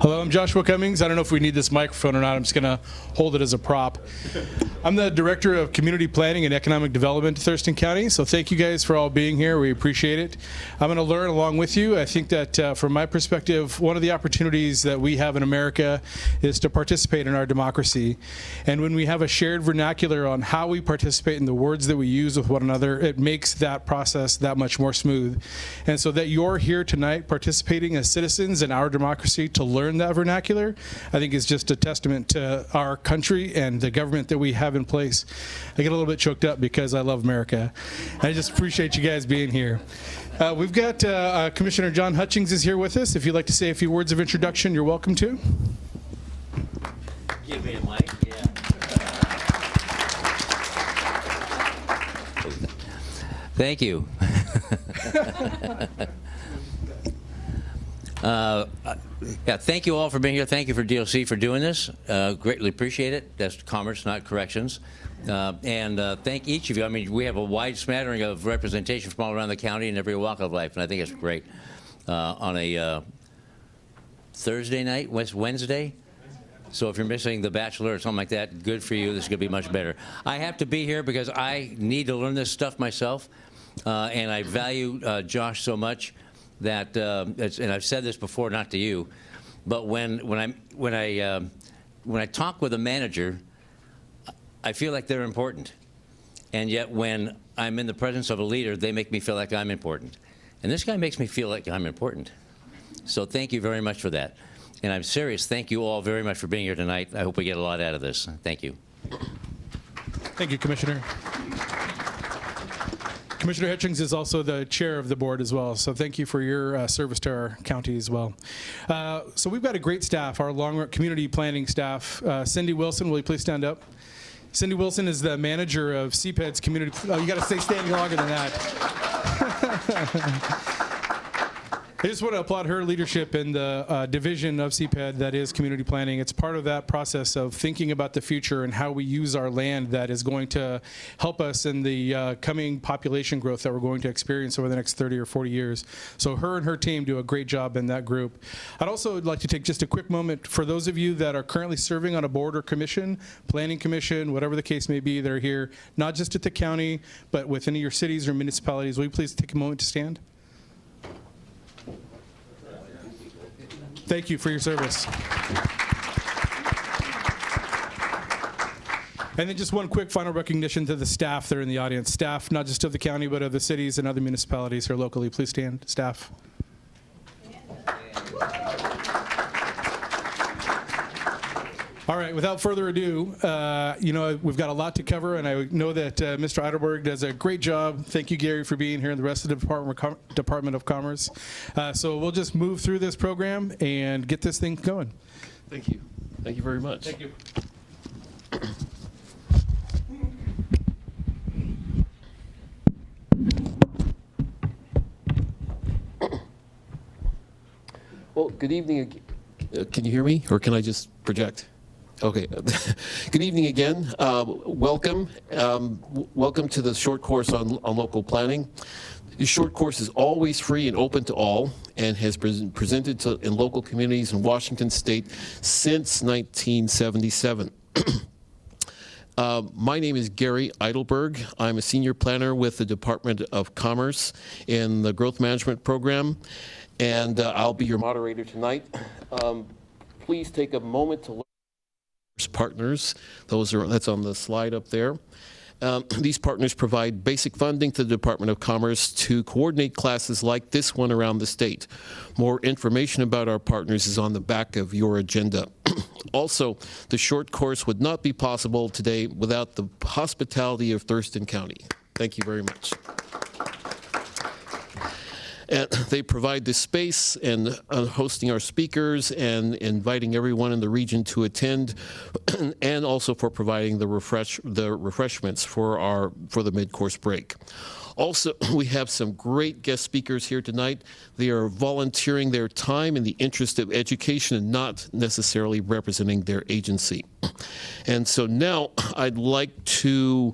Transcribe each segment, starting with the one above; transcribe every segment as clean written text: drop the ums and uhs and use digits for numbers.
Hello, I'm Joshua Cummings. I don't know if we need this microphone or not. I'm just going to hold it as a prop. I'm the Director of Community Planning and Economic Development at Thurston County, so thank you guys for all being here. We appreciate it. I'm going to learn along with you. I think that from my perspective, one of the opportunities that we have in America is to participate in our democracy. And when we have a shared vernacular on how we participate in the words that we use with one another, it makes that process that much more smooth. And so that you're here tonight participating as citizens in our democracy to learn that vernacular, I think is just a testament to our country and the government that we have in place. I get a little bit choked up because I love America. I just appreciate you guys being here. We've got Commissioner John Hutchings is here with us. If you'd like to say a few words of introduction, you're welcome to. Give me a mic, yeah. Thank you. Yeah, thank you all for being here. Thank you for DLC for doing this. Greatly appreciate it. That's commerce, not corrections. Thank each of you. I mean, we have a wide smattering of representation from all around the county in every walk of life, and I think it's great. On a Thursday night, Wednesday? So if you're missing The Bachelor or something like that, good for you. This is going to be much better. I have to be here because I need to learn this stuff myself, and I value Josh so much that, and I've said this before, not to you, but when I talk with a manager, I feel like they're important, and yet when I'm in the presence of a leader, they make me feel like I'm important, and this guy makes me feel like I'm important. So thank you very much for that, and I'm serious. Thank you all very much for being here tonight. I hope we get a lot out of this. Thank you. Thank you, Commissioner. Commissioner Hutchings is also the chair of the board as well, so thank you for your service to our county as well. So we've got a great staff, our long community planning staff. Cindy Wilson, will you please stand up? Cindy Wilson is the manager of CPED's community. Oh, you got to stay standing longer than that. I just want to applaud her leadership in the division of CPED that is community planning. It's part of that process of thinking about the future and how we use our land that is going to help us in the coming population growth that we're going to experience over the next 30 or 40 years. So her and her team do a great job in that group. I'd also like to take just a quick moment for those of you that are currently serving on a board or commission, planning commission, whatever the case may be, that are here, not just at the county, but with any of your cities or municipalities. Will you please take a moment to stand? Thank you for your service. And then just one quick final recognition to the staff that are in the audience. Staff, not just of the county, but of the cities and other municipalities here locally. Please stand, staff. All right, without further ado, you know, we've got a lot to cover, and I know that Mr. Eidelberg does a great job. Thank you, Gary, for being here, and the rest of the Department of Commerce. So we'll just move through this program and get this thing going. Thank you. Thank you very much. Thank you. Well, good evening. Can you hear me, or can I just project? Okay. Good evening again. Welcome. Welcome to the short course on local planning. The short course is always free and open to all and has been presented in local communities in Washington State since 1977. My name is Gary Eidelberg. I'm a senior planner with the Department of Commerce in the Growth Management Program, and I'll be your moderator tonight. Please take a moment to learn partners. That's on the slide up there. These partners provide basic funding to the Department of Commerce to coordinate classes like this one around the state. More information about our partners is on the back of your agenda. Also, the short course would not be possible today without the hospitality of Thurston County. Thank you very much. And they provide the space and hosting our speakers and inviting everyone in the region to attend, and also for providing the refreshments for the mid-course break. Also, we have some great guest speakers here tonight. They are volunteering their time in the interest of education and not necessarily representing their agency. And so now I'd like to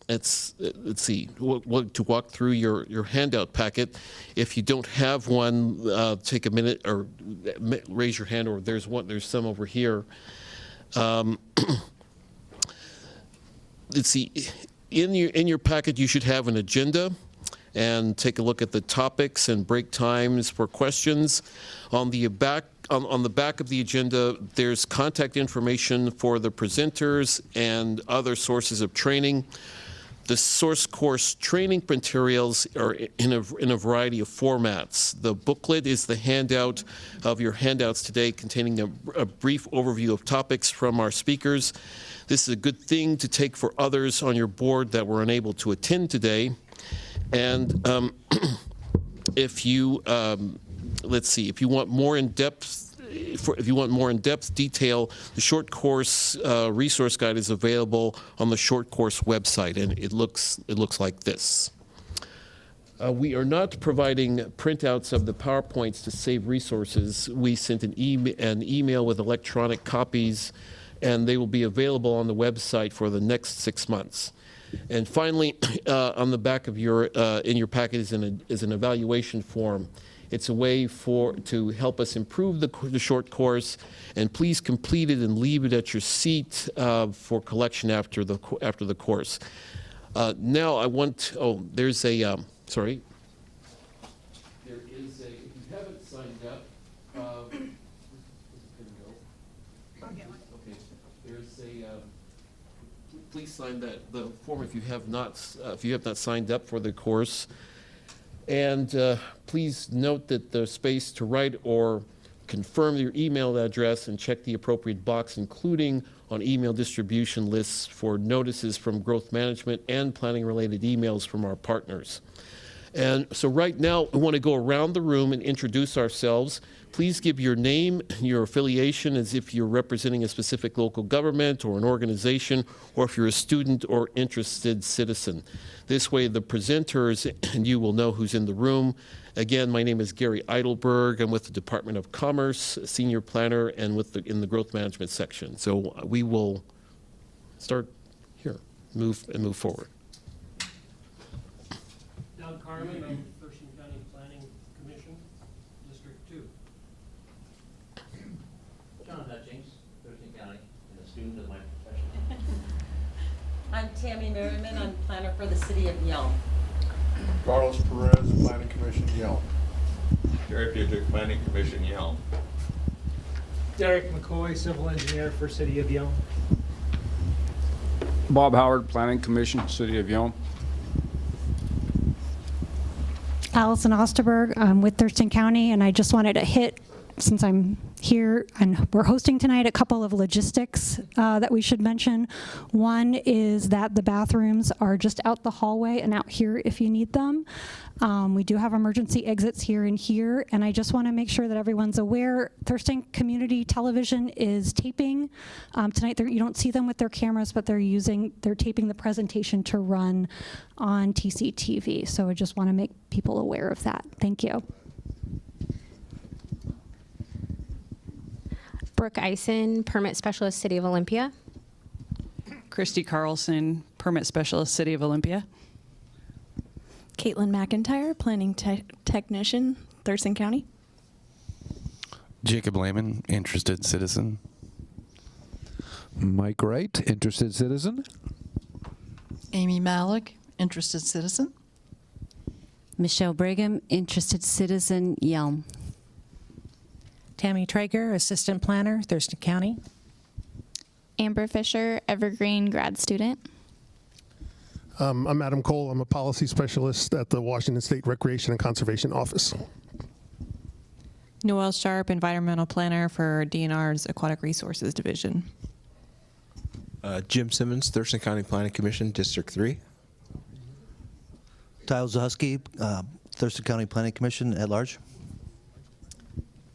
let's see, to walk through your handout packet. If you don't have one, take a minute or raise your hand, or there's some over here. Let's see, in your packet you should have an agenda, and take a look at the topics and break times for questions. On the back of the agenda, there's contact information for the presenters and other sources of training. The source course training materials are in a variety of formats. The booklet is the handout of your handouts today, containing a brief overview of topics from our speakers. This is a good thing to take for others on your board that were unable to attend today. And if you let's see, if you want more in-depth detail, the short course resource guide is available on the short course website, and it looks like this. We are not providing printouts of the PowerPoints to save resources. We sent an email with electronic copies, and they will be available on the website for the next 6 months. And finally, on the back of in your packet is an evaluation form. It's a way to help us improve the short course, and please complete it and leave it at your seat for collection after the course. Now I want. There's a. Sorry. There is a. If you haven't signed up. Where's the pin go? I'll get one. Okay. There's a. Please sign the form if you have not signed up for the course. And please note that the space to write or confirm your email address and check the appropriate box, including on email distribution lists for notices from growth management and planning-related emails from our partners. And so right now, we want to go around the room and introduce ourselves. Please give your name, your affiliation, as if you're representing a specific local government or an organization, or if you're a student or interested citizen. This way, the presenters and you will know who's in the room. Again, my name is Gary Eidelberg. I'm with the Department of Commerce, Senior Planner, and in the Growth Management section. So we will start here, move forward. Doug Carmen, I'm Thurston County Planning Commission, District 2. John Hutchings, Thurston County, and a student of my profession. I'm Tammy Merriman. I'm planner for the city of Yelm. Carlos Perez, Planning Commission, Yelm. Jerry Putrick, Planning Commission, Yelm. Derek McCoy, Civil Engineer for City of Yelm. Bob Howard, Planning Commission, City of Yelm. Allison Osterberg, I'm with Thurston County, and I just wanted to hit, since I'm here and we're hosting tonight, a couple of logistics that we should mention. One is that the bathrooms are just out the hallway and out here if you need them. We do have emergency exits here and here, and I just want to make sure that everyone's aware. Thurston Community Television is taping tonight. You don't see them with their cameras, but they're taping the presentation to run on TCTV. So I just want to make people aware of that. Thank you. Brooke Eisen, Permit Specialist, City of Olympia. Christy Carlson, Permit Specialist, City of Olympia. Caitlin McIntyre, Planning Technician, Thurston County. Jacob Lehman, Interested Citizen. Mike Wright, Interested Citizen. Amy Malik, Interested Citizen. Michelle Brigham, Interested Citizen, Yelm. Tammy Traeger, Assistant Planner, Thurston County. Amber Fisher, Evergreen grad student. I'm Adam Cole. I'm a policy specialist at the Washington State Recreation and Conservation Office. Noelle Sharp, Environmental Planner for DNR's Aquatic Resources Division. Jim Simmons, Thurston County Planning Commission, District 3. Tyler Zahusky, Thurston County Planning Commission at large.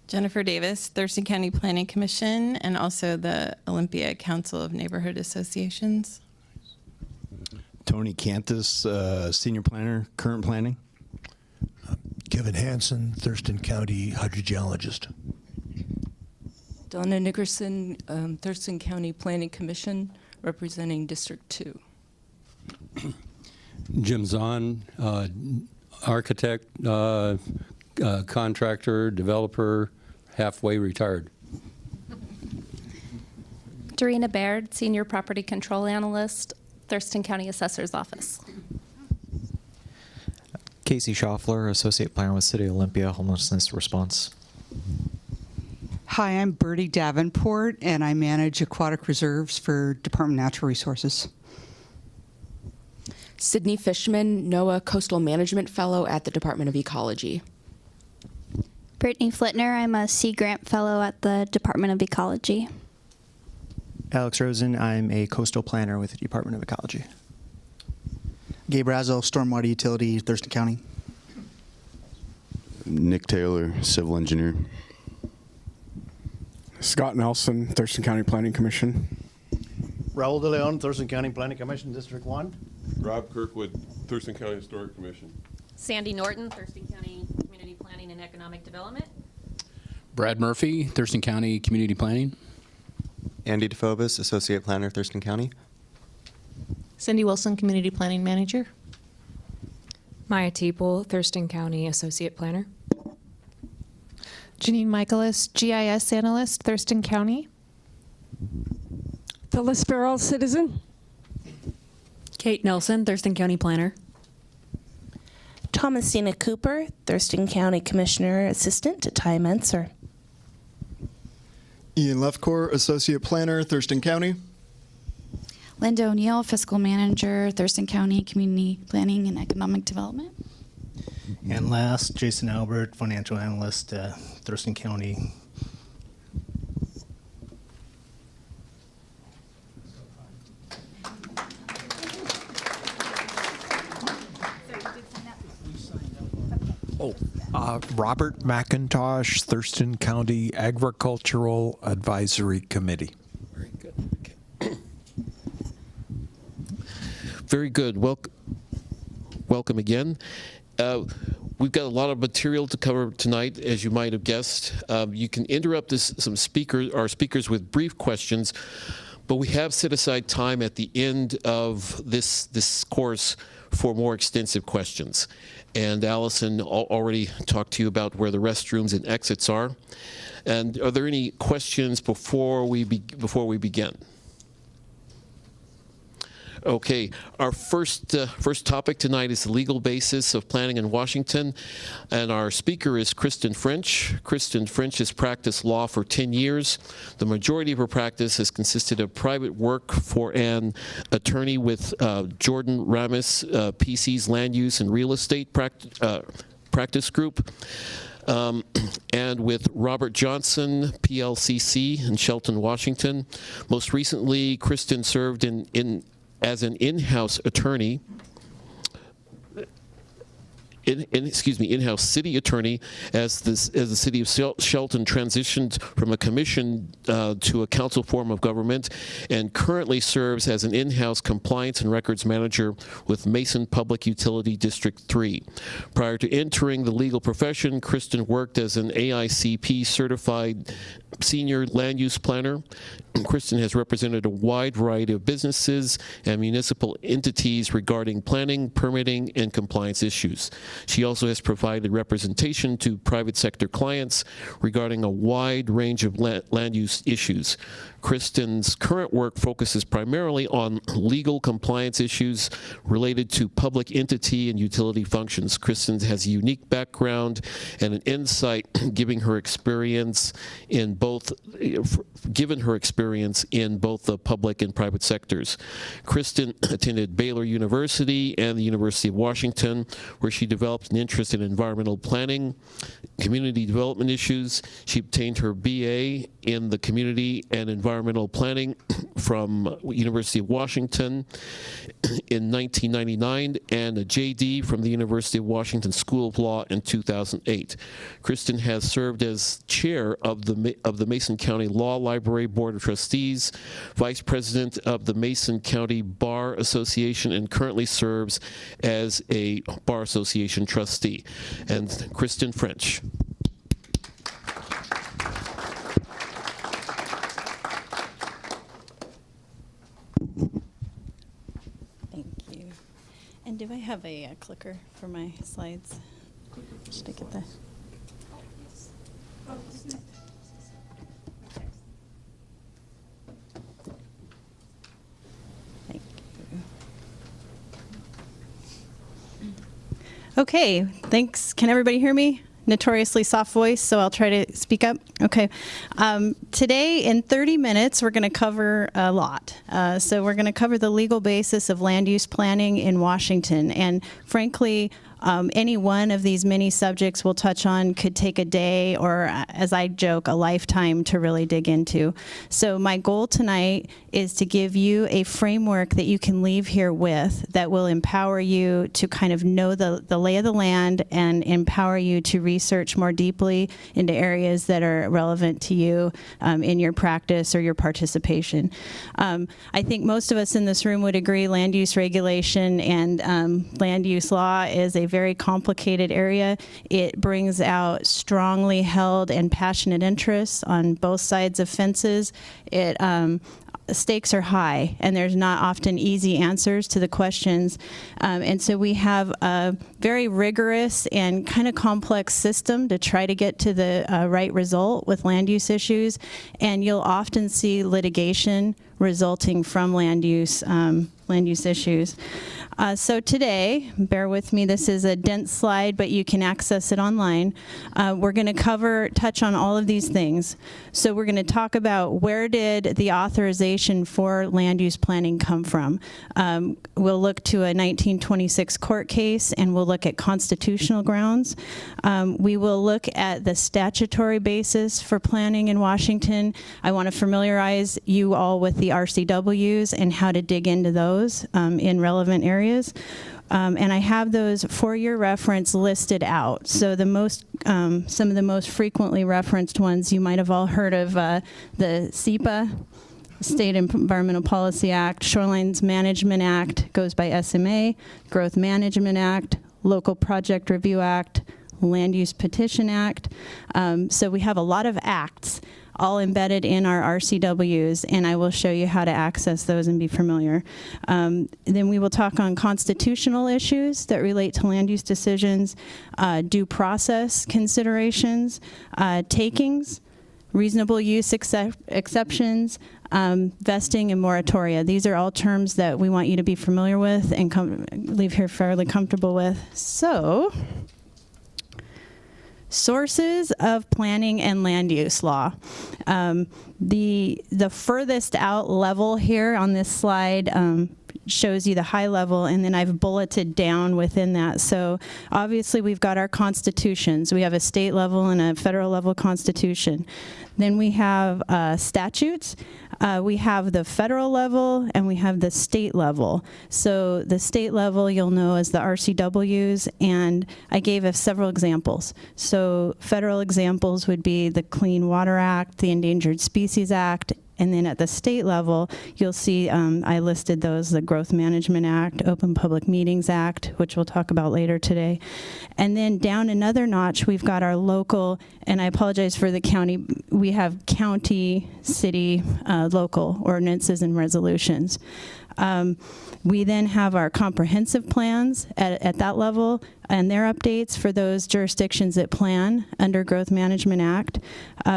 Jennifer Davis, Thurston County Planning Commission, and also the Olympia Council of Neighborhood Associations. Tony Cantus, Senior Planner, Current Planning. Kevin Hansen, Thurston County Hydrogeologist. Donna Nickerson, Thurston County Planning Commission, representing District 2. Jim Zahn, architect, contractor, developer, halfway retired. Dorena Baird, Senior Property Control Analyst, Thurston County Assessor's Office. Casey Schaffler, Associate Planner with City of Olympia Homelessness Response. Hi, I'm Bertie Davenport, and I manage aquatic reserves for Department of Natural Resources. Sydney Fishman, NOAA Coastal Management Fellow at the Department of Ecology. Brittany Flitner, I'm a Sea Grant Fellow at the Department of Ecology. Alex Rosen, I'm a coastal planner with the Department of Ecology. Gabe Razzle, Stormwater Utility, Thurston County. Nick Taylor, Civil Engineer. Scott Nelson, Thurston County Planning Commission. Raul De Leon, Thurston County Planning Commission, District 1. Rob Kirkwood, Thurston County Historic Commission. Sandy Norton, Thurston County Community Planning and Economic Development. Brad Murphy, Thurston County Community Planning. Andy DeFobis, Associate Planner, Thurston County. Cindy Wilson, Community Planning Manager. Maya Teeple, Thurston County Associate Planner. Janine Michaelis, GIS Analyst, Thurston County. Phyllis Farrell, Citizen. Kate Nelson, Thurston County Planner. Thomasina Cooper, Thurston County Commissioner Assistant to Ty Menser. Ian Lefcourt, Associate Planner, Thurston County. Linda O'Neill, Fiscal Manager, Thurston County Community Planning and Economic Development. And last, Jason Albert, Financial Analyst, Thurston County. Robert McIntosh, Thurston County Agricultural Advisory Committee. Very good. Okay. Very good. Welcome again. We've got a lot of material to cover tonight, as you might have guessed. You can interrupt our speakers with brief questions, but we have set aside time at the end of this course for more extensive questions. And Allison already talked to you about where the restrooms and exits are. And are there any questions before we begin? Okay, our first topic tonight is the legal basis of planning in Washington, and our speaker is Kristen French. Kristen French has practiced law for 10 years. The majority of her practice has consisted of private work for an attorney with Jordan Ramis, PC's Land Use and Real Estate Practice Group, and with Robert Johnson, PLCC in Shelton, Washington. Most recently, Kristen served as an in-house attorney, in-house city attorney as the city of Shelton transitioned from a commission to a council form of government, and currently serves as an in-house compliance and records manager with Mason Public Utility District 3. Prior to entering the legal profession, Kristen worked as an AICP certified senior land use planner. Kristen has represented a wide variety of businesses and municipal entities regarding planning, permitting, and compliance issues. She also has provided representation to private sector clients regarding a wide range of land use issues. Kristen's current work focuses primarily on legal compliance issues related to public entity and utility functions. Kristen has a unique background and an insight given her experience in both the public and private sectors. Kristen attended Baylor University and the University of Washington, where she developed an interest in environmental planning, community development issues. She obtained her BA in the community and environmental planning from University of Washington in 1999 and a JD from the University of Washington School of Law in 2008. Kristen has served as chair of the Mason County Law Library Board of Trustees, vice president of the Mason County Bar Association, and currently serves as a Bar Association trustee. And Kristen French. Thank you. do I have a clicker for my slides? Should I get the? Thank you. Okay, thanks. Can everybody hear me? Notoriously soft voice, so I'll try to speak up. Okay. Today, in 30 minutes, we're going to cover a lot. So we're going to cover the legal basis of land use planning in Washington. And frankly, any one of these many subjects we'll touch on could take a day or, as I joke, a lifetime to really dig into. So my goal tonight is to give you a framework that you can leave here with that will empower you to kind of know the lay of the land and empower you to research more deeply into areas that are relevant to you in your practice or your participation. I think most of us in this room would agree land use regulation and land use law is a very complicated area. It brings out strongly held and passionate interests on both sides of fences. Stakes are high, and there's not often easy answers to the questions. And so we have a very rigorous and kind of complex system to try to get to the right result with land use issues. And you'll often see litigation resulting from land use issues. So today, bear with me, this is a dense slide, but you can access it online. We're going to touch on all of these things. So we're going to talk about where did the authorization for land use planning come from. We'll look to a 1926 court case, and we'll look at constitutional grounds. We will look at the statutory basis for planning in Washington. I want to familiarize you all with the RCWs and how to dig into those in relevant areas. And I have those for your reference listed out. So some of the most frequently referenced ones, you might have all heard of the SEPA, State Environmental Policy Act, Shorelines Management Act, goes by SMA, Growth Management Act, Local Project Review Act, Land Use Petition Act. So we have a lot of acts all embedded in our RCWs, and I will show you how to access those and be familiar. Then we will talk on constitutional issues that relate to land use decisions, due process considerations, takings, reasonable use exceptions, vesting, and moratoria. These are all terms that we want you to be familiar with and leave here fairly comfortable with. So, sources of planning and land use law. The furthest out level here on this slide shows you the high level, and then I've bulleted down within that. So obviously we've got our constitutions. We have a state level and a federal level constitution. Then we have statutes. We have the federal level and we have the state level. So the state level you'll know as the RCWs, and I gave us several examples. So federal examples would be the Clean Water Act, the Endangered Species Act, and then at the state level, you'll see I listed those, the Growth Management Act, Open Public Meetings Act, which we'll talk about later today. And then down another notch, we've got our local, and I apologize for the county, we have county, city, local ordinances and resolutions. We then have our comprehensive plans at that level and their updates for those jurisdictions that plan under Growth Management Act.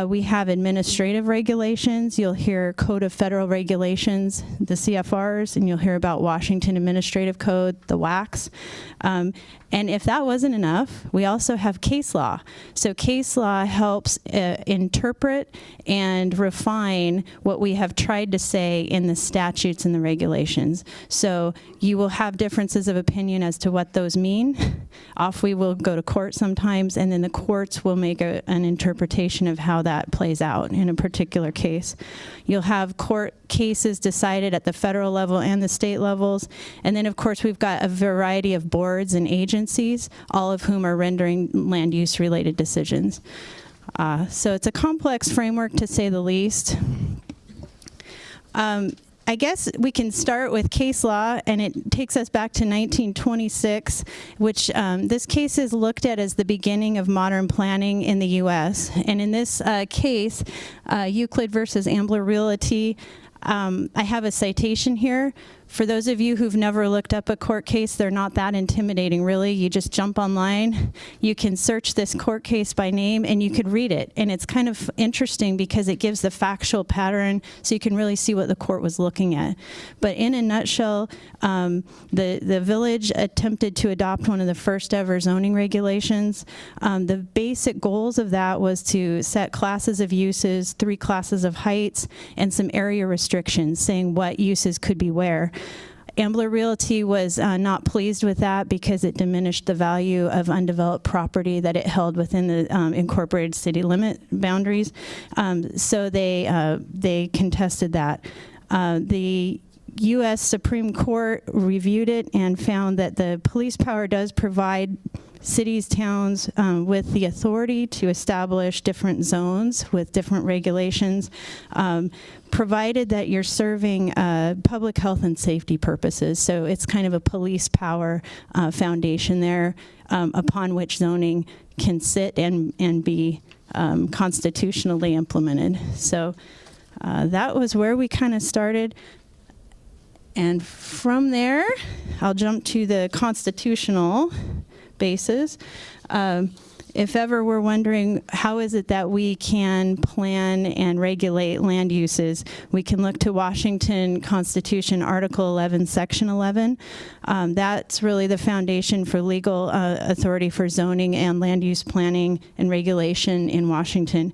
We have administrative regulations. You'll hear Code of Federal Regulations, the CFRs, and you'll hear about Washington Administrative Code, the WACs. And if that wasn't enough, we also have case law. So case law helps interpret and refine what we have tried to say in the statutes and the regulations. So you will have differences of opinion as to what those mean. Off we will go to court sometimes, and then the courts will make an interpretation of how that plays out in a particular case. You'll have court cases decided at the federal level and the state levels. And then, of course, we've got a variety of boards and agencies, all of whom are rendering land use related decisions. So it's a complex framework, to say the least. I guess we can start with case law, and it takes us back to 1926, which this case is looked at as the beginning of modern planning in the U.S. And in this case, Euclid versus Ambler Realty, I have a citation here, For those of you who've never looked up a court case, they're not that intimidating, really. You just jump online, you can search this court case by name, and you could read it. And it's kind of interesting because it gives the factual pattern, so you can really see what the court was looking at. But in a nutshell, the village attempted to adopt one of the first ever zoning regulations. The basic goals of that was to set classes of uses, 3 classes of heights, and some area restrictions saying what uses could be where. Ambler Realty was not pleased with that because it diminished the value of undeveloped property that it held within the incorporated city limit boundaries. So they contested that. The U.S. Supreme Court reviewed it and found that the police power does provide cities, towns with the authority to establish different zones with different regulations, provided that you're serving public health and safety purposes. So it's kind of a police power foundation there upon which zoning can sit and be constitutionally implemented. So that was where we kind of started. And from there, I'll jump to the constitutional basis. If ever we're wondering how is it that we can plan and regulate land uses, we can look to Washington Constitution Article 11, Section 11. That's really the foundation for legal authority for zoning and land use planning and regulation in Washington.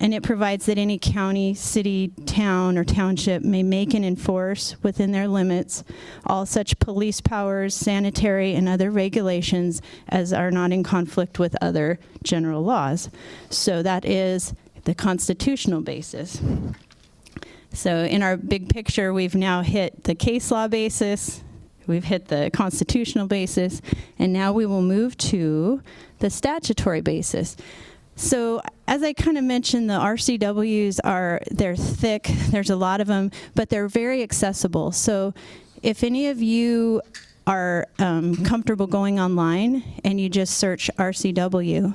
And it provides that any county, city, town, or township may make and enforce within their limits all such police powers, sanitary, and other regulations as are not in conflict with other general laws. So that is the constitutional basis. So in our big picture, we've now hit the case law basis, we've hit the constitutional basis, and now we will move to the statutory basis. So as I kind of mentioned, the RCWs they're thick, there's a lot of them, but they're very accessible. So if any of you are comfortable going online and you just search RCW,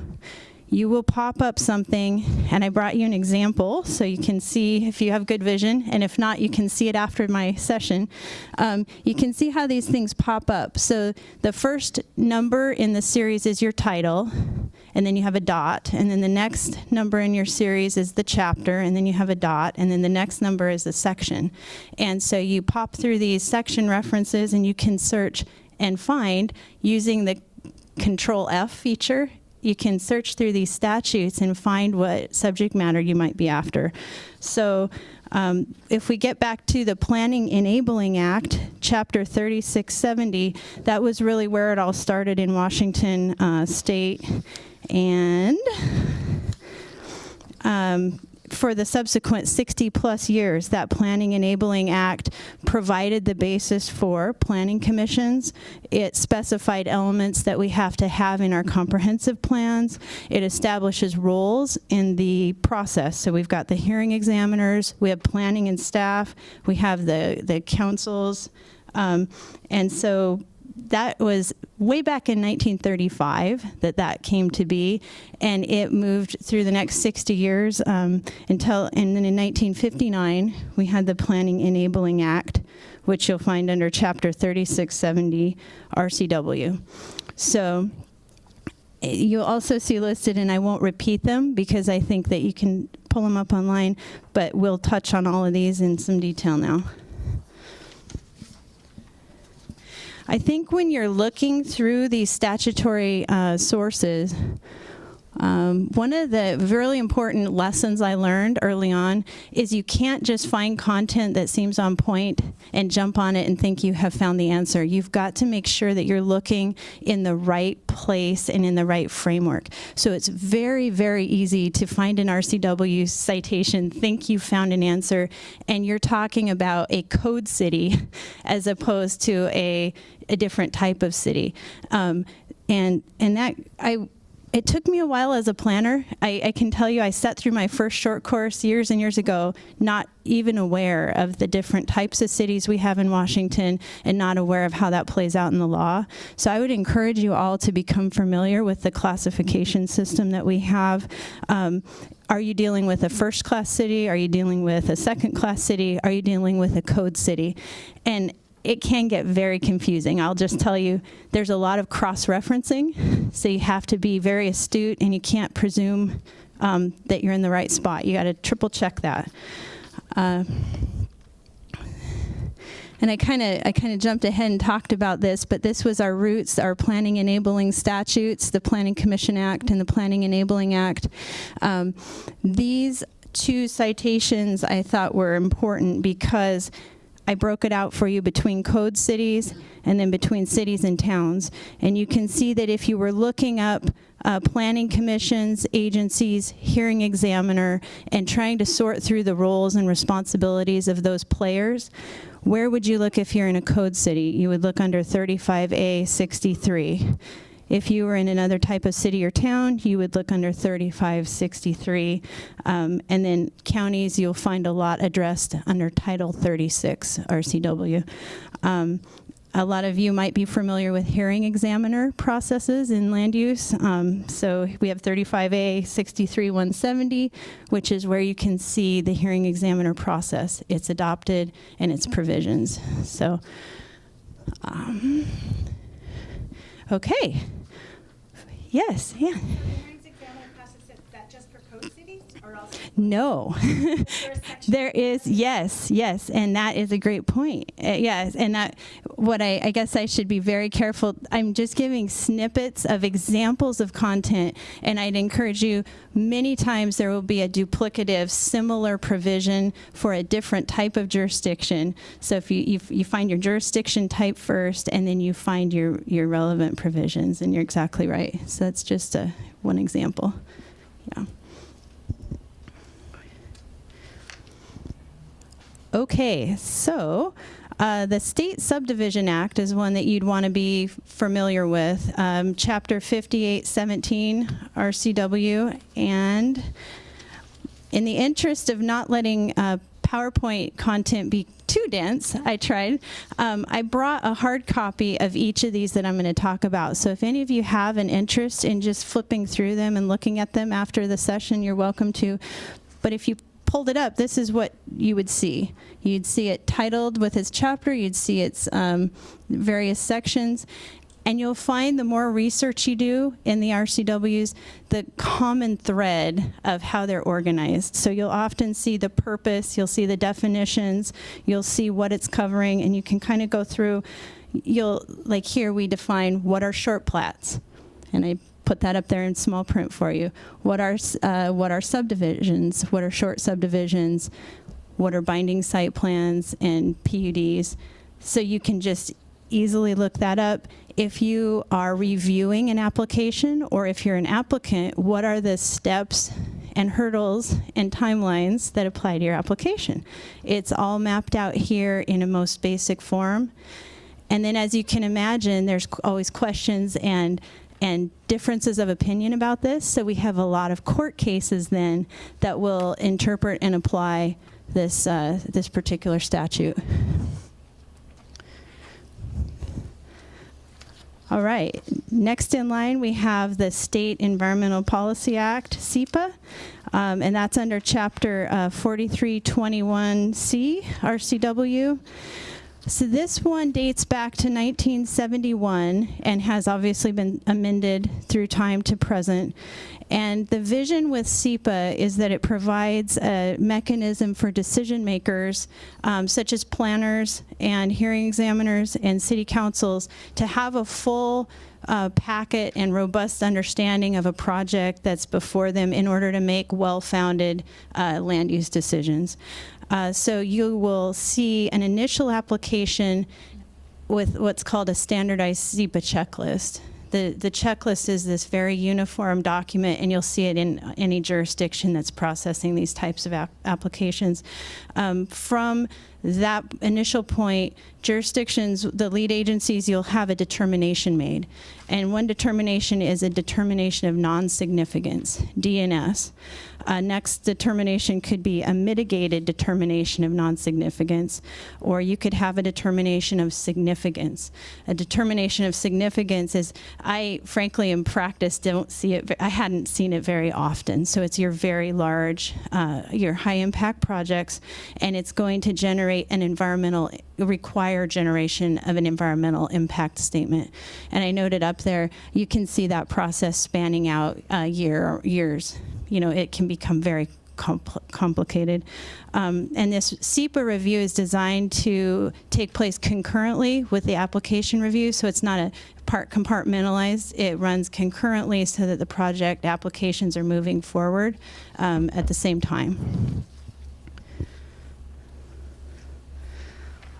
you will pop up something, and I brought you an example so you can see if you have good vision, and if not, you can see it after my session. You can see how these things pop up. So the first number in the series is your title, and then you have a dot, and then the next number in your series is the chapter, and then you have a dot, and then the next number is the section. And so you pop through these section references, and you can search and find using the Control F feature. You can search through these statutes and find what subject matter you might be after. So if we get back to the Planning Enabling Act, Chapter 3670, that was really where it all started in Washington State. And for the subsequent 60 plus years, that Planning Enabling Act provided the basis for planning commissions. It specified elements that we have to have in our comprehensive plans. It establishes roles in the process. So we've got the hearing examiners, we have planning and staff, we have the councils, and so that was way back in 1935 that came to be, and it moved through the next 60 years and then in 1959 we had the Planning Enabling Act, which you'll find under Chapter 3670 RCW. So you'll also see listed, and I won't repeat them because I think that you can pull them up online, but we'll touch on all of these in some detail now. I think when you're looking through these statutory sources, one of the really important lessons I learned early on is you can't just find content that seems on point and jump on it and think you have found the answer. You've got to make sure that you're looking in the right place and in the right framework. So it's very, very easy to find an RCW citation, think you found an answer, and you're talking about a code city as opposed to a different type of city. It took me a while as a planner. I can tell you I sat through my first short course years and years ago, not even aware of the different types of cities we have in Washington and not aware of how that plays out in the law. So I would encourage you all to become familiar with the classification system that we have. Are you dealing with a first-class city? Are you dealing with a second-class city? Are you dealing with a code city? And it can get very confusing. I'll just tell you, there's a lot of cross-referencing, so you have to be very astute, and you can't presume that you're in the right spot. You got to triple check that. And I kind of jumped ahead and talked about this, but this was our roots, our planning enabling statutes, the Planning Commission Act and the Planning Enabling Act. These two citations I thought were important because I broke it out for you between code cities and then between cities and towns. And you can see that if you were looking up planning commissions, agencies, hearing examiner, and trying to sort through the roles and responsibilities of those players, where would you look if you're in a code city? You would look under 35A 63. If you were in another type of city or town, you would look under 3563. And then counties, you'll find a lot addressed under Title 36 RCW. A lot of you might be familiar with hearing examiner processes in land use. So we have 35A 63-170, which is where you can see the hearing examiner process. It's adopted and its provisions. So, okay. Yes, yeah. No. There is, yes, and that is a great point. Yes, and that, what I guess I should be very careful. I'm just giving snippets of examples of content, and I'd encourage you, many times there will be a duplicative, similar provision for a different type of jurisdiction. So if you find your jurisdiction type first, and then you find your relevant provisions, and you're exactly right. So that's just one example. Yeah. Okay, so the State Subdivision Act is one that you'd want to be familiar with. Chapter 5817 RCW, and in the interest of not letting PowerPoint content be too dense, I brought a hard copy of each of these that I'm going to talk about. So if any of you have an interest in just flipping through them and looking at them after the session, you're welcome to. But if you pulled it up, this is what you would see. You'd see it titled with its chapter, you'd see its various sections, and you'll find the more research you do in the RCWs, the common thread of how they're organized. So you'll often see the purpose, you'll see the definitions, you'll see what it's covering, and you can kind of go through, like here we define what are short plats, and I put that up there in small print for you. What are subdivisions? What are short subdivisions? What are binding site plans and PUDs? So you can just easily look that up. If you are reviewing an application, or if you're an applicant, what are the steps and hurdles and timelines that apply to your application? It's all mapped out here in a most basic form. And then, as you can imagine, there's always questions and differences of opinion about this. So we have a lot of court cases then that will interpret and apply this this particular statute. All right, next in line we have the State Environmental Policy Act, SEPA, and that's under Chapter 4321C, RCW. So this one dates back to 1971 and has obviously been amended through time to present. And the vision with SEPA is that it provides a mechanism for decision makers, such as planners and hearing examiners and city councils, to have a full packet and robust understanding of a project that's before them in order to make well-founded land use decisions. So you will see an initial application with what's called a standardized SEPA checklist. The checklist is this very uniform document, and you'll see it in any jurisdiction that's processing these types of applications. From that initial point, jurisdictions, the lead agencies, you'll have a determination made. And one determination is a determination of non-significance, DNS. Next determination could be a mitigated determination of non-significance, or you could have a determination of significance. A determination of significance is I frankly in practice don't see it, I hadn't seen it very often. So it's your very large, your high impact projects, and it's going to generate an require generation of an environmental impact statement. And I noted up there, you can see that process spanning out years. You know, it can become very complicated. And this SEPA review is designed to take place concurrently with the application review, so it's not a part compartmentalized. It runs concurrently so that the project applications are moving forward at the same time.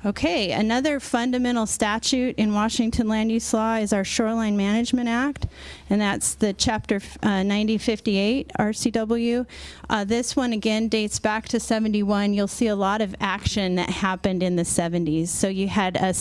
Okay, another fundamental statute in Washington land use law is our Shoreline Management Act, and that's the Chapter 9058 RCW. This one again dates back to 71. You'll see a lot of action that happened in the 70s. So you had a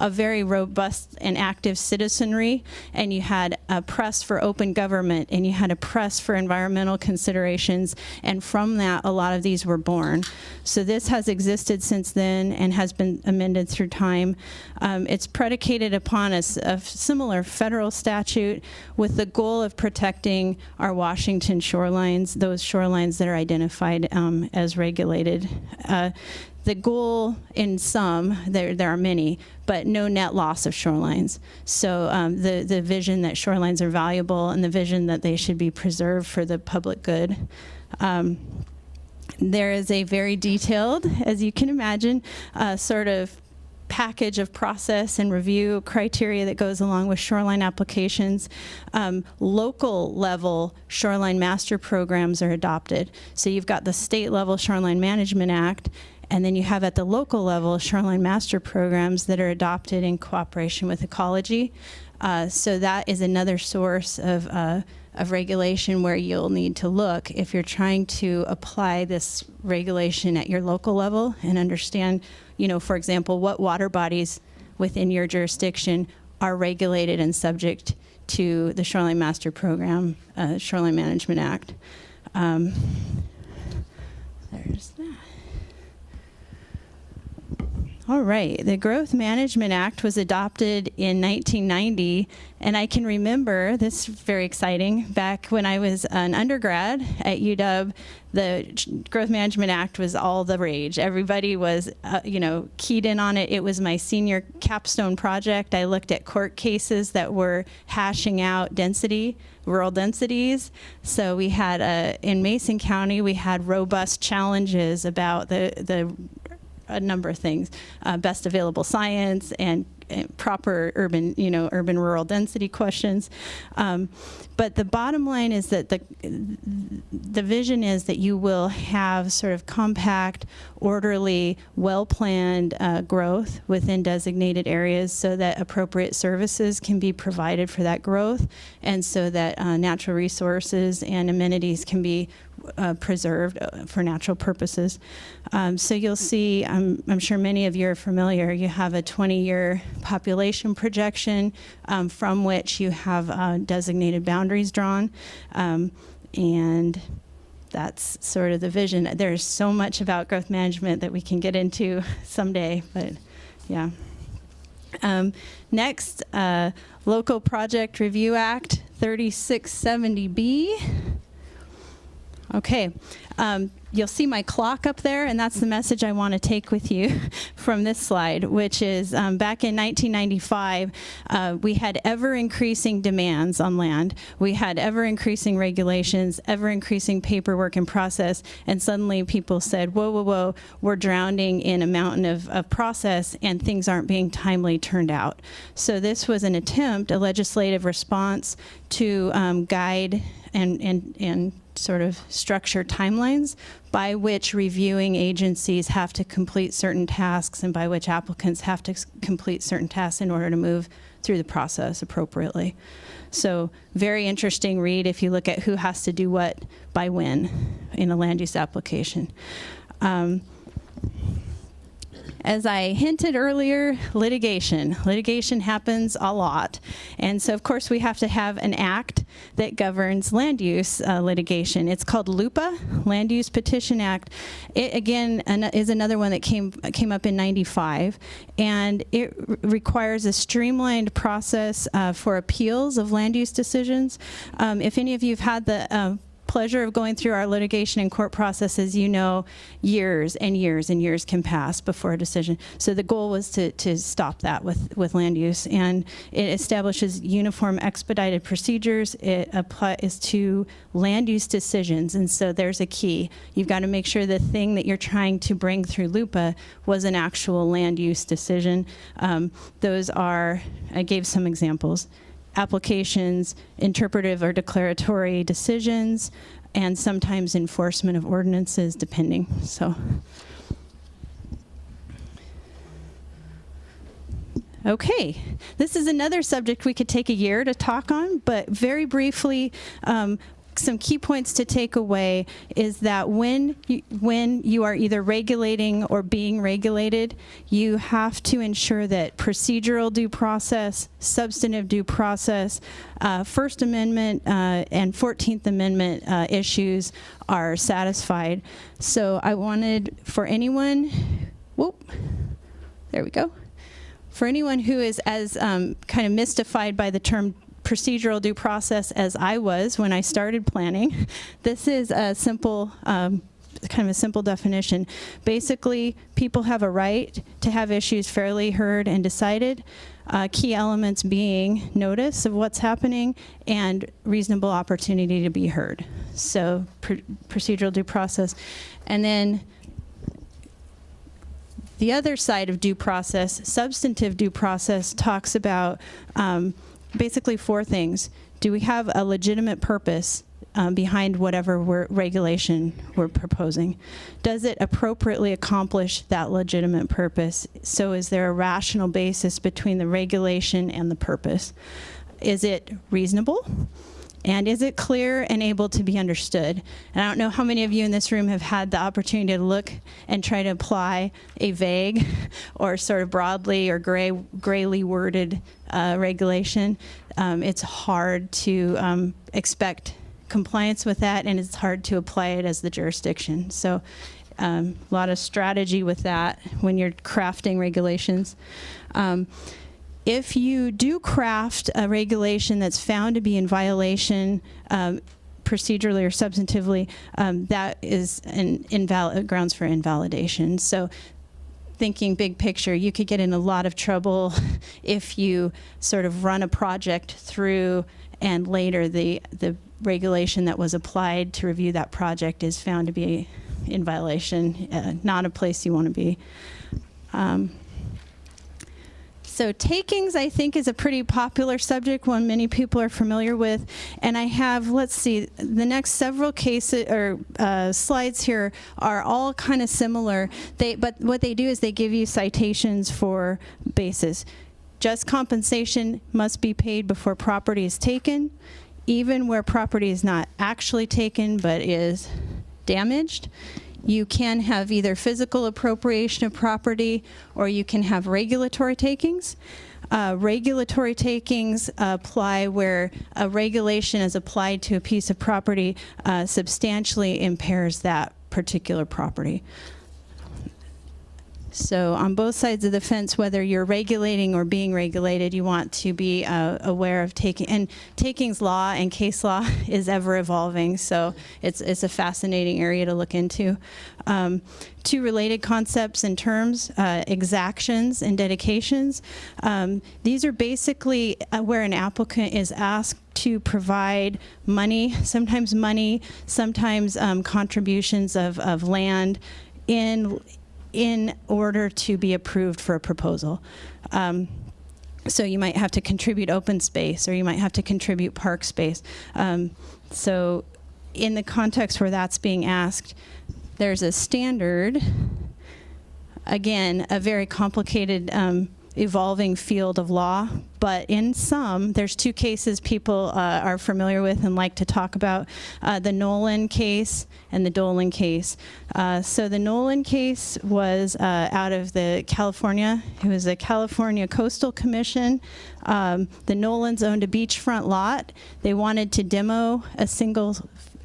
very robust and active citizenry, and you had a press for open government, and you had a press for environmental considerations, and from that a lot of these were born. So this has existed since then and has been amended through time. It's predicated upon a similar federal statute with the goal of protecting our Washington shorelines, those shorelines that are identified as regulated. The goal in some, there are many, but no net loss of shorelines. So the vision that shorelines are valuable and the vision that they should be preserved for the public good. There is a very detailed, as you can imagine, sort of package of process and review criteria that goes along with shoreline applications. Local level shoreline master programs are adopted. So you've got the state level Shoreline Management Act, and then you have at the local level shoreline master programs that are adopted in cooperation with ecology. So that is another source of regulation where you'll need to look if you're trying to apply this regulation at your local level and understand, you know, for example, what water bodies within your jurisdiction are regulated and subject to the Shoreline Master Program, Shoreline Management Act. There's that. All right, the Growth Management Act was adopted in 1990, and I can remember, this is very exciting, back when I was an undergrad at UW, the Growth Management Act was all the rage. Everybody was, keyed in on it. It was my senior capstone project. I looked at court cases that were hashing out rural densities. So we had, in Mason County, we had robust challenges about a number of things, best available science and proper urban rural density questions. But the bottom line is that the vision is that you will have sort of compact, orderly, well-planned growth within designated areas so that appropriate services can be provided for that growth, and so that natural resources and amenities can be preserved for natural purposes. So you'll see, I'm sure many of you are familiar, you have a 20-year population projection from which you have designated boundaries drawn, and that's sort of the vision. There's so much about growth management that we can get into someday, but yeah. Next, Local Project Review Act 3670B. Okay, you'll see my clock up there, and that's the message I want to take with you from this slide, which is back in 1995, we had ever-increasing demands on land. We had ever-increasing regulations, ever-increasing paperwork and process, and suddenly people said, whoa, whoa, whoa, we're drowning in a mountain of process, and things aren't being timely turned out. So this was an attempt, a legislative response to guide and sort of structure timelines by which reviewing agencies have to complete certain tasks and by which applicants have to complete certain tasks in order to move through the process appropriately. So very interesting read if you look at who has to do what by when in a land use application. And as I hinted earlier, litigation. Litigation happens a lot. And so, of course, we have to have an act that governs land use litigation. It's called LUPA, Land Use Petition Act. It, again, is another one that came up in 95. And it requires a streamlined process for appeals of land use decisions. If any of you have had the pleasure of going through our litigation and court processes, you know years and years and years can pass before a decision. So the goal was to stop that with land use, and it establishes uniform expedited procedures. It applies to land use decisions, and so there's a key. You've got to make sure the thing that you're trying to bring through LUPA was an actual land use decision. Those are, I gave some examples: applications, interpretive or declaratory decisions, and sometimes enforcement of ordinances, depending. So, okay, this is another subject we could take a year to talk on, but very briefly, some key points to take away is that when you are either regulating or being regulated, you have to ensure that procedural due process, substantive due process, First Amendment and 14th Amendment issues are satisfied. So I wanted for anyone, there we go. For anyone who is as kind of mystified by the term procedural due process as I was when I started planning, this is a simple, kind of a simple definition. Basically, people have a right to have issues fairly heard and decided. Key elements being notice of what's happening and reasonable opportunity to be heard. So procedural due process. And then the other side of due process, substantive due process, talks about basically four things. Do we have a legitimate purpose behind whatever regulation we're proposing? Does it appropriately accomplish that legitimate purpose? So is there a rational basis between the regulation and the purpose? Is it reasonable? And is it clear and able to be understood? And I don't know how many of you in this room have had the opportunity to look and try to apply a vague or sort of broadly or grayly worded regulation. It's hard to expect compliance with that, and it's hard to apply it as the jurisdiction. So a lot of strategy with that when you're crafting regulations. If you do craft a regulation that's found to be in violation procedurally or substantively, that is an invalid grounds for invalidation. So thinking big picture, you could get in a lot of trouble if you sort of run a project through and later the regulation that was applied to review that project is found to be in violation, not a place you want to be. So takings, I think, is a pretty popular subject, one many people are familiar with. And I have, let's see, the next several cases or slides here are all kind of similar. But what they do is they give you citations for basis. Just compensation must be paid before property is taken, even where property is not actually taken but is damaged. You can have either physical appropriation of property or you can have regulatory takings. Regulatory takings apply where a regulation is applied to a piece of property substantially impairs that particular property. So on both sides of the fence, whether you're regulating or being regulated, you want to be aware of taking. And takings law and case law is ever evolving, so it's a fascinating area to look into. Two related concepts and terms, exactions and dedications. These are basically where an applicant is asked to provide money, sometimes contributions of land in order to be approved for a proposal. So you might have to contribute open space or you might have to contribute park space. So in the context where that's being asked, there's a standard, again, a very complicated evolving field of law, but in some, there's two cases people are familiar with and like to talk about, the Nolan case and the Dolan case. So the Nolan case was out of the California. It was a California Coastal Commission. The Nolans owned a beachfront lot. They wanted to demo a single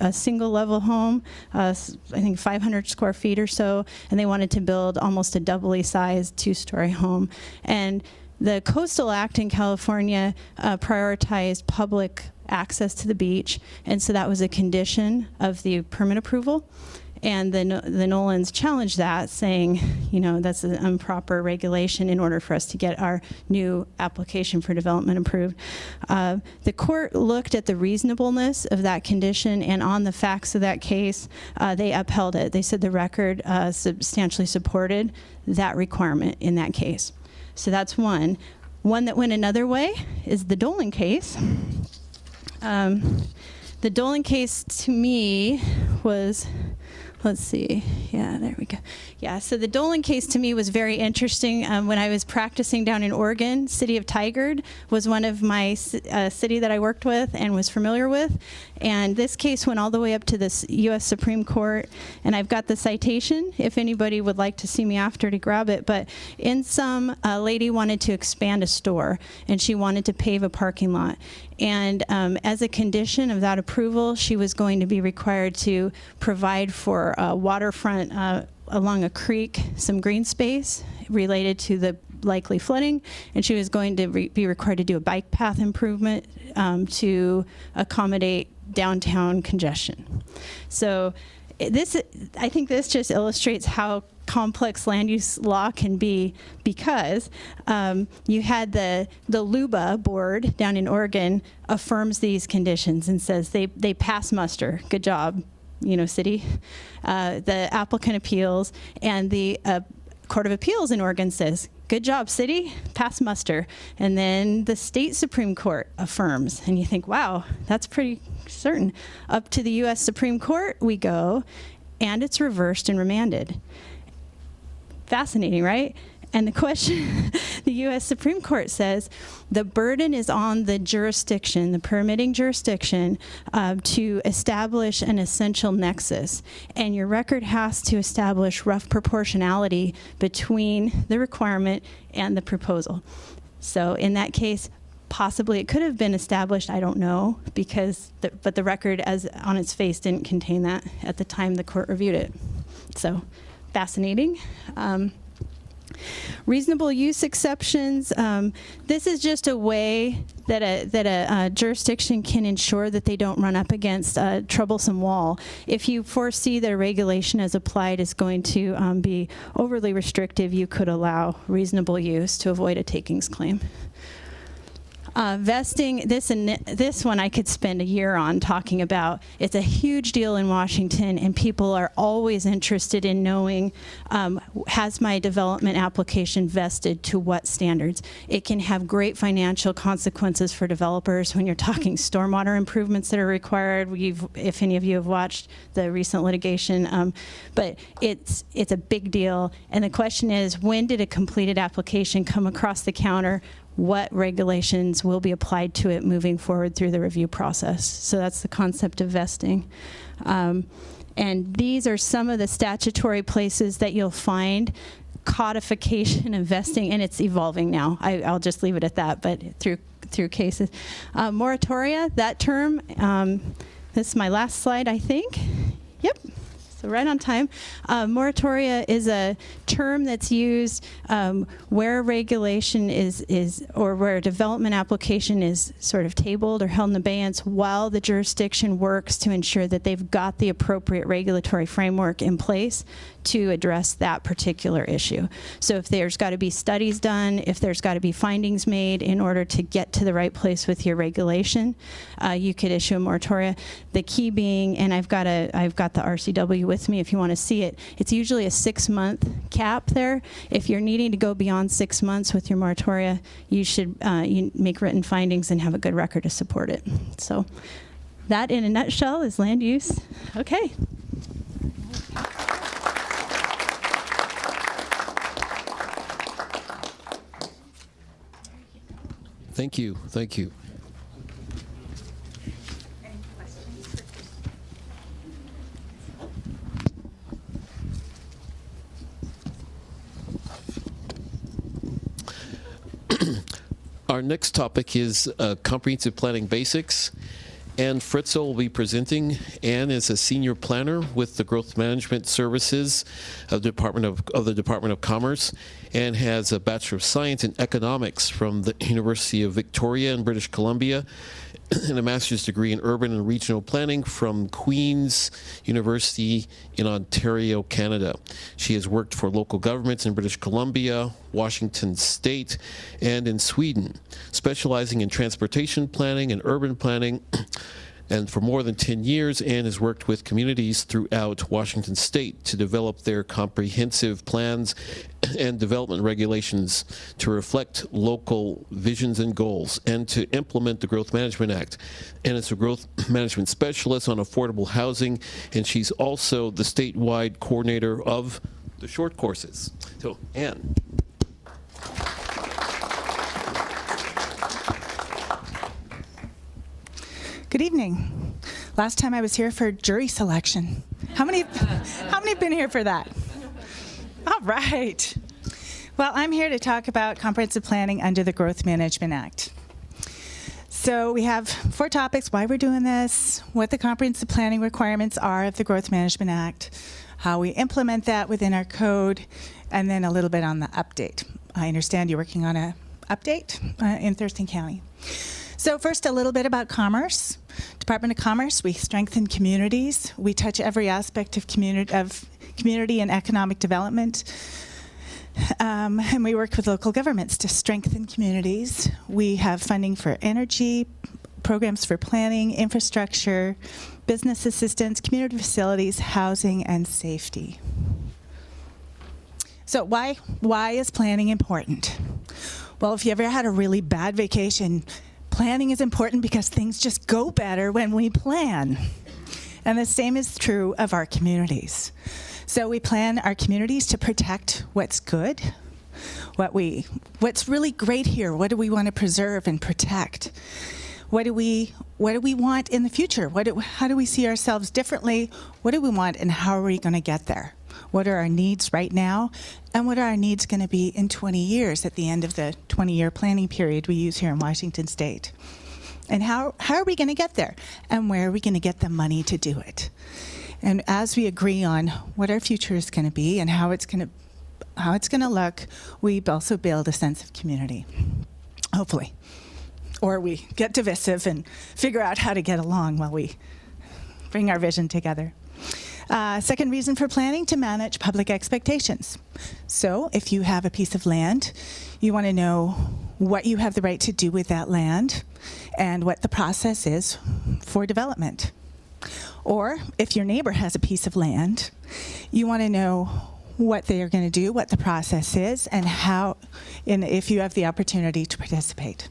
level home, I think 500 square feet or so, and they wanted to build almost a doubly sized 2-story home. And the Coastal Act in California prioritized public access to the beach, and so that was a condition of the permit approval. And the Nolans challenged that, saying, you know, that's an improper regulation in order for us to get our new application for development approved. The court looked at the reasonableness of that condition, and on the facts of that case, they upheld it. They said the record substantially supported that requirement in that case. So that's one. One that went another way is the Dolan case. The Dolan case, to me, was... Let's see. Yeah, there we go. Yeah, so the Dolan case to me was very interesting. When I was practicing down in Oregon, City of Tigard was one of my city that I worked with and was familiar with. And this case went all the way up to the U.S. Supreme Court. And I've got the citation if anybody would like to see me after to grab it. But in sum, a lady wanted to expand a store, and she wanted to pave a parking lot. And as a condition of that approval, she was going to be required to provide for waterfront along a creek some green space related to the likely flooding, and she was going to be required to do a bike path improvement to accommodate downtown congestion. So I think this just illustrates how complex land use law can be, because you had the LUPA board down in Oregon affirms these conditions and says they pass muster. Good job, you know, city. The applicant appeals, and the Court of Appeals in Oregon says, good job, city, pass muster. And then the state Supreme Court affirms, and you think, wow, that's pretty certain. Up to the U.S. Supreme Court we go, and it's reversed and remanded. Fascinating, right? And the question, the U.S. Supreme Court says, the burden is on the jurisdiction, the permitting jurisdiction, to establish an essential nexus. And your record has to establish rough proportionality between the requirement and the proposal. So in that case, possibly it could have been established, I don't know, because but the record as on its face didn't contain that at the time the court reviewed it. So fascinating. Reasonable use exceptions. This is just a way that a jurisdiction can ensure that they don't run up against a troublesome wall. If you foresee that a regulation as applied is going to be overly restrictive, you could allow reasonable use to avoid a takings claim. Vesting, this one I could spend a year on talking about. It's a huge deal in Washington, and people are always interested in knowing, has my development application vested to what standards? It can have great financial consequences for developers when you're talking stormwater improvements that are required. If any of you have watched the recent litigation, but it's a big deal. And the question is, when did a completed application come across the counter? What regulations will be applied to it moving forward through the review process? So that's the concept of vesting. And these are some of the statutory places that you'll find codification of vesting, and it's evolving now. I'll just leave it at that, but through cases. Moratoria, that term, this is my last slide, I think. Yep. So right on time. Moratoria is a term that's used where a regulation is or where a development application is sort of tabled or held in abeyance while the jurisdiction works to ensure that they've got the appropriate regulatory framework in place to address that particular issue. So if there's got to be studies done, if there's got to be findings made in order to get to the right place with your regulation, you could issue a moratoria. The key being, and I've got the RCW with me if you want to see it, it's usually a 6-month cap there. If you're needing to go beyond 6 months with your moratoria, you should you make written findings and have a good record to support it. So that in a nutshell is land use. Okay. Thank you. Thank you. Our next topic is comprehensive planning basics. Ann Fritzel will be presenting. Ann is a senior planner with the Growth Management Services of the Department of Commerce and has a Bachelor of Science in Economics from the University of Victoria in British Columbia and a master's degree in urban and regional planning from Queen's University in Ontario, Canada. She has worked for local governments in British Columbia, Washington State, and in Sweden, specializing in transportation planning and urban planning. And for more than 10 years, Ann has worked with communities throughout Washington State to develop their comprehensive plans and development regulations to reflect local visions and goals and to implement the Growth Management Act. And is a growth management specialist on affordable housing, and she's also the statewide coordinator of the short courses. So, Ann. Good evening. Last time I was here for jury selection. How many have been here for that? All right. Well, I'm here to talk about comprehensive planning under the Growth Management Act. So we have 4 topics: why we're doing this, what the comprehensive planning requirements are of the Growth Management Act, how we implement that within our code, and then a little bit on the update. I understand you're working on an update in Thurston County. So first, a little bit about commerce. Department of Commerce, we strengthen communities. We touch every aspect of community and economic development. And we work with local governments to strengthen communities. We have funding for energy, programs for planning, infrastructure, business assistance, community facilities, housing, and safety. So why is planning important? Well, if you ever had a really bad vacation, planning is important because things just go better when we plan. And the same is true of our communities. So we plan our communities to protect what's good, what's really great here. What do we want to preserve and protect? What do we want in the future? How do we see ourselves differently? What do we want, and how are we going to get there? What are our needs right now, and what are our needs going to be in 20 years at the end of the 20-year planning period we use here in Washington State? And how are we going to get there, and where are we going to get the money to do it? And as we agree on what our future is going to be and how it's going to look, we also build a sense of community, hopefully. Or we get divisive and figure out how to get along while we bring our vision together. Second reason for planning, to manage public expectations. So if you have a piece of land, you want to know what you have the right to do with that land and what the process is for development. Or if your neighbor has a piece of land, you want to know what they are going to do, what the process is, and how, and if you have the opportunity to participate.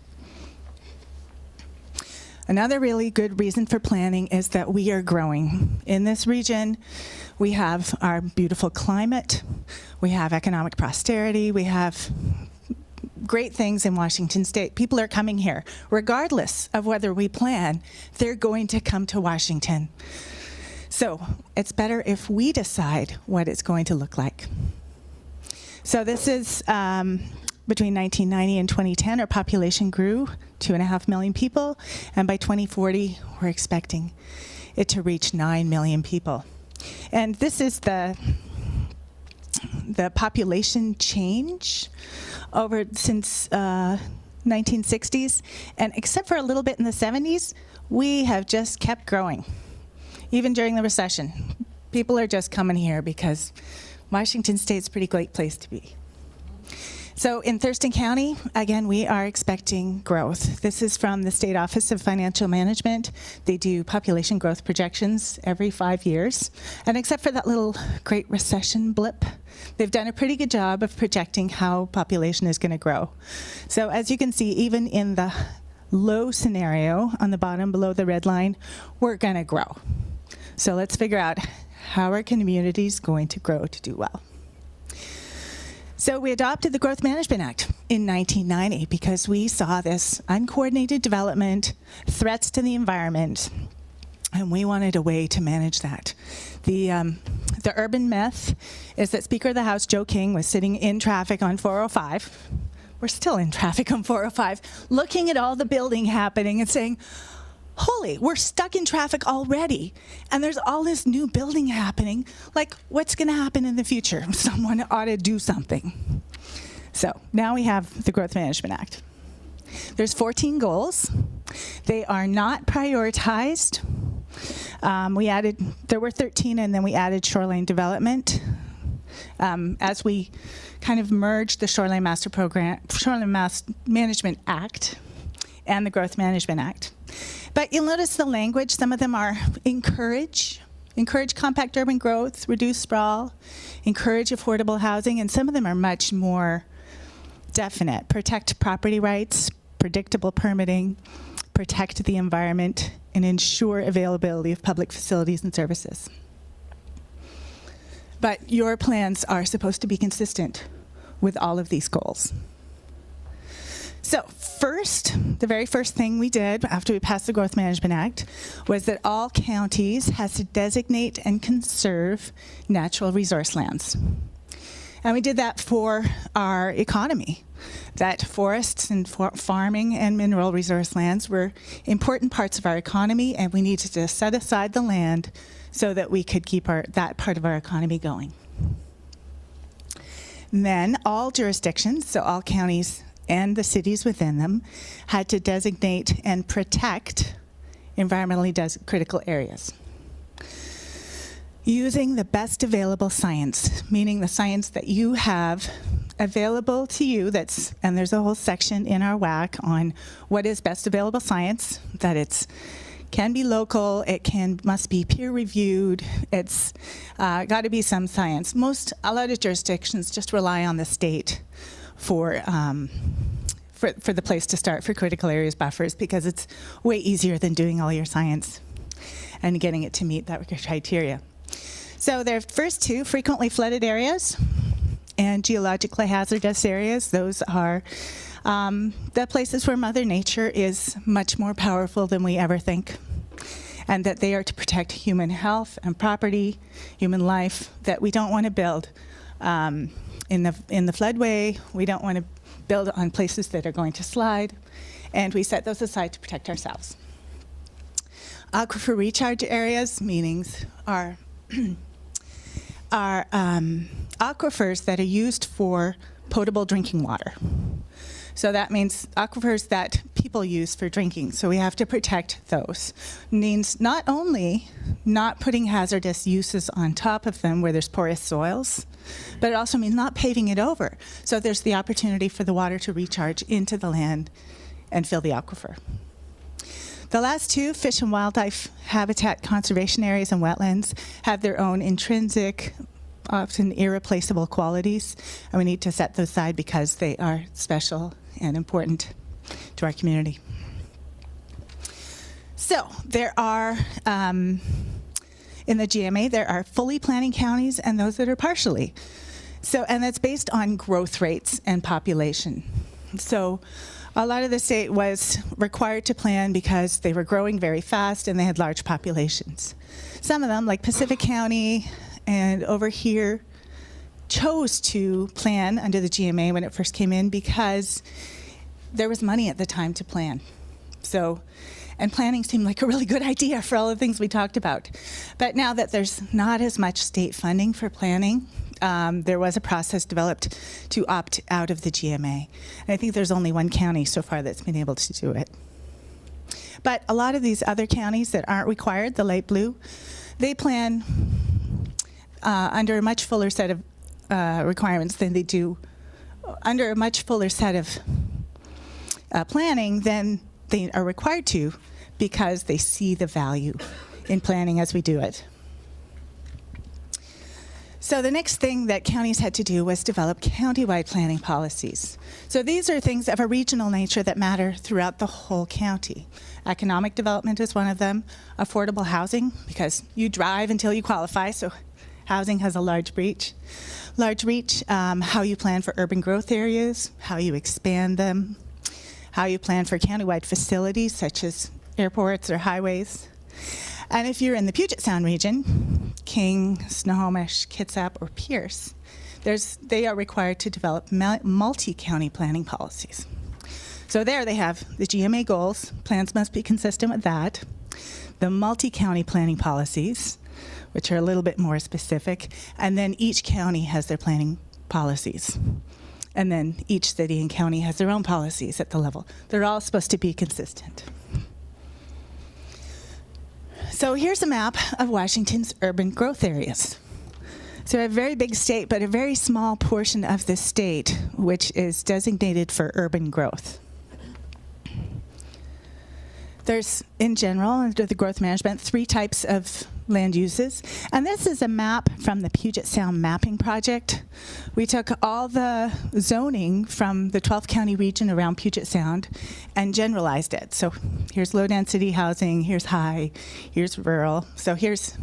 Another really good reason for planning is that we are growing. In this region, we have our beautiful climate, we have economic prosperity, we have great things in Washington State. People are coming here. Regardless of whether we plan, they're going to come to Washington. So it's better if we decide what it's going to look like. So this is between 1990 and 2010, our population grew 2.5 million people, and by 2040, we're expecting it to reach 9 million people. And this is the population change over since 1960s, and except for a little bit in the 70s, we have just kept growing. Even during the recession, people are just coming here because Washington State's a pretty great place to be. So in Thurston County, again, we are expecting growth. This is from the State Office of Financial Management. They do population growth projections every 5 years. And except for that little Great Recession blip, they've done a pretty good job of projecting how population is going to grow. So as you can see, even in the low scenario on the bottom below the red line, we're going to grow. So let's figure out how our community is going to grow to do well. So we adopted the Growth Management Act in 1990 because we saw this uncoordinated development, threats to the environment, and we wanted a way to manage that. The urban myth is that Speaker of the House Joe King was sitting in traffic on 405. We're still in traffic on 405, looking at all the building happening and saying, holy, we're stuck in traffic already, and there's all this new building happening. Like, what's going to happen in the future? Someone ought to do something. So now we have the Growth Management Act. There's 14 goals. They are not prioritized. There were 13, and then we added shoreline development. As we kind of merged the Shoreline Management Act and the Growth Management Act. But you'll notice the language, some of them are encourage compact urban growth, reduce sprawl, encourage affordable housing, and some of them are much more definite. Protect property rights, predictable permitting, protect the environment, and ensure availability of public facilities and services. But your plans are supposed to be consistent with all of these goals. So first, the very first thing we did after we passed the Growth Management Act was that all counties has to designate and conserve natural resource lands. And we did that for our economy, that forests and farming and mineral resource lands were important parts of our economy, and we needed to set aside the land so that we could keep that part of our economy going. And then all jurisdictions, so all counties and the cities within them, had to designate and protect environmentally critical areas. Using the best available science, meaning the science that you have available to you, and there's a whole section in our WAC on what is best available science, that it's can be local, must be peer reviewed, it's got to be some science. A lot of jurisdictions just rely on the state for the place to start for critical areas buffers, because it's way easier than doing all your science and getting it to meet that criteria. So there are first two, frequently flooded areas and geologically hazardous areas. Those are the places where Mother Nature is much more powerful than we ever think, and that they are to protect human health and property, human life, that we don't want to build in the floodway. We don't want to build on places that are going to slide, and we set those aside to protect ourselves. Aquifer recharge areas, meanings are aquifers that are used for potable drinking water. So that means aquifers that people use for drinking. So we have to protect those. Means not only not putting hazardous uses on top of them where there's porous soils, but it also means not paving it over. So there's the opportunity for the water to recharge into the land and fill the aquifer. The last two, fish and wildlife habitat conservation areas and wetlands, have their own intrinsic, often irreplaceable qualities, and we need to set those aside because they are special and important to our community. So there are, in the GMA, there are fully planning counties and those that are partially. So, and that's based on growth rates and population. So a lot of the state was required to plan because they were growing very fast and they had large populations. Some of them, like Pacific County and over here, chose to plan under the GMA when it first came in because there was money at the time to plan. So, and planning seemed like a really good idea for all the things we talked about. But now that there's not as much state funding for planning, there was a process developed to opt out of the GMA. And I think there's only one county so far that's been able to do it. But a lot of these other counties that aren't required, the light blue, they plan under a much fuller set of requirements than they do, under a much fuller set of planning than they are required to, because they see the value in planning as we do it. So the next thing that counties had to do was develop county-wide planning policies. So these are things of a regional nature that matter throughout the whole county. Economic development is one of them. Affordable housing, because you drive until you qualify, so Housing has a large reach. How you plan for urban growth areas, how you expand them, how you plan for countywide facilities such as airports or highways. And if you're in the Puget Sound region, King, Snohomish, Kitsap, or Pierce, they are required to develop multi-county planning policies. So there they have the GMA goals. Plans must be consistent with that. The multi-county planning policies, which are a little bit more specific, and then each county has their planning policies. And then each city and county has their own policies at the level. They're all supposed to be consistent. So here's a map of Washington's urban growth areas. So a very big state, but a very small portion of the state, which is designated for urban growth. There's, in general, under the growth management, 3 types of land uses. And this is a map from the Puget Sound Mapping Project. We took all the zoning from the 12th county region around Puget Sound and generalized it. So here's low density housing, here's high, here's rural. So here's,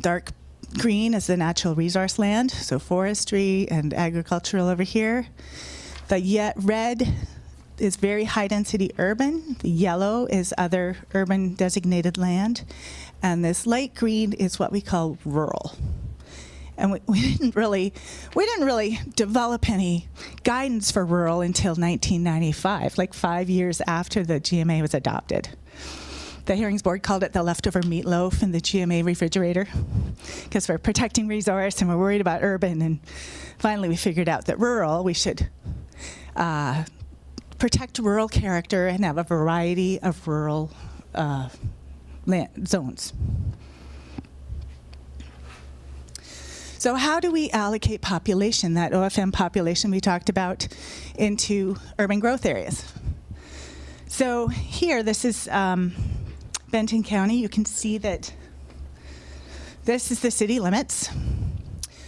dark green is the natural resource land, so forestry and agricultural over here. The yet red is very high density urban. The yellow is other urban designated land. And this light green is what we call rural. And we didn't really develop any guidance for rural until 1995, like 5 years after the GMA was adopted. The hearings board called it the leftover meatloaf in the GMA refrigerator because we're protecting resource and we're worried about urban. And finally we figured out that rural, we should protect rural character and have a variety of rural land zones. So how do we allocate population, that OFM population we talked about, into urban growth areas? So here, this is Benton County. You can see that this is the city limits.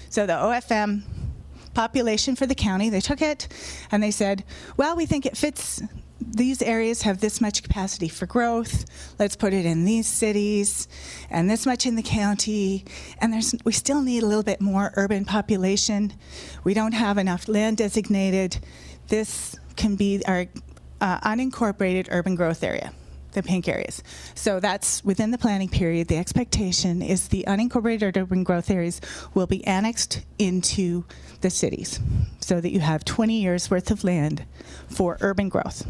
So the OFM population for the county, they took it and they said, well, we think it fits, these areas have this much capacity for growth, let's put it in these cities, and this much in the county, and we still need a little bit more urban population. We don't have enough land designated. This can be our unincorporated urban growth area, the pink areas. So that's within the planning period. The expectation is the unincorporated urban growth areas will be annexed into the cities so that you have 20 years worth of land for urban growth.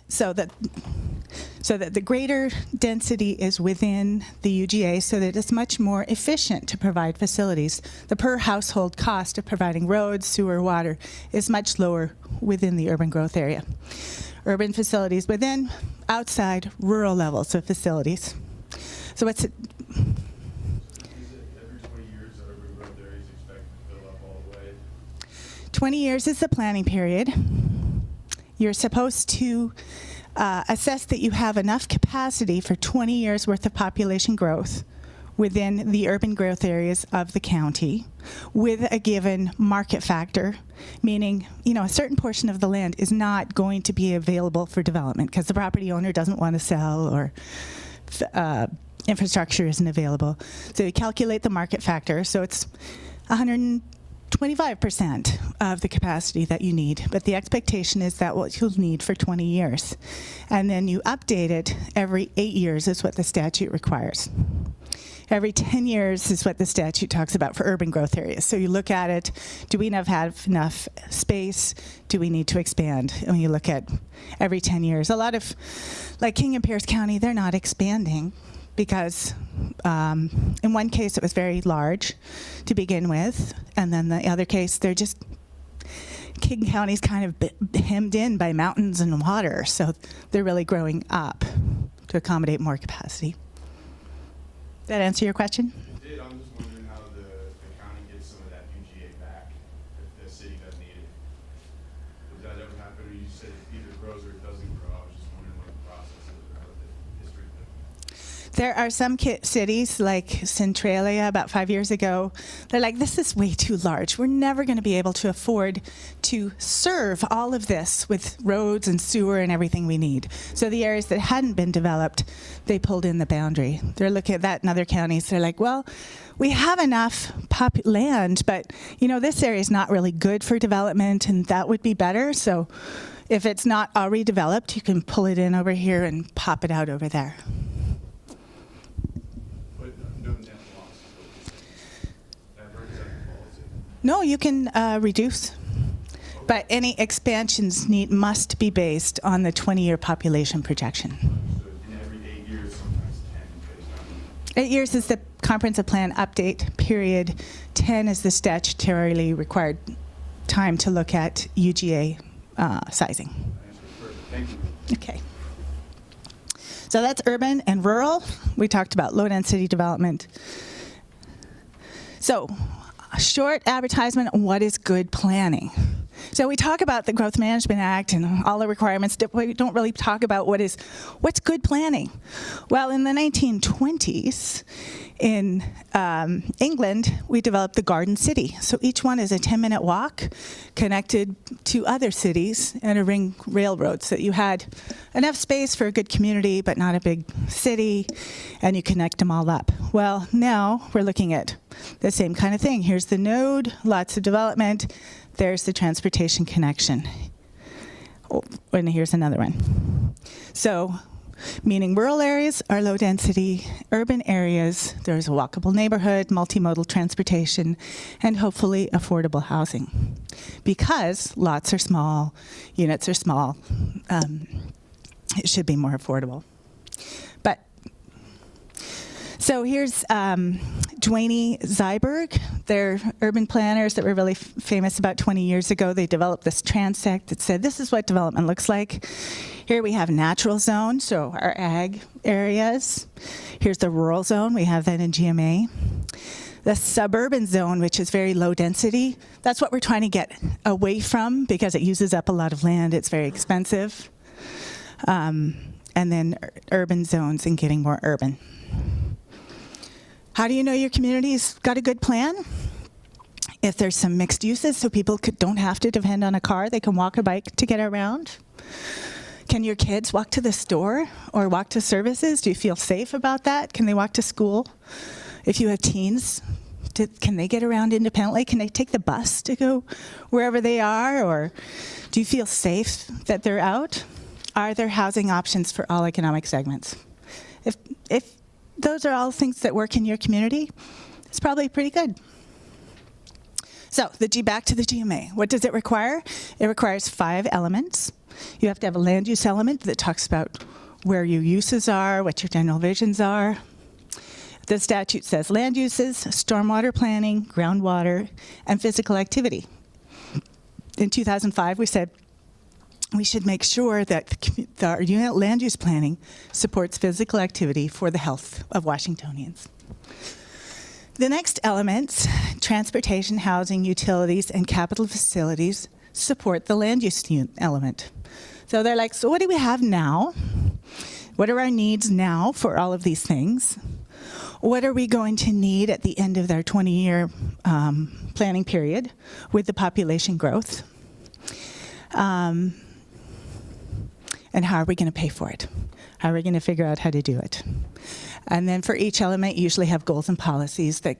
So that the greater density is within the UGA so that it's much more efficient to provide facilities. The per household cost of providing roads, sewer, water is much lower within the urban growth area. Urban facilities within, outside, rural levels of facilities. So what's it? Every 20 years, the urban growth area is expected to fill up all the way. 20 years is the planning period. You're supposed to assess that you have enough capacity for 20 years worth of population growth within the urban growth areas of the county with a given market factor, meaning, a certain portion of the land is not going to be available for development because the property owner doesn't want to sell or infrastructure isn't available. So you calculate the market factor. So it's 125% of the capacity that you need, but the expectation is that what you'll need for 20 years. And then you update it every 8 years is what the statute requires. Every 10 years is what the statute talks about for urban growth areas. So you look at it, do we have enough space? Do we need to expand? And you look at every 10 years. A lot of, like King and Pierce County, they're not expanding because in one case it was very large to begin with, and then the other case King County's kind of hemmed in by mountains and water, so they're really growing up to accommodate more capacity. That answer your question? It did. I'm just wondering how the county gets some of that UGA back if the city doesn't need it. Does that ever happen? Or you said it either grows or it doesn't grow. I was just wondering what the process is or how the history is. There are some cities like Centralia about 5 years ago. They're like, this is way too large. We're never going to be able to afford to serve all of this with roads and sewer and everything we need. So the areas that hadn't been developed, they pulled in the boundary. They're looking at that in other counties. They're like, well, we have enough land, but this area is not really good for development, and that would be better. So if it's not already developed, you can pull it in over here and pop it out over there. No, you can reduce, but any expansions must be based on the 20-year population projection. So in every 8 years, sometimes 10 based on 8 years is the comprehensive plan update period. 10 is the statutorily required time to look at UGA sizing. Thank you. Okay. So that's urban and rural. We talked about low density development. So, a short advertisement on what is good planning. So we talk about the Growth Management Act and all the requirements, but we don't really talk about what's good planning. Well, in the 1920s, in England, we developed the Garden City. So each one is a 10-minute walk connected to other cities and a ring railroad. So you had enough space for a good community, but not a big city, and you connect them all up. Well, now we're looking at the same kind of thing. Here's the node, lots of development. There's the transportation connection. Oh, and here's another one. So, meaning rural areas are low density, urban areas, there's a walkable neighborhood, multimodal transportation, and hopefully affordable housing. Because lots are small, units are small, it should be more affordable. But, so here's Dwayne Zyberg. They're urban planners that were really famous about 20 years ago. They developed this transect that said, this is what development looks like. Here we have natural zone, so our ag areas. Here's the rural zone. We have that in GMA. The suburban zone, which is very low density, that's what we're trying to get away from because it uses up a lot of land. It's very expensive. And then urban zones and getting more urban. How do you know your community's got a good plan? If there's some mixed uses, so people don't have to depend on a car, they can walk or bike to get around. Can your kids walk to the store or walk to services? Do you feel safe about that? Can they walk to school? If you have teens, can they get around independently? Can they take the bus to go wherever they are? Or do you feel safe that they're out? Are there housing options for all economic segments? If those are all things that work in your community, it's probably pretty good. So back to the GMA. What does it require? It requires 5 elements. You have to have a land use element that talks about where your uses are, what your general visions are. The statute says land uses, stormwater planning, groundwater, and physical activity. In 2005, we said we should make sure that our unit land use planning supports physical activity for the health of Washingtonians. The next elements, transportation, housing, utilities, and capital facilities, support the land use element. So they're like, so what do we have now? What are our needs now for all of these things? What are we going to need at the end of their 20-year planning period with the population growth? And how are we going to pay for it? How are we going to figure out how to do it? And then for each element, you usually have goals and policies that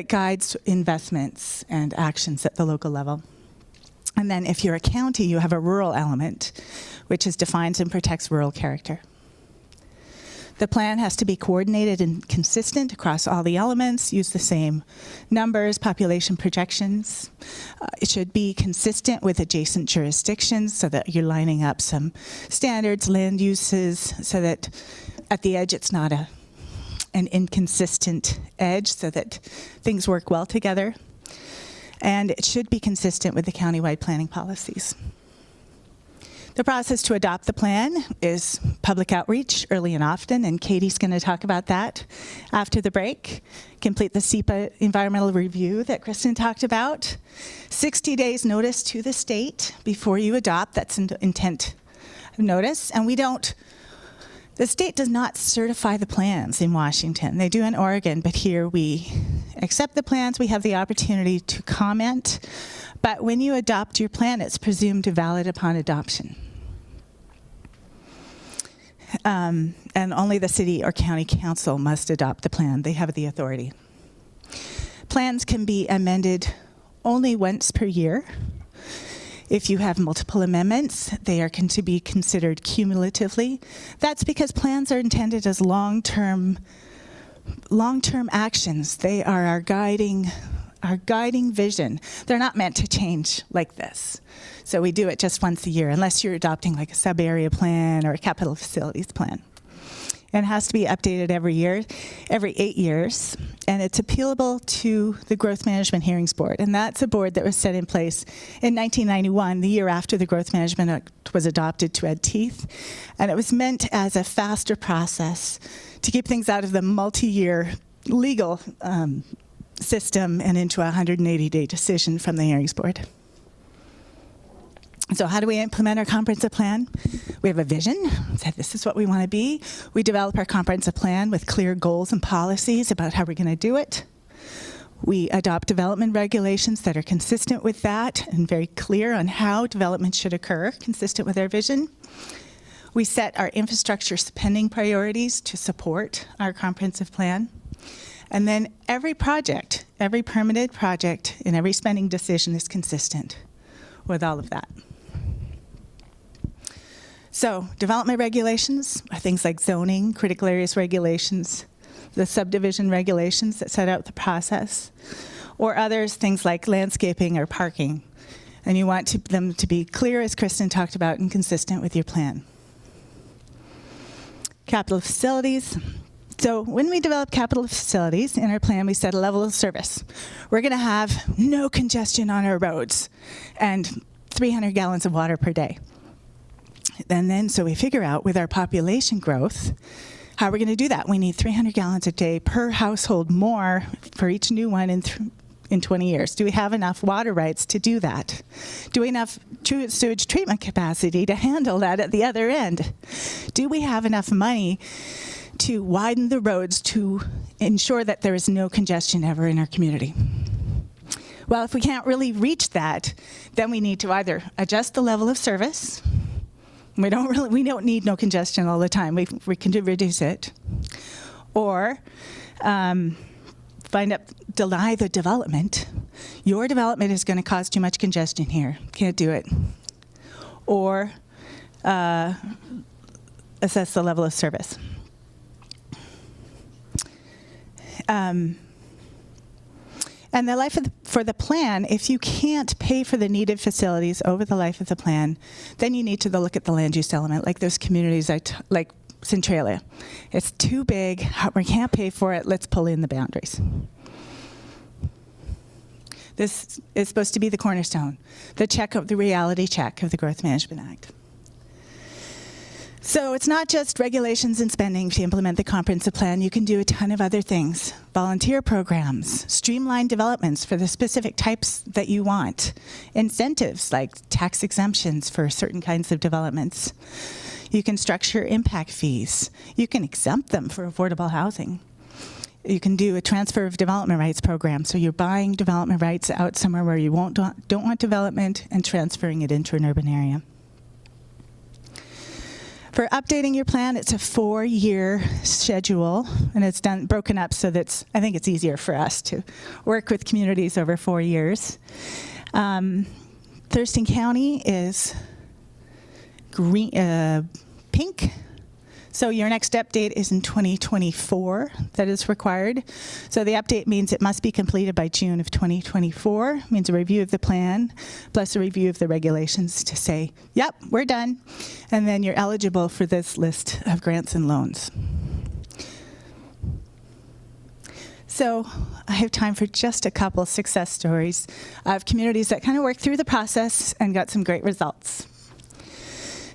guides investments and actions at the local level. And then if you're a county, you have a rural element, which defines and protects rural character. The plan has to be coordinated and consistent across all the elements, use the same numbers, population projections. It should be consistent with adjacent jurisdictions so that you're lining up some standards, land uses, so that at the edge it's not an inconsistent edge, so that things work well together. And it should be consistent with the countywide planning policies. The process to adopt the plan is public outreach early and often, and Katie's going to talk about that after the break. Complete the SEPA environmental review that Kristen talked about. 60 days notice to the state before you adopt. That's intent notice. And The state does not certify the plans in Washington. They do in Oregon, but here we accept the plans. We have the opportunity to comment. But when you adopt your plan, it's presumed valid upon adoption. And only the city or county council must adopt the plan. They have the authority. Plans can be amended only once per year. If you have multiple amendments, they are to be considered cumulatively. That's because plans are intended as long-term actions. They are our guiding vision. They're not meant to change like this. So we do it just once a year, unless you're adopting like a sub-area plan or a capital facilities plan. And it has to be updated every year, every 8 years. And it's appealable to the Growth Management Hearings Board. And that's a board that was set in place in 1991, the year after the Growth Management Act was adopted to add teeth. And it was meant as a faster process to keep things out of the multi-year legal system and into a 180-day decision from the Hearings Board. So how do we implement our comprehensive plan? We have a vision, that this is what we want to be. We develop our comprehensive plan with clear goals and policies about how we're going to do it. We adopt development regulations that are consistent with that and very clear on how development should occur, consistent with our vision. We set our infrastructure spending priorities to support our comprehensive plan. And then every project, every permitted project, and every spending decision is consistent with all of that. So development regulations are things like zoning, critical areas regulations, the subdivision regulations that set out the process, or others, things like landscaping or parking. And you want them to be clear, as Kristen talked about, and consistent with your plan. Capital facilities. So when we develop capital facilities in our plan, we set a level of service. We're going to have no congestion on our roads and 300 gallons of water per day. And then, so we figure out with our population growth, how we're going to do that. We need 300 gallons a day per household more for each new one in 20 years. Do we have enough water rights to do that? Do we have enough sewage treatment capacity to handle that at the other end? Do we have enough money to widen the roads to ensure that there is no congestion ever in our community? Well, if we can't really reach that, then we need to either adjust the level of service. We don't need no congestion all the time. We can reduce it, or deny the development. Your development is going to cause too much congestion here. Can't do it. Or assess the level of service. And the life for the plan, if you can't pay for the needed facilities over the life of the plan, then you need to look at the land use element, like those communities like Centralia. It's too big, we can't pay for it, let's pull in the boundaries. This is supposed to be the cornerstone, the reality check of the Growth Management Act. So it's not just regulations and spending to implement the comprehensive plan. You can do a ton of other things. Volunteer programs, streamlined developments for the specific types that you want, incentives like tax exemptions for certain kinds of developments. You can structure impact fees. You can exempt them for affordable housing. You can do a transfer of development rights program. So you're buying development rights out somewhere where you don't want development and transferring it into an urban area. For updating your plan, it's a 4-year schedule, and it's broken up so that I think it's easier for us to work with communities over 4 years. Thurston County is pink. So your next update is in 2024 that is required. So the update means it must be completed by June of 2024, means a review of the plan, plus a review of the regulations to say, yep, we're done. And then you're eligible for this list of grants and loans. So I have time for just a couple success stories of communities that kind of worked through the process and got some great results.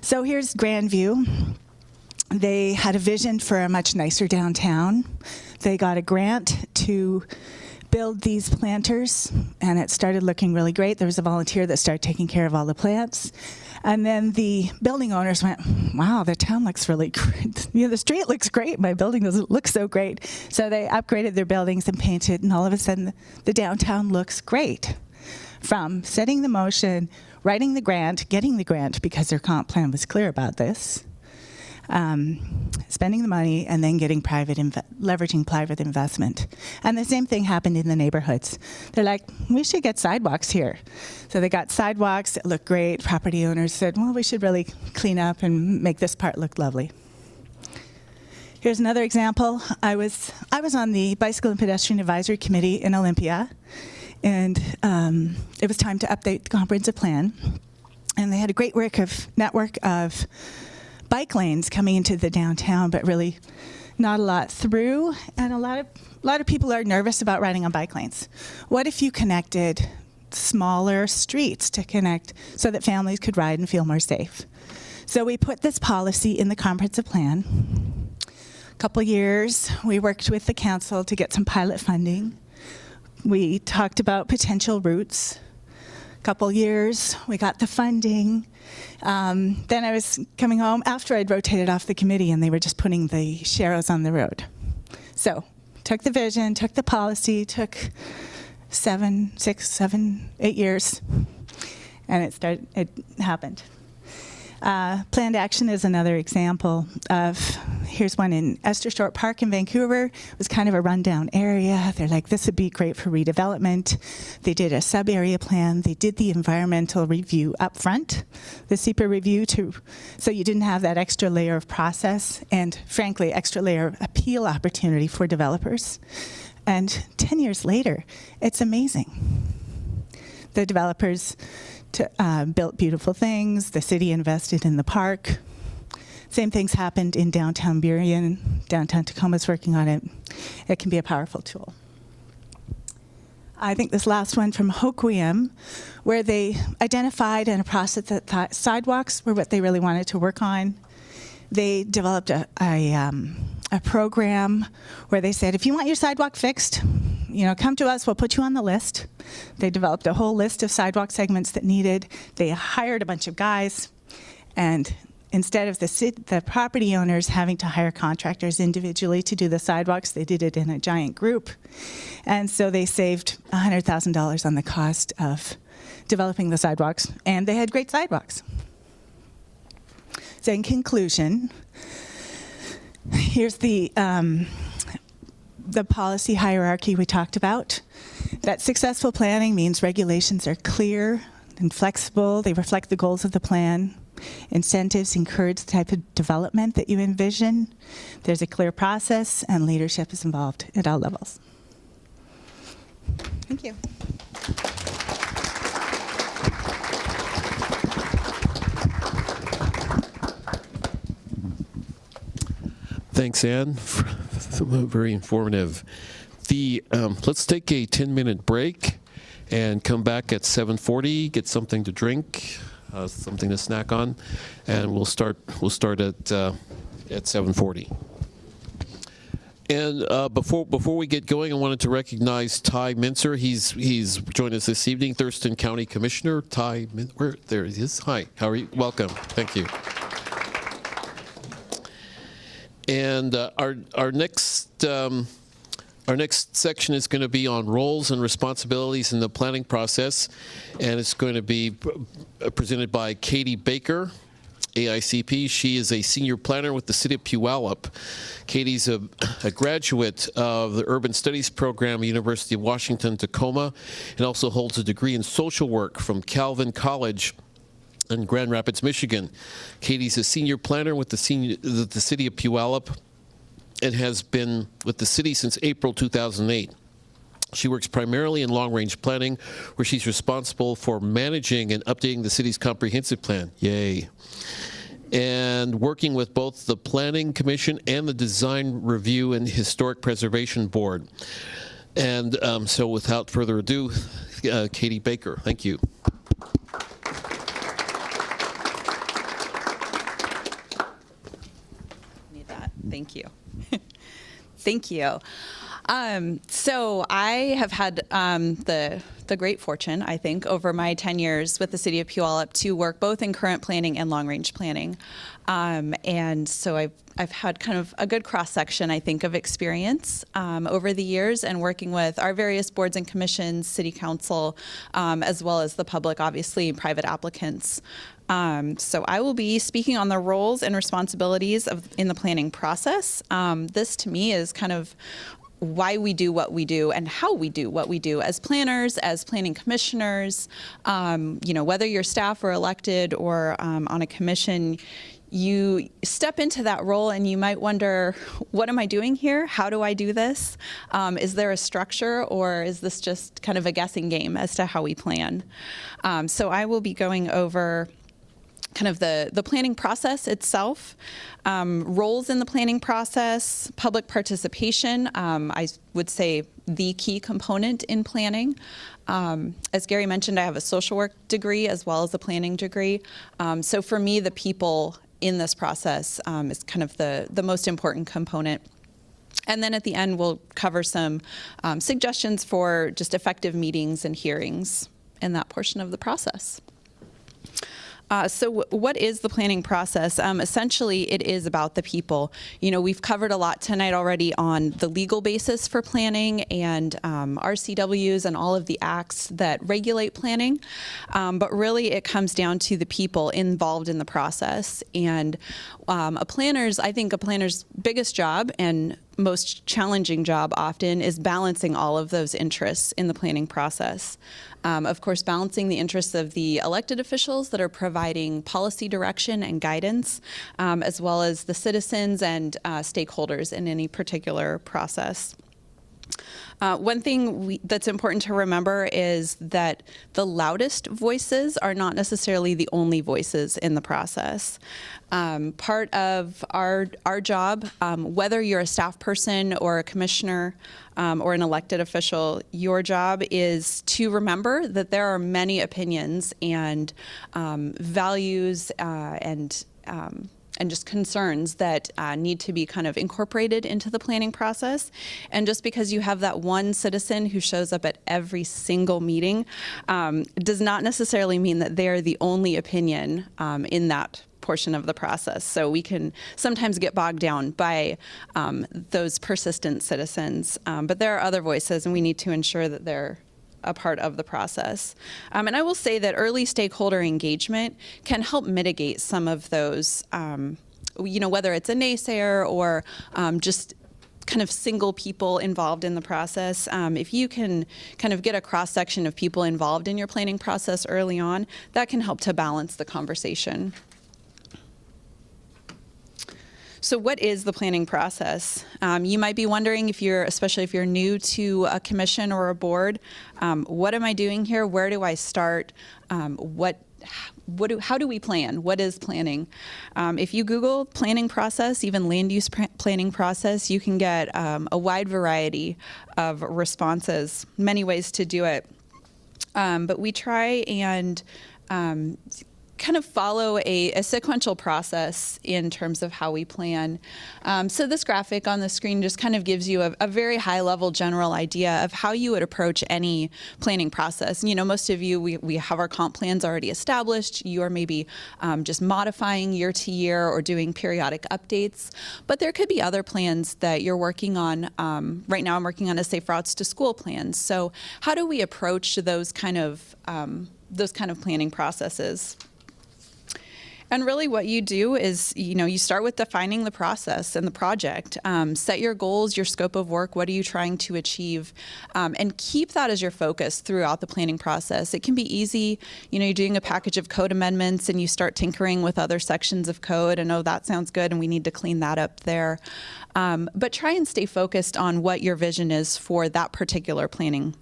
So here's Grandview. They had a vision for a much nicer downtown. They got a grant to build these planters, and it started looking really great. There was a volunteer that started taking care of all the plants. And then the building owners went, wow, the town looks really great. The street looks great. My building doesn't look so great. So they upgraded their buildings and painted, and all of a sudden the downtown looks great. From setting the motion, writing the grant, getting the grant because their comp plan was clear about this, spending the money, and then getting leveraging private investment. And the same thing happened in the neighborhoods. They're like, we should get sidewalks here. So they got sidewalks that look great. Property owners said, well, we should really clean up and make this part look lovely. Here's another example. I was on the Bicycle and Pedestrian Advisory Committee in Olympia, and it was time to update the comprehensive plan. And they had a great network of bike lanes coming into the downtown, but really not a lot through, and a lot of people are nervous about riding on bike lanes. What if you connected smaller streets to connect so that families could ride and feel more safe? So we put this policy in the comprehensive plan. A couple years, we worked with the council to get some pilot funding. We talked about potential routes. Couple years, we got the funding. Then I was coming home after I'd rotated off the committee, and they were just putting the sharrows on the road. So took the vision, took the policy, took 7, 6, 7, 8 years, and it happened. Planned action is another example of, here's one in Esther Short Park in Vancouver. It was kind of a rundown area. They're like, this would be great for redevelopment. They did a sub-area plan. They did the environmental review up front, the SEPA review, so you didn't have that extra layer of process and, frankly, extra layer of appeal opportunity for developers. And 10 years later, it's amazing. The developers built beautiful things. The city invested in the park. Same things happened in downtown Burien. Downtown Tacoma's working on it. It can be a powerful tool. I think this last one from Hoquiam, where they identified in a process that sidewalks were what they really wanted to work on. They developed a program where they said, if you want your sidewalk fixed, come to us, we'll put you on the list. They developed a whole list of sidewalk segments that needed. They hired a bunch of guys, and instead of the property owners having to hire contractors individually to do the sidewalks, they did it in a giant group. And so they saved $100,000 on the cost of developing the sidewalks, and they had great sidewalks. So in conclusion, here's the policy hierarchy we talked about. That successful planning means regulations are clear and flexible. They reflect the goals of the plan. Incentives encourage the type of development that you envision. There's a clear process, and leadership is involved at all levels. Thank you. Thanks, Anne. Very informative. Let's take a 10-minute break and come back at 7:40. Get something to drink, something to snack on, and we'll start at 7:40. And before we get going, I wanted to recognize Ty Mincer. He's joined us this evening, Thurston County Commissioner. Ty, there he is. Hi, how are you? Welcome. Thank you. And our next section is going to be on roles and responsibilities in the planning process, and it's going to be presented by Katie Baker, AICP. She is a senior planner with the City of Puyallup. Katie's a graduate of the Urban Studies program at University of Washington, Tacoma, and also holds a degree in social work from Calvin College in Grand Rapids, Michigan. Katie's a senior planner with the City of Puyallup and has been with the city since April 2008. She works primarily in long-range planning, where she's responsible for managing and updating the city's comprehensive plan. Yay. And working with both the Planning Commission and the Design Review and Historic Preservation Board. And so without further ado, Katie Baker, thank you. Thank you. Thank you. So I have had the the great fortune, I think, over my 10 years with the City of Puyallup to work both in current planning and long-range planning. And so I've had kind of a good cross-section, I think, of experience over the years and working with our various boards and commissions, City Council, as well as the public, obviously, private applicants. So I will be speaking on the roles and responsibilities in the planning process. This, to me, is kind of why we do what we do and how we do what we do as planners, as planning commissioners. Whether you're staff or elected or on a commission, you step into that role and you might wonder, what am I doing here? How do I do this? Is there a structure, or is this just kind of a guessing game as to how we plan? So I will be going over kind of the planning process itself, roles in the planning process, public participation, I would say the key component in planning. As Gary mentioned, I have a social work degree as well as a planning degree. So for me, the people in this process is kind of the most important component. And then at the end, we'll cover some suggestions for just effective meetings and hearings in that portion of the process. So what is the planning process? Essentially, it is about the people. We've covered a lot tonight already on the legal basis for planning and RCWs and all of the acts that regulate planning. But really, it comes down to the people involved in the process. And I think a planner's biggest job and most challenging job often is balancing all of those interests in the planning process. Of course, balancing the interests of the elected officials that are providing policy direction and guidance, as well as the citizens and stakeholders in any particular process. One thing that's important to remember is that the loudest voices are not necessarily the only voices in the process. Part of our job, whether you're a staff person or a commissioner or an elected official, your job is to remember that there are many opinions and values and just concerns that need to be kind of incorporated into the planning process. And just because you have that one citizen who shows up at every single meeting does not necessarily mean that they're the only opinion in that portion of the process. So we can sometimes get bogged down by those persistent citizens. But there are other voices, and we need to ensure that they're a part of the process. And I will say that early stakeholder engagement can help mitigate some of those, whether it's a naysayer or just kind of single people involved in the process. If you can kind of get a cross-section of people involved in your planning process early on, that can help to balance the conversation. So what is the planning process? You might be wondering, especially if you're new to a commission or a board, what am I doing here? Where do I start? How do we plan? What is planning? If you Google planning process, even land use planning process, you can get a wide variety of responses, many ways to do it. But we try and kind of follow a sequential process in terms of how we plan. So this graphic on the screen just kind of gives you a very high-level general idea of how you would approach any planning process. Most of you, we have our comp plans already established. You are maybe just modifying year to year or doing periodic updates. But there could be other plans that you're working on. Right now I'm working on a Safe Routes to School plan. So how do we approach those kind of planning processes? And really what you do is, you start with defining the process and the project. Set your goals, your scope of work, what are you trying to achieve, and keep that as your focus throughout the planning process. It can be easy, you're doing a package of code amendments and you start tinkering with other sections of code and, oh, that sounds good and we need to clean that up there. But try and stay focused on what your vision is for that particular planning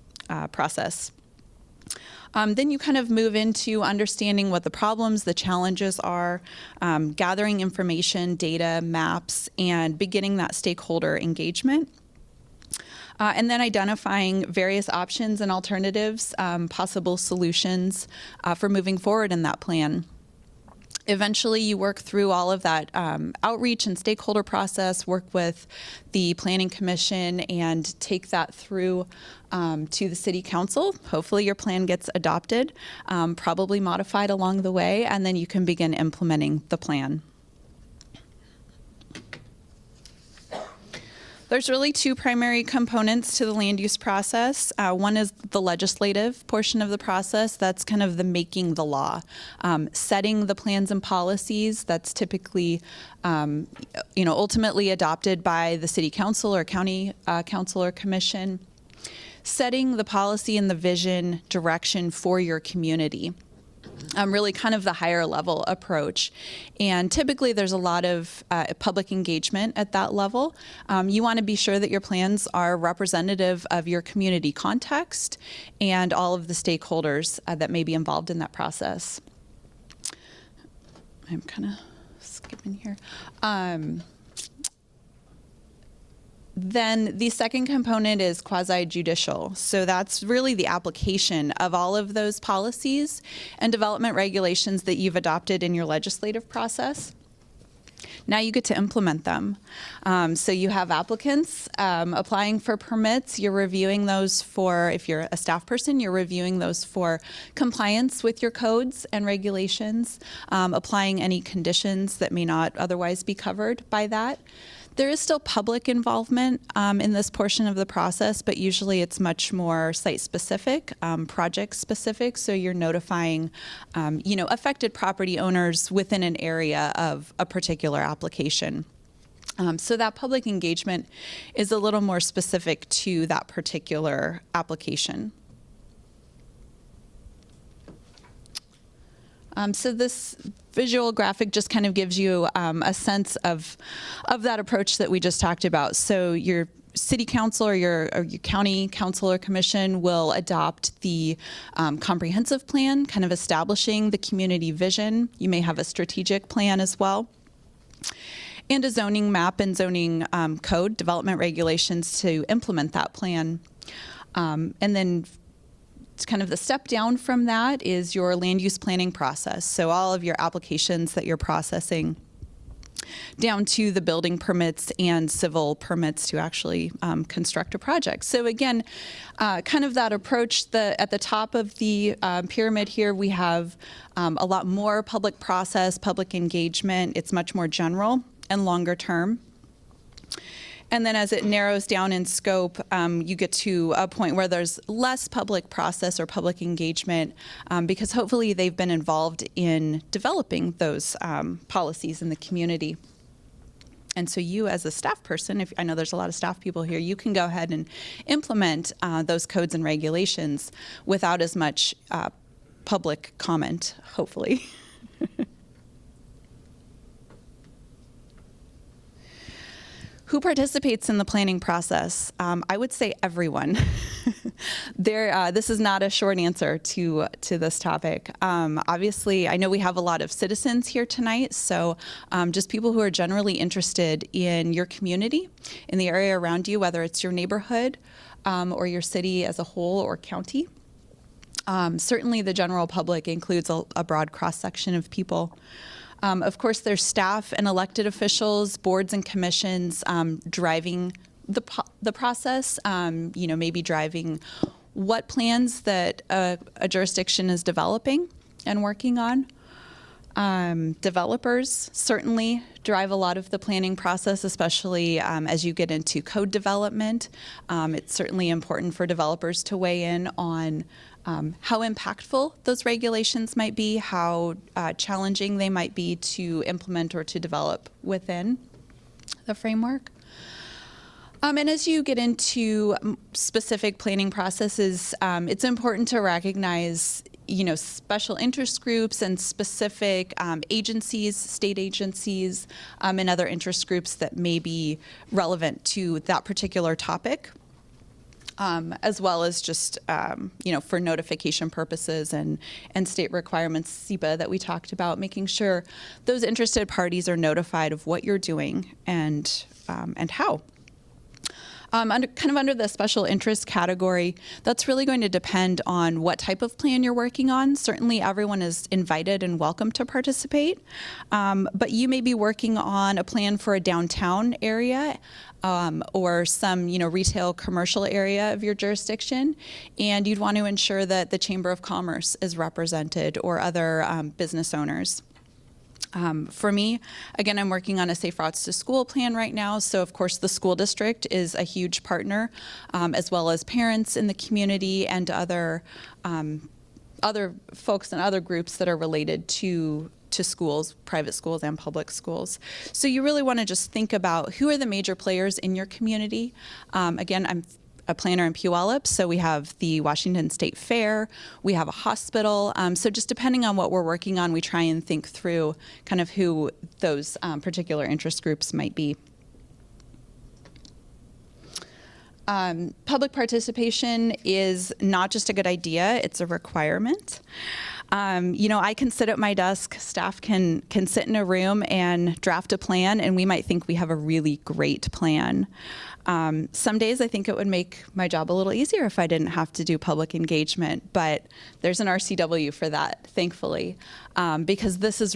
process. Then you kind of move into understanding what the problems, the challenges are, gathering information, data, maps, and beginning that stakeholder engagement. And then identifying various options and alternatives, possible solutions for moving forward in that plan. Eventually, you work through all of that outreach and stakeholder process, work with the Planning Commission, and take that through to the City Council. Hopefully, your plan gets adopted, probably modified along the way, and then you can begin implementing the plan. There's really two primary components to the land use process. One is the legislative portion of the process. That's kind of the making the law, setting the plans and policies. That's typically, ultimately adopted by the city council or county council or commission. Setting the policy and the vision direction for your community. Really kind of the higher level approach. And typically there's a lot of public engagement at that level. You want to be sure that your plans are representative of your community context and all of the stakeholders that may be involved in that process. I'm kind of skipping here. Then the second component is quasi-judicial. So that's really the application of all of those policies and development regulations that you've adopted in your legislative process. Now you get to implement them. So you have applicants applying for permits. You're reviewing those for, if you're a staff person, you're reviewing those for compliance with your codes and regulations, applying any conditions that may not otherwise be covered by that. There is still public involvement in this portion of the process, but usually it's much more site-specific, project-specific. So you're notifying, affected property owners within an area of a particular application. So that public engagement is a little more specific to that particular application. So this visual graphic just kind of gives you a sense of that approach that we just talked about. So your city council or your county council or commission will adopt the comprehensive plan, kind of establishing the community vision. You may have a strategic plan as well, and a zoning map and zoning code, development regulations to implement that plan. And then it's kind of the step down from that is your land use planning process. So all of your applications that you're processing down to the building permits and civil permits to actually construct a project. So again, kind of that approach, at the top of the pyramid here, we have a lot more public process, public engagement. It's much more general and longer term. And then as it narrows down in scope, you get to a point where there's less public process or public engagement because hopefully they've been involved in developing those policies in the community. And so you as a staff person, if I know there's a lot of staff people here, you can go ahead and implement those codes and regulations without as much public comment, hopefully. Who participates in the planning process? I would say everyone. This is not a short answer to this topic. Obviously, I know we have a lot of citizens here tonight, so just people who are generally interested in your community, in the area around you, whether it's your neighborhood or your city as a whole or county. Certainly the general public includes a broad cross-section of people. Of course, there's staff and elected officials, boards and commissions driving the process, maybe driving what plans that a jurisdiction is developing and working on. Developers certainly drive a lot of the planning process, especially as you get into code development. It's certainly important for developers to weigh in on how impactful those regulations might be, how challenging they might be to implement or to develop within the framework. And as you get into specific planning processes, it's important to recognize special interest groups and specific agencies, state agencies, and other interest groups that may be relevant to that particular topic. As well as just, for notification purposes and state requirements, SEPA that we talked about, making sure those interested parties are notified of what you're doing and how. Under the special interest category, that's really going to depend on what type of plan you're working on. Certainly everyone is invited and welcome to participate, but you may be working on a plan for a downtown area or some retail commercial area of your jurisdiction, and you'd want to ensure that the Chamber of Commerce is represented or other business owners. For me, again, I'm working on a Safe Routes to School plan right now, so of course the school district is a huge partner, as well as parents in the community and other folks and other groups that are related to schools, private schools and public schools. So you really want to just think about who are the major players in your community. Again, I'm a planner in Puyallup, so we have the Washington State Fair, we have a hospital, so just depending on what we're working on, we try and think through kind of who those particular interest groups might be. Public participation is not just a good idea, it's a requirement. I can sit at my desk, staff can sit in a room and draft a plan, and we might think we have a really great plan. Some days I think it would make my job a little easier if I didn't have to do public engagement, but there's an RCW for that, thankfully, because this is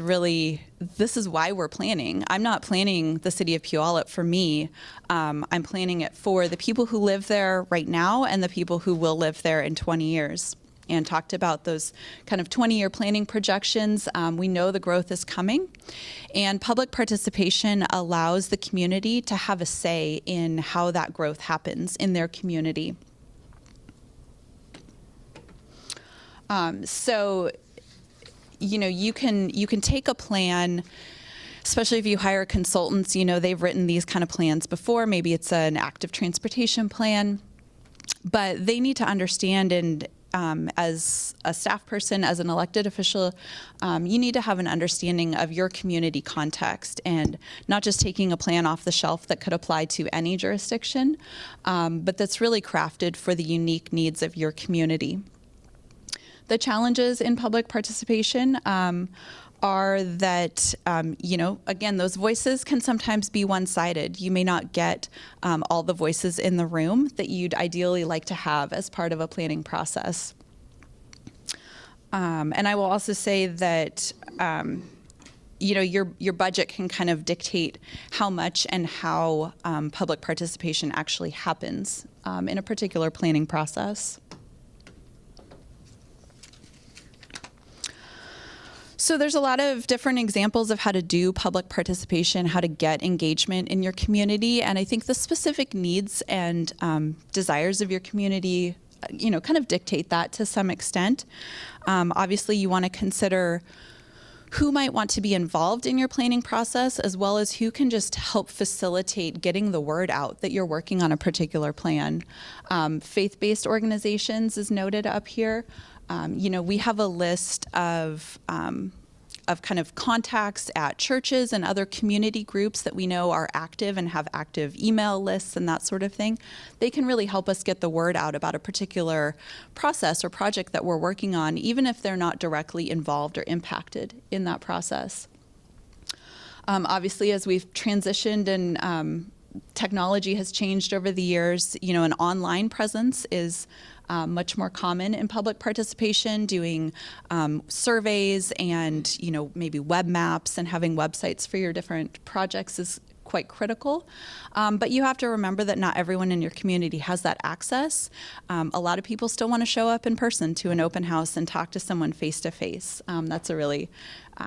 why we're planning. I'm not planning the city of Puyallup for me. I'm planning it for the people who live there right now and the people who will live there in 20 years. And talked about those kind of 20-year planning projections. We know the growth is coming, and public participation allows the community to have a say in how that growth happens in their community. So, you can take a plan, especially if you hire consultants. They've written these kind of plans before. Maybe it's an active transportation plan, but they need to understand and as a staff person, as an elected official, you need to have an understanding of your community context and not just taking a plan off the shelf that could apply to any jurisdiction, but that's really crafted for the unique needs of your community. The challenges in public participation are that, again, those voices can sometimes be one-sided. You may not get all the voices in the room that you'd ideally like to have as part of a planning process. And I will also say that, your budget can kind of dictate how much and how public participation actually happens in a particular planning process. So there's a lot of different examples of how to do public participation, how to get engagement in your community, and I think the specific needs and desires of your community, kind of dictate that to some extent. Obviously, you want to consider who might want to be involved in your planning process, as well as who can just help facilitate getting the word out that you're working on a particular plan. Faith-based organizations is noted up here. We have a list of kind of contacts at churches and other community groups that we know are active and have active email lists and that sort of thing. They can really help us get the word out about a particular process or project that we're working on, even if they're not directly involved or impacted in that process. Obviously, as we've transitioned and technology has changed over the years, an online presence is much more common in public participation, doing surveys and maybe web maps and having websites for your different projects is quite critical. But you have to remember that not everyone in your community has that access. A lot of people still want to show up in person to an open house and talk to someone face to face. That's a really,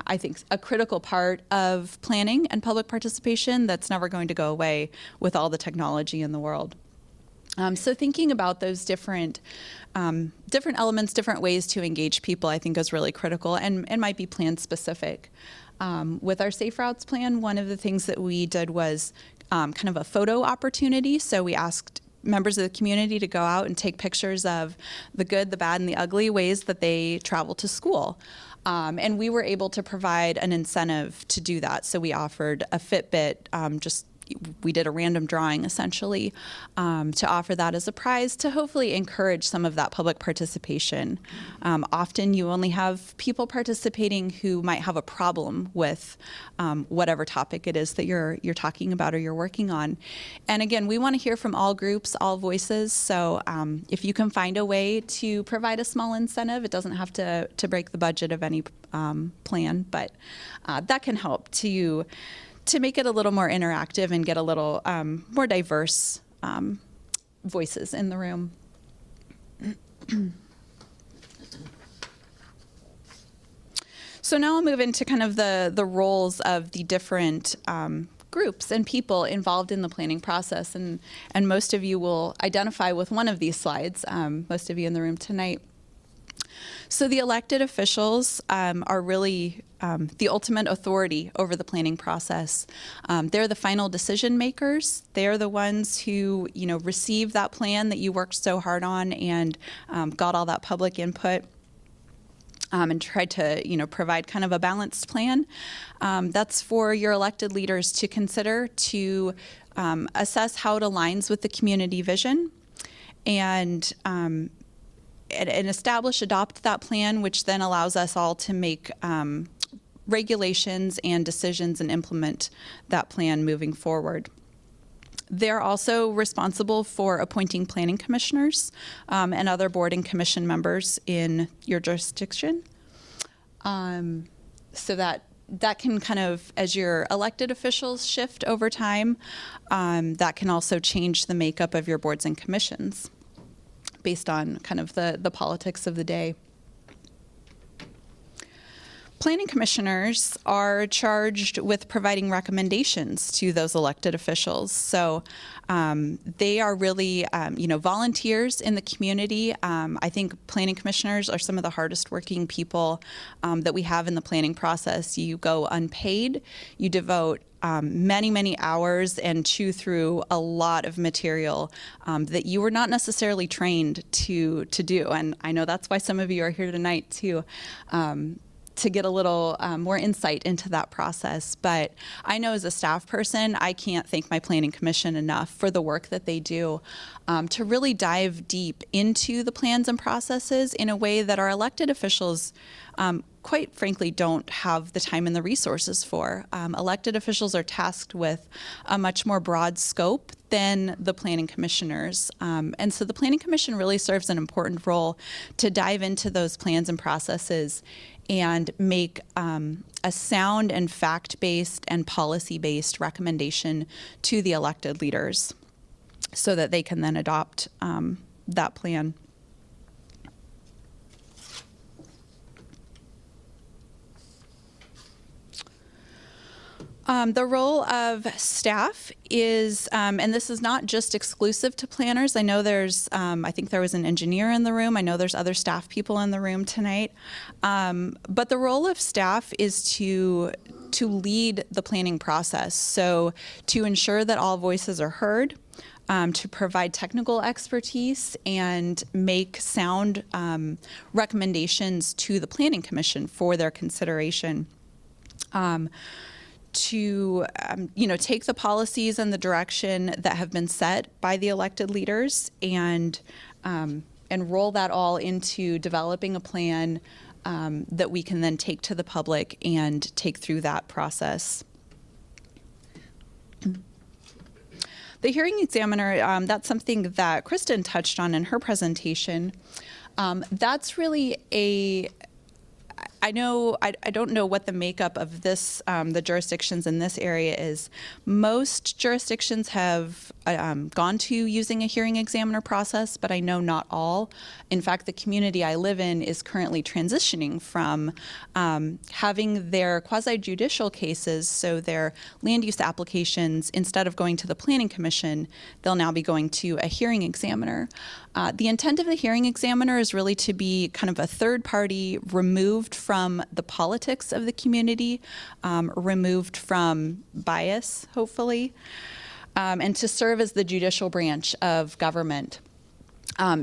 I think, a critical part of planning and public participation that's never going to go away with all the technology in the world. So thinking about those different elements, different ways to engage people, I think is really critical and might be plan specific. With our Safe Routes plan, one of the things that we did was kind of a photo opportunity. So we asked members of the community to go out and take pictures of the good, the bad, and the ugly ways that they travel to school. And we were able to provide an incentive to do that. So we offered a Fitbit, just we did a random drawing essentially to offer that as a prize to hopefully encourage some of that public participation. Often you only have people participating who might have a problem with whatever topic it is that you're talking about or you're working on. And again, we want to hear from all groups, all voices. So if you can find a way to provide a small incentive, it doesn't have to break the budget of any plan, but that can help to make it a little more interactive and get a little more diverse voices in the room. So now I'll move into kind of the roles of the different groups and people involved in the planning process, and most of you will identify with one of these slides, most of you in the room tonight. So the elected officials are really the ultimate authority over the planning process. They're the final decision makers. They're the ones who, receive that plan that you worked so hard on and got all that public input. And tried to, provide kind of a balanced plan. That's for your elected leaders to consider, to assess how it aligns with the community vision, and adopt that plan, which then allows us all to make regulations and decisions and implement that plan moving forward. They're also responsible for appointing planning commissioners and other board and commission members in your jurisdiction. So that can kind of, as your elected officials shift over time, that can also change the makeup of your boards and commissions based on kind of the politics of the day. Planning commissioners are charged with providing recommendations to those elected officials. So they are really, volunteers in the community. I think planning commissioners are some of the hardest working people that we have in the planning process. You go unpaid, you devote many, many hours and chew through a lot of material that you were not necessarily trained to do. And I know that's why some of you are here tonight to get a little more insight into that process. But I know as a staff person, I can't thank my planning commission enough for the work that they do to really dive deep into the plans and processes in a way that our elected officials quite frankly don't have the time and the resources for. Elected officials are tasked with a much more broad scope than the planning commissioners. And so the planning commission really serves an important role to dive into those plans and processes and make a sound and fact-based and policy-based recommendation to the elected leaders so that they can then adopt that plan. The role of staff is, and this is not just exclusive to planners. I know there's, I think there was an engineer in the room. I know there's other staff people in the room tonight. But the role of staff is to lead the planning process. So to ensure that all voices are heard, to provide technical expertise and make sound recommendations to the Planning Commission for their consideration. To take the policies and the direction that have been set by the elected leaders and roll that all into developing a plan that we can then take to the public and take through that process. The hearing examiner, that's something that Kristen touched on in her presentation. That's really I don't know what the makeup of this, the jurisdictions in this area is. Most jurisdictions have gone to using a hearing examiner process, but I know not all. In fact, the community I live in is currently transitioning from having their quasi-judicial cases, so their land use applications, instead of going to the Planning Commission, they'll now be going to a hearing examiner. The intent of the hearing examiner is really to be kind of a third party removed from the politics of the community, removed from bias, hopefully, and to serve as the judicial branch of government.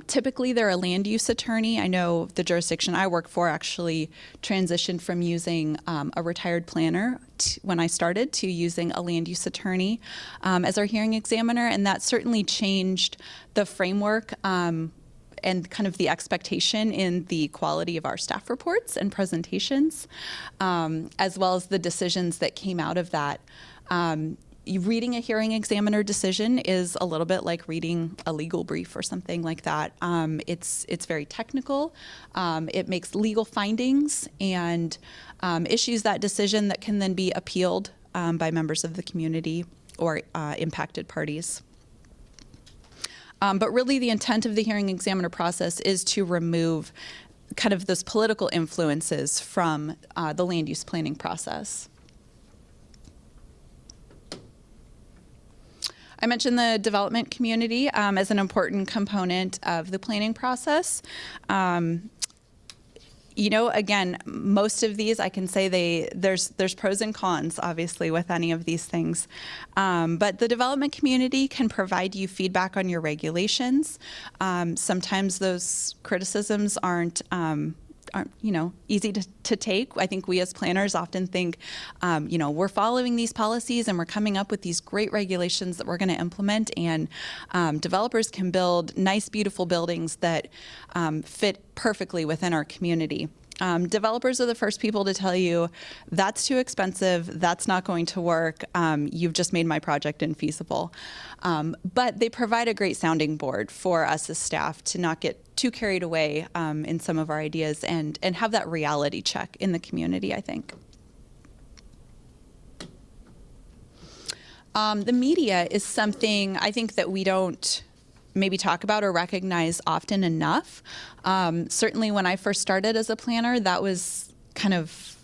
Typically, they're a land use attorney. I know the jurisdiction I work for actually transitioned from using a retired planner when I started to using a land use attorney as our hearing examiner, and that certainly changed the framework and kind of the expectation in the quality of our staff reports and presentations, as well as the decisions that came out of that. Reading a hearing examiner decision is a little bit like reading a legal brief or something like that. It's very technical. It makes legal findings and issues that decision that can then be appealed by members of the community or impacted parties. But really the intent of the hearing examiner process is to remove kind of those political influences from the land use planning process. I mentioned the development community as an important component of the planning process. You know, again, most of these, I can say there's pros and cons, obviously, with any of these things. But the development community can provide you feedback on your regulations. Sometimes those criticisms aren't you know, easy to take. I think we as planners often think, you know, we're following these policies and we're coming up with these great regulations that we're going to implement, and developers can build nice, beautiful buildings that fit perfectly within our community. Developers are the first people to tell you, that's too expensive, that's not going to work, you've just made my project infeasible. But they provide a great sounding board for us as staff to not get too carried away in some of our ideas and have that reality check in the community, I think. The media is something I think that we don't maybe talk about or recognize often enough. Certainly when I first started as a planner, that was kind of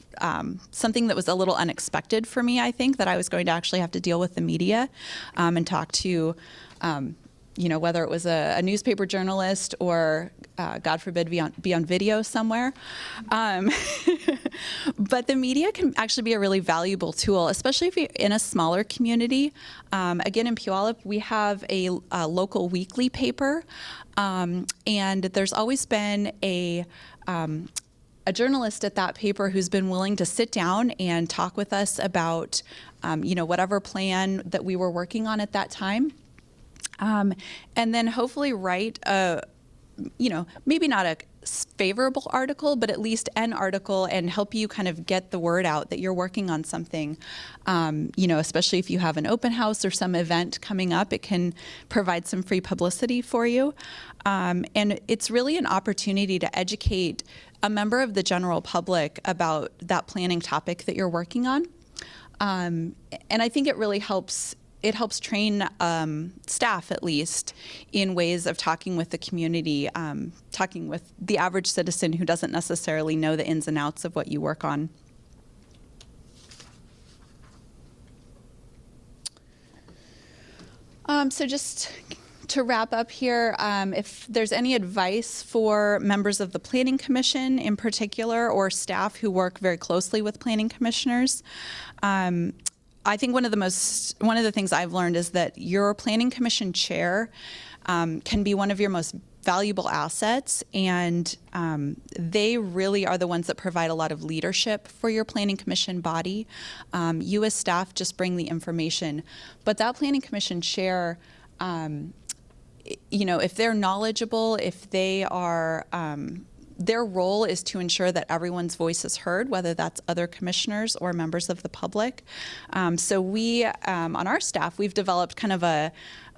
something that was a little unexpected for me, I think, that I was going to actually have to deal with the media and talk to, you know, whether it was a newspaper journalist or, God forbid, be on video somewhere. But the media can actually be a really valuable tool, especially if you're in a smaller community. Again, in Puyallup, we have a local weekly paper, and there's always been a journalist at that paper who's been willing to sit down and talk with us about, you know, whatever plan that we were working on at that time. And then hopefully write a, you know, maybe not a favorable article, but at least an article and help you kind of get the word out that you're working on something. You know, especially if you have an open house or some event coming up, it can provide some free publicity for you. And it's really an opportunity to educate a member of the general public about that planning topic that you're working on. And I think it really helps. It helps train staff, at least, in ways of talking with the community, talking with the average citizen who doesn't necessarily know the ins and outs of what you work on. So just to wrap up here, if there's any advice for members of the Planning Commission in particular, or staff who work very closely with planning commissioners, I think one of the things I've learned is that your Planning Commission chair can be one of your most valuable assets, and they really are the ones that provide a lot of leadership for your Planning Commission body. You as staff just bring the information, but that Planning Commission chair, you know, if they're knowledgeable, if they are, their role is to ensure that everyone's voice is heard, whether that's other commissioners or members of the public. So we, on our staff, we've developed kind of a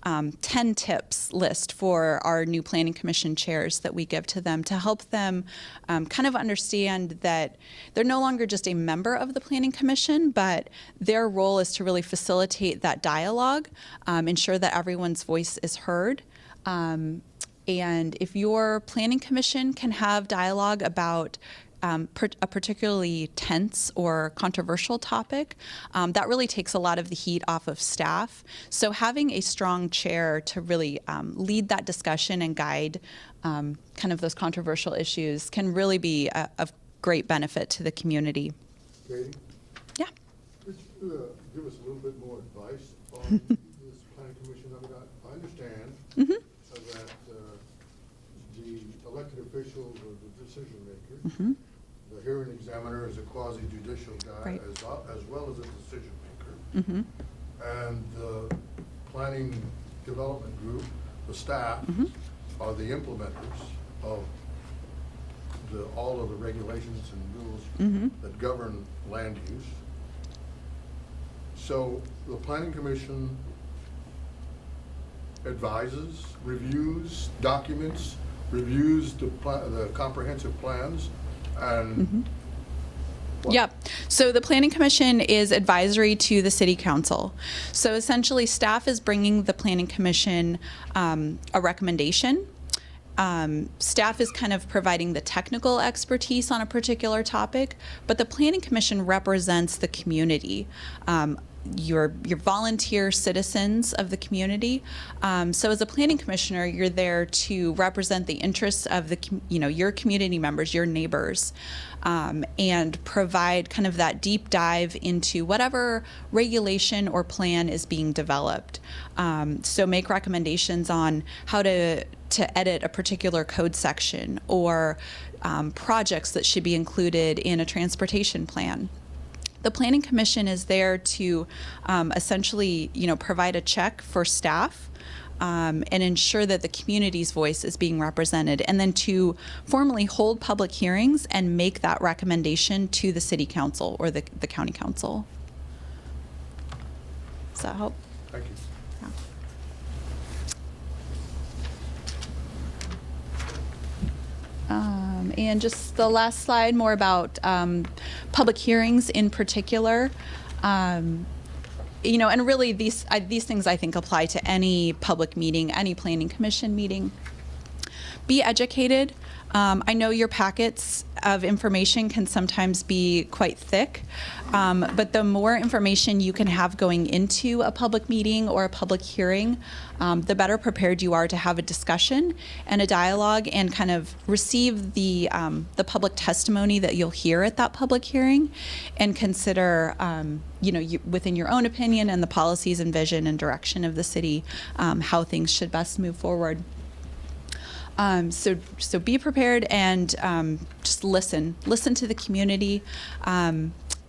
10 tips list for our new Planning Commission chairs that we give to them to help them kind of understand that they're no longer just a member of the Planning Commission, but their role is to really facilitate that dialogue, ensure that everyone's voice is heard. And if your Planning Commission can have dialogue about a particularly tense or controversial topic, that really takes a lot of the heat off of staff. So having a strong chair to really lead that discussion and guide kind of those controversial issues can really be of great benefit to the community. Katie? Yeah. Could you give us a little bit more advice on this Planning Commission? I mean, I understand that the elected officials are the decision makers. The hearing examiner examiner is a quasi-judicial guy Right. as well as a decision maker. Mm-hmm. And the planning development group, the staff, are the implementers of all of the regulations and rules that govern land use. So the planning commission advises, reviews documents, reviews the comprehensive plans, and what? Yep. So the Planning Commission is advisory to the City Council. So essentially, staff is bringing the Planning Commission a recommendation. Staff is kind of providing the technical expertise on a particular topic, but the Planning Commission represents the community. Your volunteer citizens of the community. So as a planning commissioner, you're there to represent the interests of your community members, your neighbors, and provide kind of that deep dive into whatever regulation or plan is being developed. So make recommendations on how to edit a particular code section or projects that should be included in a transportation plan. The Planning Commission is there to essentially, provide a check for staff and ensure that the community's voice is being represented, and then to formally hold public hearings and make that recommendation to the City Council or the County Council. Does that help? Thank you. Yeah. And just the last slide, more about public hearings in particular. And really these things I think apply to any public meeting, any planning commission meeting. Be educated. I know your packets of information can sometimes be quite thick, but the more information you can have going into a public meeting or a public hearing, the better prepared you are to have a discussion and a dialogue and kind of receive the public testimony that you'll hear at that public hearing, and consider, within your own opinion and the policies and vision and direction of the city, how things should best move forward. So be prepared and just listen to the community.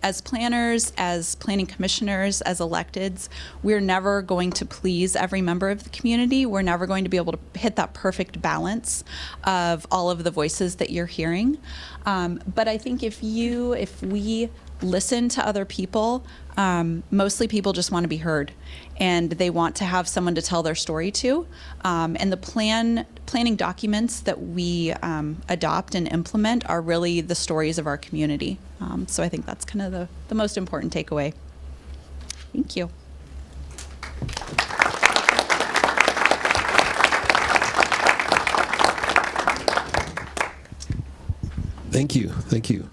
As planners, as planning commissioners, as electeds, we're never going to please every member of the community. We're never going to be able to hit that perfect balance of all of the voices that you're hearing. But I think if we listen to other people, mostly people just want to be heard, and they want to have someone to tell their story to. And the planning documents that we adopt and implement are really the stories of our community. So I think that's kind of the most important takeaway. Thank you. Thank you. Thank you.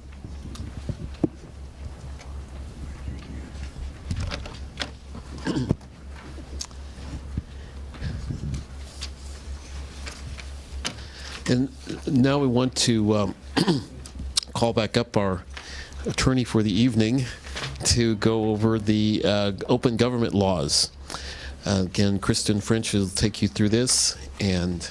And now we want to call back up our attorney for the evening to go over the open government laws. Again, Kristen French will take you through this. And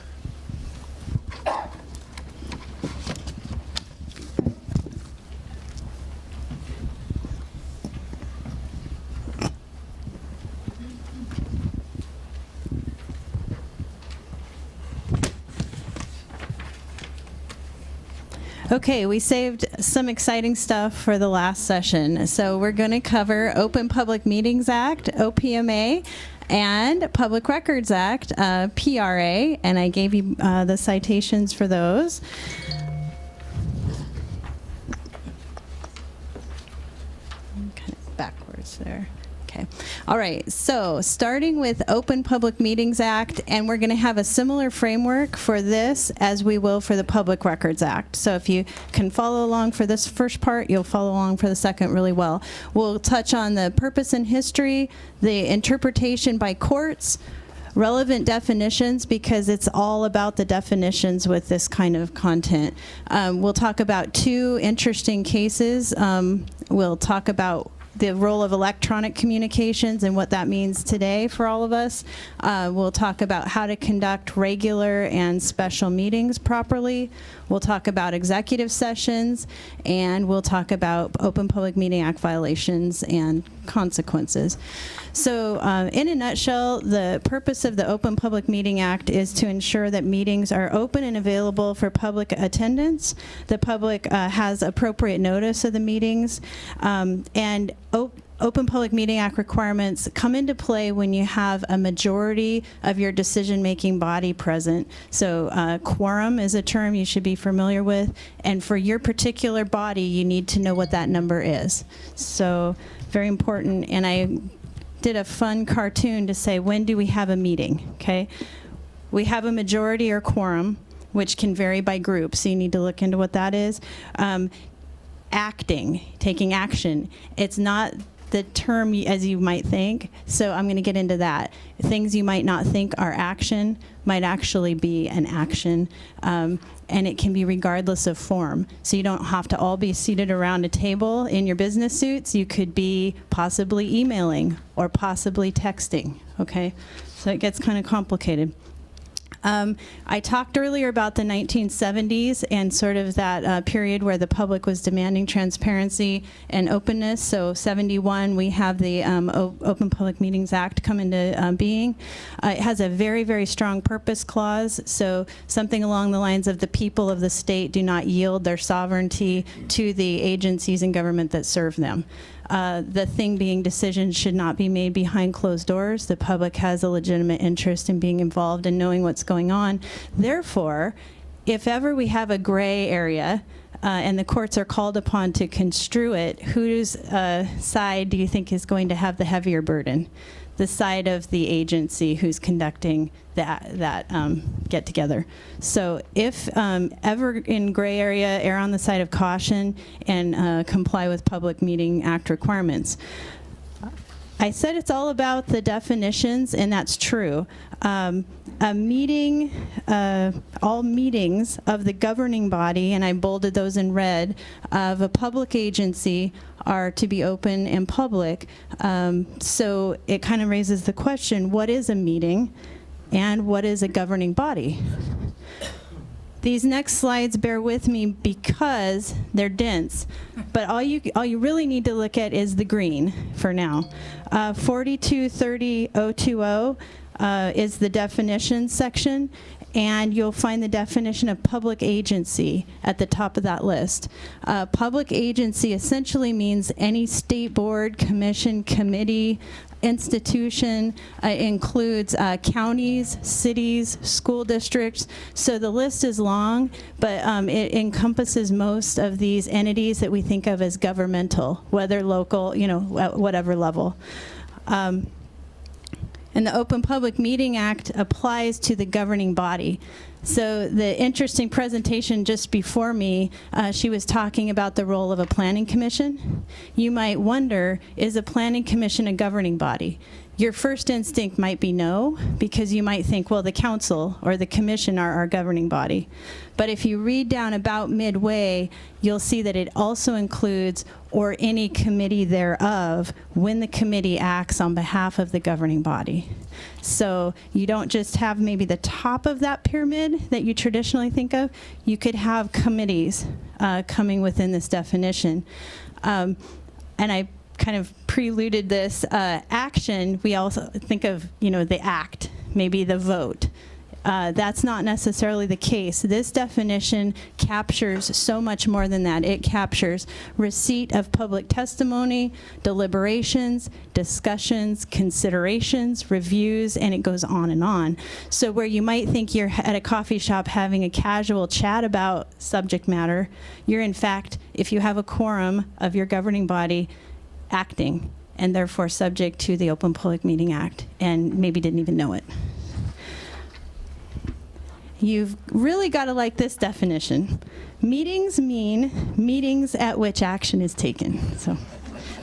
Okay, we saved some exciting stuff for the last session. So we're going to cover Open Public Meetings Act, OPMA, and Public Records Act, PRA, and I gave you the citations for those. Kind of backwards there. Okay. All right. So starting with Open Public Meetings Act, and we're going to have a similar framework for this as we will for the Public Records Act. So if you can follow along for this first part, you'll follow along for the second really well. We'll touch on the purpose and history, the interpretation by courts, relevant definitions, because it's all about the definitions with this kind of content. We'll talk about two interesting cases. We'll talk about the role of electronic communications and what that means today for all of us. We'll talk about how to conduct regular and special meetings properly. We'll talk about executive sessions, and we'll talk about Open Public Meeting Act violations and consequences. So in a nutshell, the purpose of the Open Public Meeting Act is to ensure that meetings are open and available for public attendance. The public has appropriate notice of the meetings, and Open Public Meeting Act requirements come into play when you have a majority of your decision-making body present. So quorum is a term you should be familiar with, and for your particular body, you need to know what that number is. So very important, and I did a fun cartoon to say, when do we have a meeting, okay? We have a majority or quorum, which can vary by group, so you need to look into what that is. Acting, taking action. It's not the term as you might think, so I'm going to get into that. Things you might not think are action might actually be an action, and it can be regardless of form. So you don't have to all be seated around a table in your business suits. You could be possibly emailing or possibly texting, okay? So it gets kind of complicated. I talked earlier about the 1970s and sort of that period where the public was demanding transparency and openness. So 71, we have the Open Public Meetings Act come into being. It has a very, very strong purpose clause. So something along the lines of the people of the state do not yield their sovereignty to the agencies in government that serve them. The thing being, decisions should not be made behind closed doors. The public has a legitimate interest in being involved and knowing what's going on. Therefore, if ever we have a gray area and the courts are called upon to construe it, whose side do you think is going to have the heavier burden? The side of the agency who's conducting that get-together. So if ever in gray area, err on the side of caution and comply with Public Meeting Act requirements. I said it's all about the definitions, and that's true. A meeting, all meetings of the governing body, and I bolded those in red, of a public agency are to be open and public. So it kind of raises the question, what is a meeting and what is a governing body? These next slides, bear with me because they're dense, but all you really need to look at is the green for now. 4230020 is the definition section, and you'll find the definition of public agency at the top of that list. Public agency essentially means any state board, commission, committee, institution, includes counties, cities, school districts. So the list is long, but it encompasses most of these entities that we think of as governmental, whether local, at whatever level. And the Open Public Meeting Act applies to the governing body. So the interesting presentation just before me, she was talking about the role of a planning commission. You might wonder, is a planning commission a governing body? Your first instinct might be no, because you might think, well, the council or the commission are our governing body. But if you read down about midway, you'll see that it also includes or any committee thereof when the committee acts on behalf of the governing body. So you don't just have maybe the top of that pyramid that you traditionally think of. You could have committees coming within this definition. And I kind of preluded this action. We also think of, the act, maybe the vote. That's not necessarily the case. This definition captures so much more than that. It captures receipt of public testimony, deliberations, discussions, considerations, reviews, and it goes on and on. So where you might think you're at a coffee shop having a casual chat about subject matter, you're in fact, if you have a quorum of your governing body, acting, and therefore subject to the Open Public Meeting Act, and maybe didn't even know it. You've really got to like this definition. Meetings mean meetings at which action is taken. So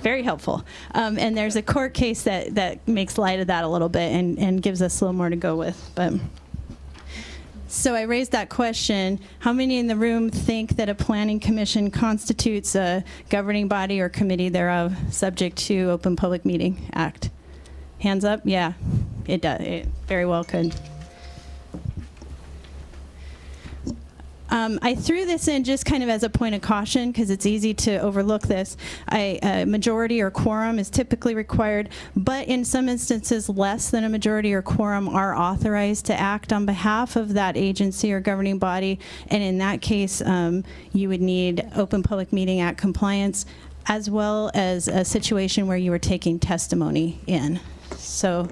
very helpful. And there's a court case that makes light of that a little bit and gives us a little more to go with. But so I raised that question. How many in the room think that a planning commission constitutes a governing body or committee thereof subject to Open Public Meeting Act? Hands up? Yeah, it does. It very well could. I threw this in just kind of as a point of caution because it's easy to overlook this. A majority or quorum is typically required, but in some instances less than a majority or quorum are authorized to act on behalf of that agency or governing body, and in that case you would need Open Public Meeting Act compliance, as well as a situation where you were taking testimony in. So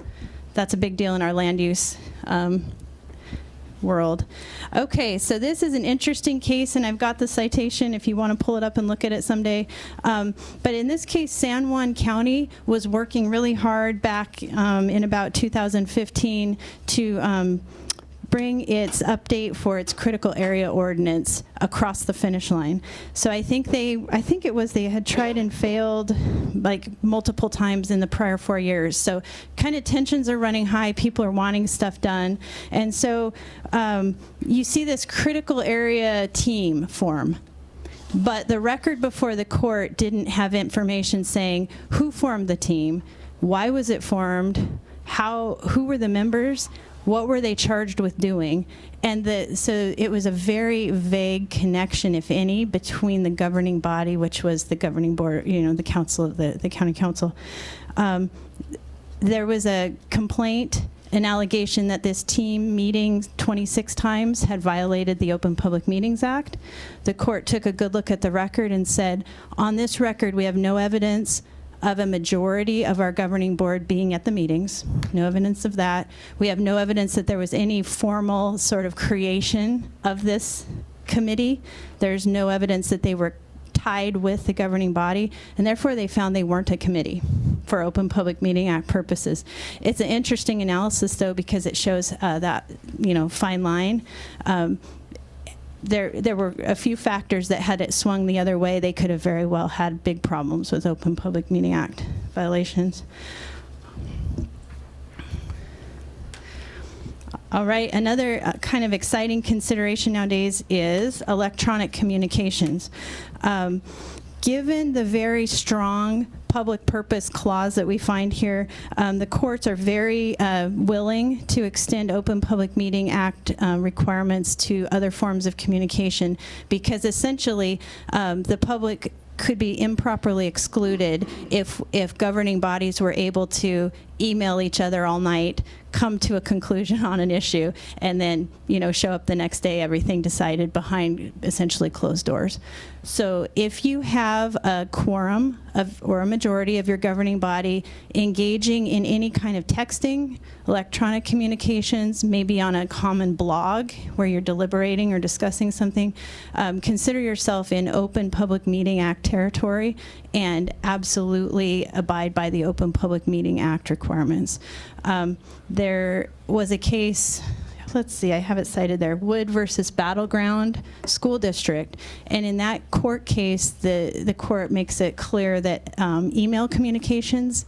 that's a big deal in our land use world. Okay, so this is an interesting case, and I've got the citation if you want to pull it up and look at it someday. But in this case, San Juan County was working really hard back in about 2015 to bring its update for its critical area ordinance across the finish line. So I think they had tried and failed like multiple times in the prior 4 years. So kind of tensions are running high. People are wanting stuff done. And so you see this critical area team form. But the record before the court didn't have information saying who formed the team, why was it formed, who were the members, what were they charged with doing? And so it was a very vague connection, if any, between the governing body, which was the governing board, the council of the county council. There was a complaint, an allegation that this team meeting 26 times had violated the Open Public Meetings Act. The court took a good look at the record and said, on this record, we have no evidence of a majority of our governing board being at the meetings. No evidence of that. We have no evidence that there was any formal sort of creation of this committee. There's no evidence that they were tied with the governing body, and therefore they found they weren't a committee for Open Public Meeting Act purposes. It's an interesting analysis, though, because it shows that, fine line. There were a few factors that had it swung the other way. They could have very well had big problems with Open Public Meeting Act violations. All right, another kind of exciting consideration nowadays is electronic communications. Given the very strong public purpose clause that we find here, the courts are very willing to extend Open Public Meeting Act requirements to other forms of communication, because essentially the public could be improperly excluded if governing bodies were able to email each other all night, come to a conclusion on an issue, and then show up the next day, everything decided behind essentially closed doors. So if you have a quorum or a majority of your governing body engaging in any kind of texting, electronic communications, maybe on a common blog where you're deliberating or discussing something, consider yourself in Open Public Meeting Act territory and absolutely abide by the Open Public Meeting Act requirements. There was a case, let's see, I have it cited there, Wood versus Battleground School District. And in that court case, the court makes it clear that email communications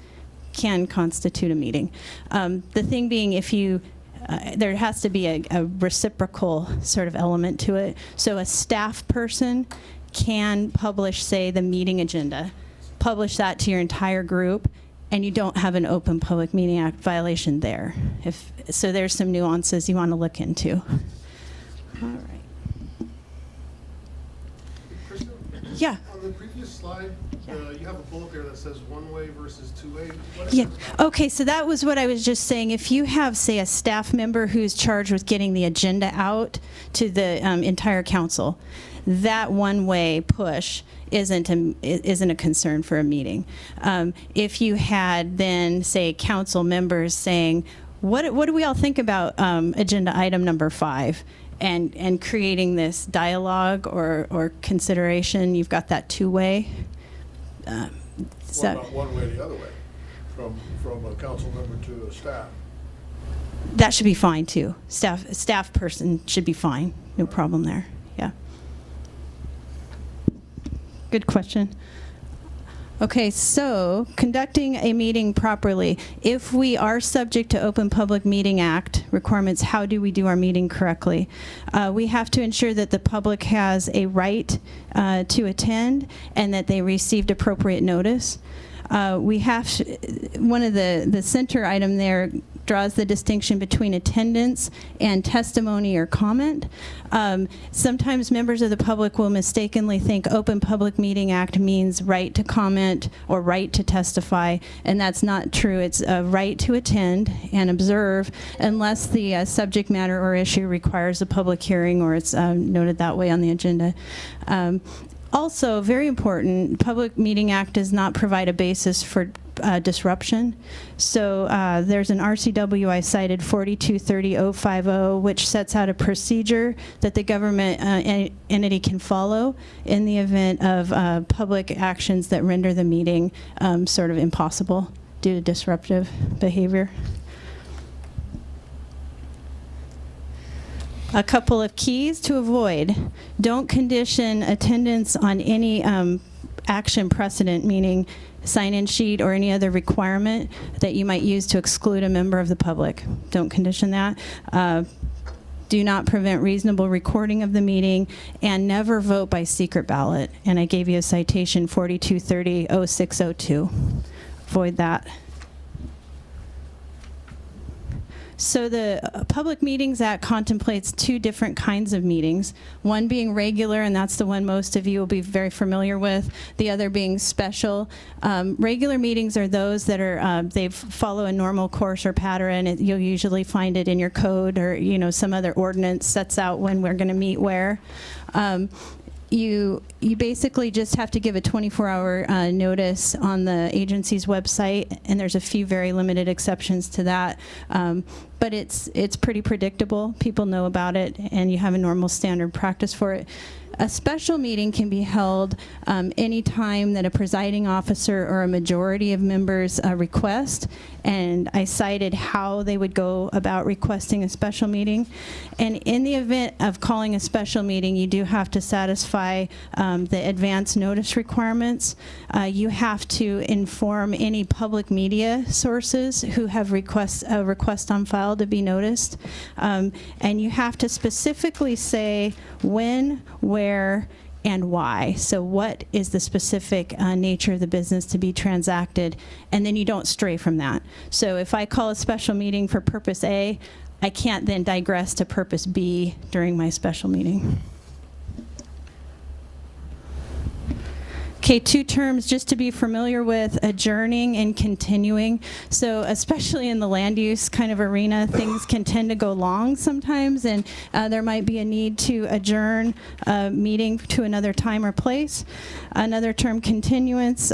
can constitute a meeting. The thing being, if you there has to be a reciprocal sort of element to it. So a staff person can publish, say, the meeting agenda, publish that to your entire group, and you don't have an Open Public Meeting Act violation there. So there's some nuances you want to look into. All right. Krista? Yeah. On the previous slide, you have a bullet there that says one-way versus two-way. Yeah. Okay, so that was what I was just saying. If you have, say, a staff member who's charged with getting the agenda out to the entire council, that one-way push isn't a concern for a meeting. If you had then, say, council members saying, what do we all think about agenda item number 5? And creating this dialogue or consideration, you've got that two-way. What about one way the other way, from a council member to a staff? That should be fine too. Staff person should be fine. No problem there. Yeah. Good question. Okay, so conducting a meeting properly. If we are subject to Open Public Meeting Act requirements, how do we do our meeting correctly? We have to ensure that the public has a right to attend and that they received appropriate notice. We have one of the center item there draws the distinction between attendance and testimony or comment. Sometimes members of the public will mistakenly think Open Public Meeting Act means right to comment or right to testify, and that's not true. It's a right to attend and observe unless the subject matter or issue requires a public hearing or it's noted that way on the agenda. Also, very important, Public Meeting Act does not provide a basis for disruption. So there's an RCW I cited, 4230.050, which sets out a procedure that the government entity can follow in the event of public actions that render the meeting sort of impossible due to disruptive behavior. A couple of keys to avoid. Don't condition attendance on any action precedent, meaning sign-in sheet or any other requirement that you might use to exclude a member of the public. Don't condition that. Do not prevent reasonable recording of the meeting, and never vote by secret ballot. And I gave you a citation, 4230.0602. Avoid that. So the Public Meetings Act contemplates two different kinds of meetings, one being regular, and that's the one most of you will be very familiar with, the other being special. Regular meetings are those that are, they follow a normal course or pattern. You'll usually find it in your code or, you know, some other ordinance sets out when we're going to meet where. You basically just have to give a 24-hour notice on the agency's website, and there's a few very limited exceptions to that. But it's pretty predictable. People know about it, and you have a normal standard practice for it. A special meeting can be held any time that a presiding officer or a majority of members request, and I cited how they would go about requesting a special meeting. And in the event of calling a special meeting, you do have to satisfy the advance notice requirements. You have to inform any public media sources who have a request on file to be noticed. And you have to specifically say when, where, and why. So what is the specific nature of the business to be transacted? And then you don't stray from that. So if I call a special meeting for purpose A, I can't then digress to purpose B during my special meeting. Okay, two terms just to be familiar with, adjourning and continuing. So especially in the land use kind of arena, things can tend to go long sometimes, and there might be a need to adjourn a meeting to another time or place. Another term, continuance.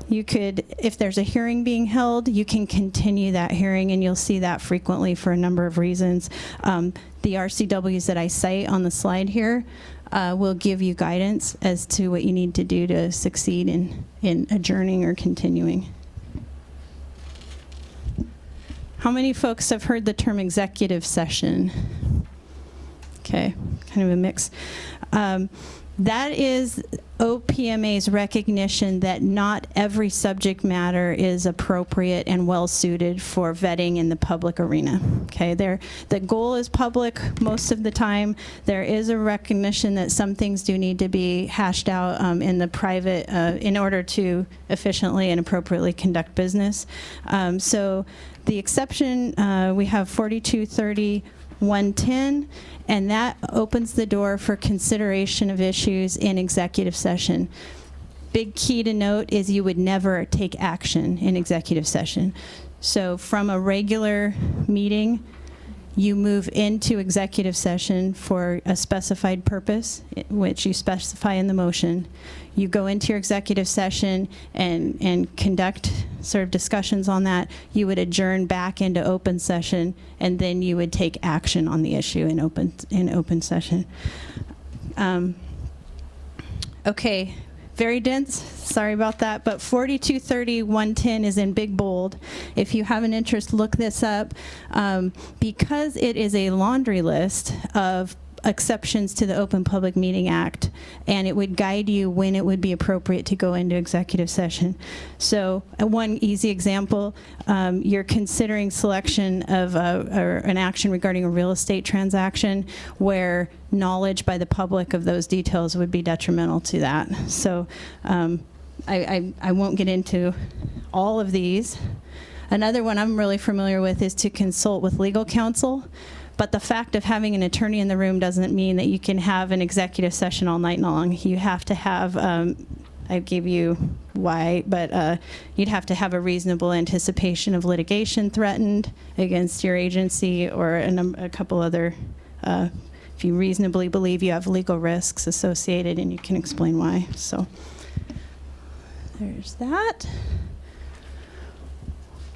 You could, if there's a hearing being held, you can continue that hearing, and you'll see that frequently for a number of reasons. The RCWs that I cite on the slide here will give you guidance as to what you need to do to succeed in adjourning or continuing. How many folks have heard the term executive session? Okay, kind of a mix. That is OPMA's recognition that not every subject matter is appropriate and well suited for vetting in the public arena. Okay, the goal is public most of the time. There is a recognition that some things do need to be hashed out in the private in order to efficiently and appropriately conduct business. So the exception, we have 4230.110, and that opens the door for consideration of issues in executive session. Big key to note is you would never take action in executive session. So from a regular meeting, you move into executive session for a specified purpose, which you specify in the motion. You go into your executive session and conduct sort of discussions on that. You would adjourn back into open session, and then you would take action on the issue in open session. Okay, very dense, sorry about that, but 4230.110 is in big bold. If you have an interest, look this up. Because it is a laundry list of exceptions to the Open Public Meeting Act, and it would guide you when it would be appropriate to go into executive session. So one easy example, you're considering selection of or an action regarding a real estate transaction where knowledge by the public of those details would be detrimental to that. So I won't get into all of these. Another one I'm really familiar with is to consult with legal counsel. But the fact of having an attorney in the room doesn't mean that you can have an executive session all night long. You have to have, I gave you why, but you'd have to have a reasonable anticipation of litigation threatened against your agency, or a couple other, if you reasonably believe you have legal risks associated, and you can explain why. So there's that.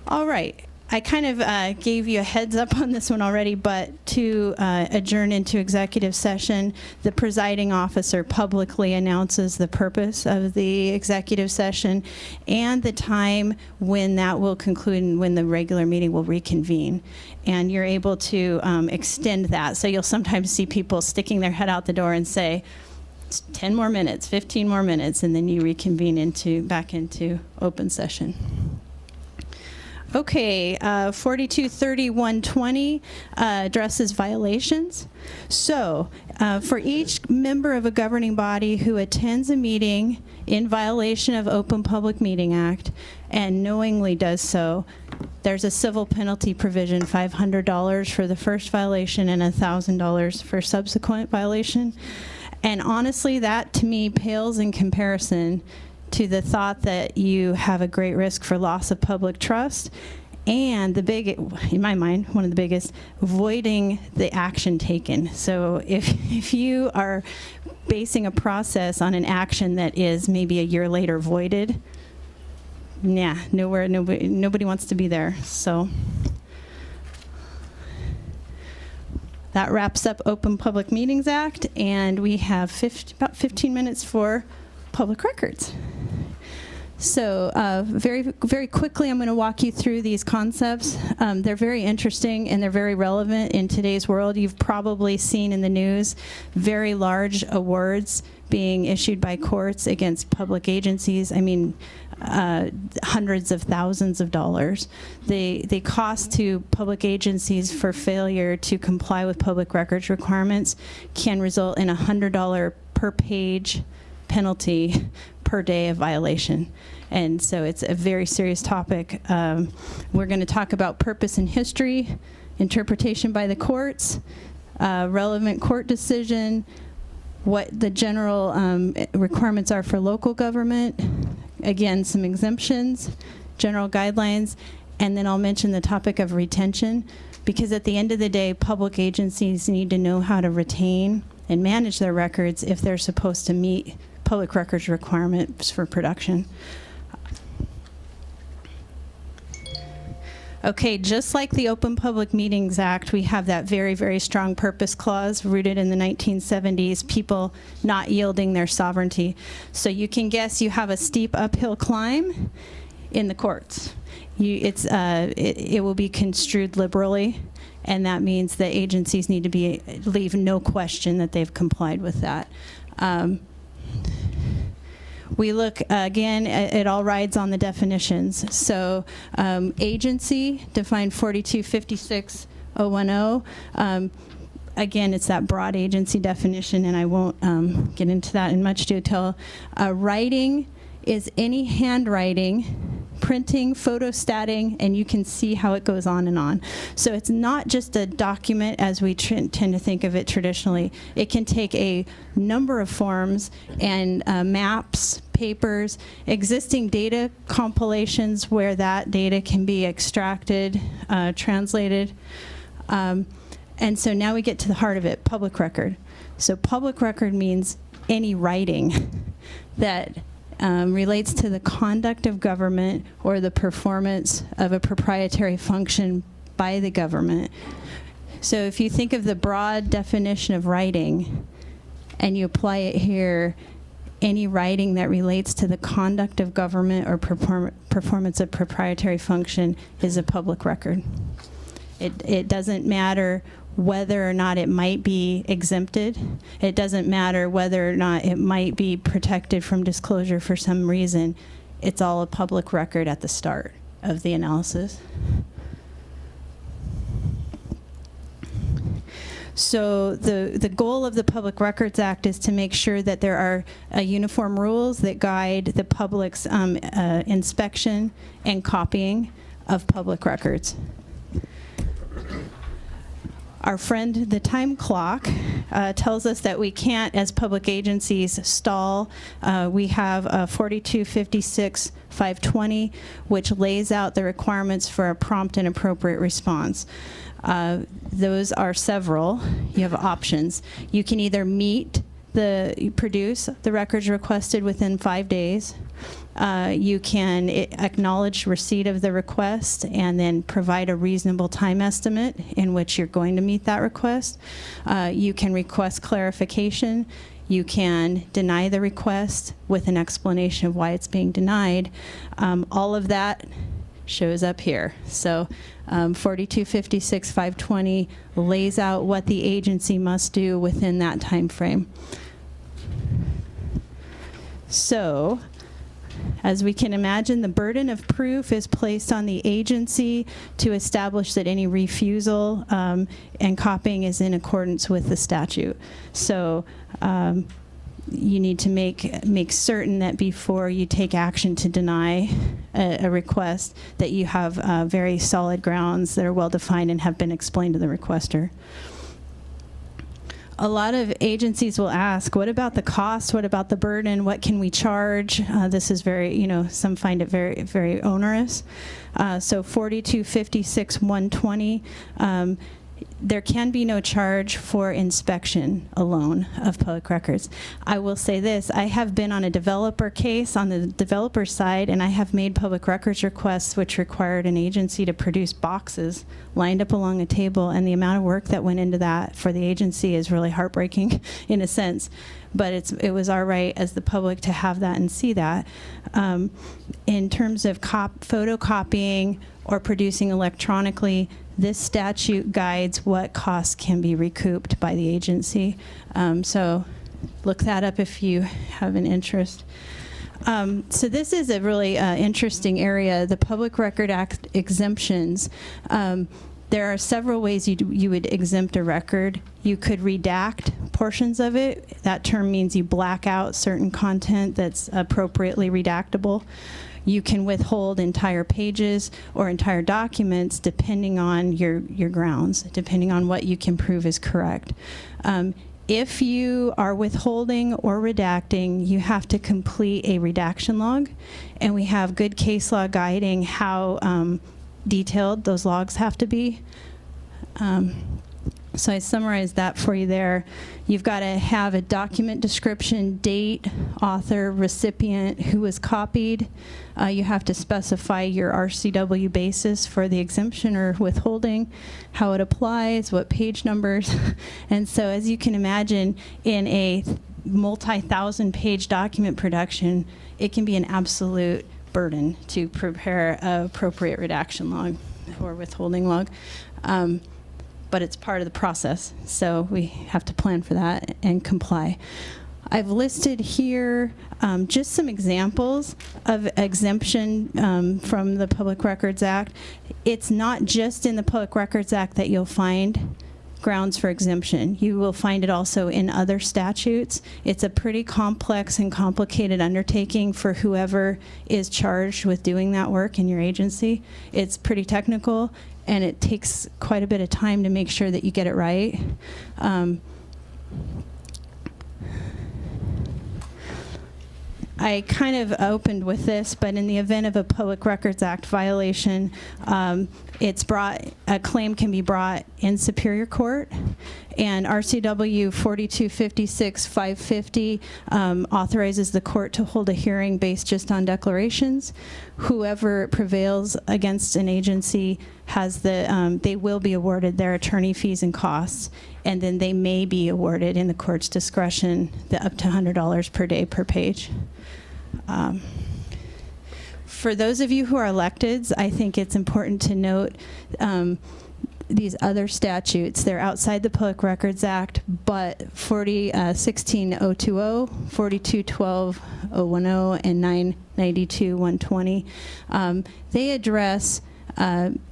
All right. I kind of gave you a heads up on this one already, but to adjourn into executive session, the presiding officer publicly announces the purpose of the executive session and the time when that will conclude and when the regular meeting will reconvene. And you're able to extend that. So you'll sometimes see people sticking their head out the door and say, 10 more minutes, 15 more minutes, and then you reconvene back into open session. Okay, 423120 addresses violations. So for each member of a governing body who attends a meeting in violation of Open Public Meeting Act and knowingly does so, there's a civil penalty provision, $500 for the first violation and $1,000 for subsequent violation. And honestly, that to me pales in comparison to the thought that you have a great risk for loss of public trust, and in my mind, one of the biggest, voiding the action taken. So if you are basing a process on an action that is maybe a year later voided, nobody wants to be there. So that wraps up Open Public Meetings Act, and we have about 15 minutes for public records. So very, very quickly, I'm going to walk you through these concepts. They're very interesting and they're very relevant in today's world. You've probably seen in the news very large awards being issued by courts against public agencies. I mean, hundreds of thousands of dollars. The cost to public agencies for failure to comply with public records requirements can result in a $100 per page penalty per day of violation. And so it's a very serious topic. We're going to talk about purpose and history, interpretation by the courts, relevant court decision, what the general requirements are for local government, again, some exemptions, general guidelines, and then I'll mention the topic of retention, because at the end of the day, public agencies need to know how to retain and manage their records if they're supposed to meet public records requirements for production. Okay, just like the Open Public Meetings Act, we have that very, very strong purpose clause rooted in the 1970s, people not yielding their sovereignty. So you can guess you have a steep uphill climb in the courts. It will be construed liberally, and that means that agencies need to leave no question that they've complied with that. We look, again, it all rides on the definitions. So agency, defined 4256.010. Again, it's that broad agency definition, and I won't get into that in much detail. Writing is any handwriting, printing, photostatting, and you can see how it goes on and on. So it's not just a document as we tend to think of it traditionally. It can take a number of forms and maps, papers, existing data compilations where that data can be extracted, translated. And so now we get to the heart of it, public record. So public record means any writing that relates to the conduct of government or the performance of a proprietary function by the government. So if you think of the broad definition of writing and you apply it here, any writing that relates to the conduct of government or performance of proprietary function is a public record. It doesn't matter whether or not it might be exempted. It doesn't matter whether or not it might be protected from disclosure for some reason. It's all a public record at the start of the analysis. So the goal of the Public Records Act is to make sure that there are uniform rules that guide the public's inspection and copying of public records. Our friend, the time clock, tells us that we can't, as public agencies, stall. We have 4256-520, which lays out the requirements for a prompt and appropriate response. Those are several. You have options. You can either produce the records requested within 5 days. You can acknowledge receipt of the request and then provide a reasonable time estimate in which you're going to meet that request. You can request clarification. You can deny the request with an explanation of why it's being denied. All of that shows up here. So 4256-520 lays out what the agency must do within that time frame. So, as we can imagine, the burden of proof is placed on the agency to establish that any refusal and copying is in accordance with the statute. So you need to make certain that before you take action to deny a request, that you have very solid grounds that are well defined and have been explained to the requester. A lot of agencies will ask, what about the cost? What about the burden? What can we charge? This is very, some find it very, very onerous. So 4256-120, there can be no charge for inspection alone of public records. I will say this, I have been on a developer case on the developer side, and I have made public records requests which required an agency to produce boxes lined up along a table, and the amount of work that went into that for the agency is really heartbreaking in a sense. But it was our right as the public to have that and see that. In terms of photocopying or producing electronically, this statute guides what costs can be recouped by the agency. So look that up if you have an interest. So this is a really interesting area, the Public Record Act exemptions. There are several ways you would exempt a record. You could redact portions of it. That term means you black out certain content that's appropriately redactable. You can withhold entire pages or entire documents depending on your grounds, depending on what you can prove is correct. If you are withholding or redacting, you have to complete a redaction log, and we have good case law guiding how detailed those logs have to be. So I summarized that for you there. You've got to have a document description, date, author, recipient, who was copied. You have to specify your RCW basis for the exemption or withholding, how it applies, what page numbers. And so as you can imagine, in a multi-thousand-page document production, it can be an absolute burden to prepare an appropriate redaction log or withholding log. But it's part of the process, so we have to plan for that and comply. I've listed here just some examples of exemption from the Public Records Act. It's not just in the Public Records Act that you'll find grounds for exemption. You will find it also in other statutes. It's a pretty complex and complicated undertaking for whoever is charged with doing that work in your agency. It's pretty technical, and it takes quite a bit of time to make sure that you get it right. I kind of opened with this, but in the event of a Public Records Act violation, a claim can be brought in Superior Court, and RCW 4256-550 authorizes the court to hold a hearing based just on declarations. Whoever prevails against an agency has they will be awarded their attorney fees and costs, and then they may be awarded in the court's discretion up to $100 per day per page. For those of you who are electeds, I think it's important to note these other statutes. They're outside the Public Records Act, but 16020, 4212-010, and 992-120, they address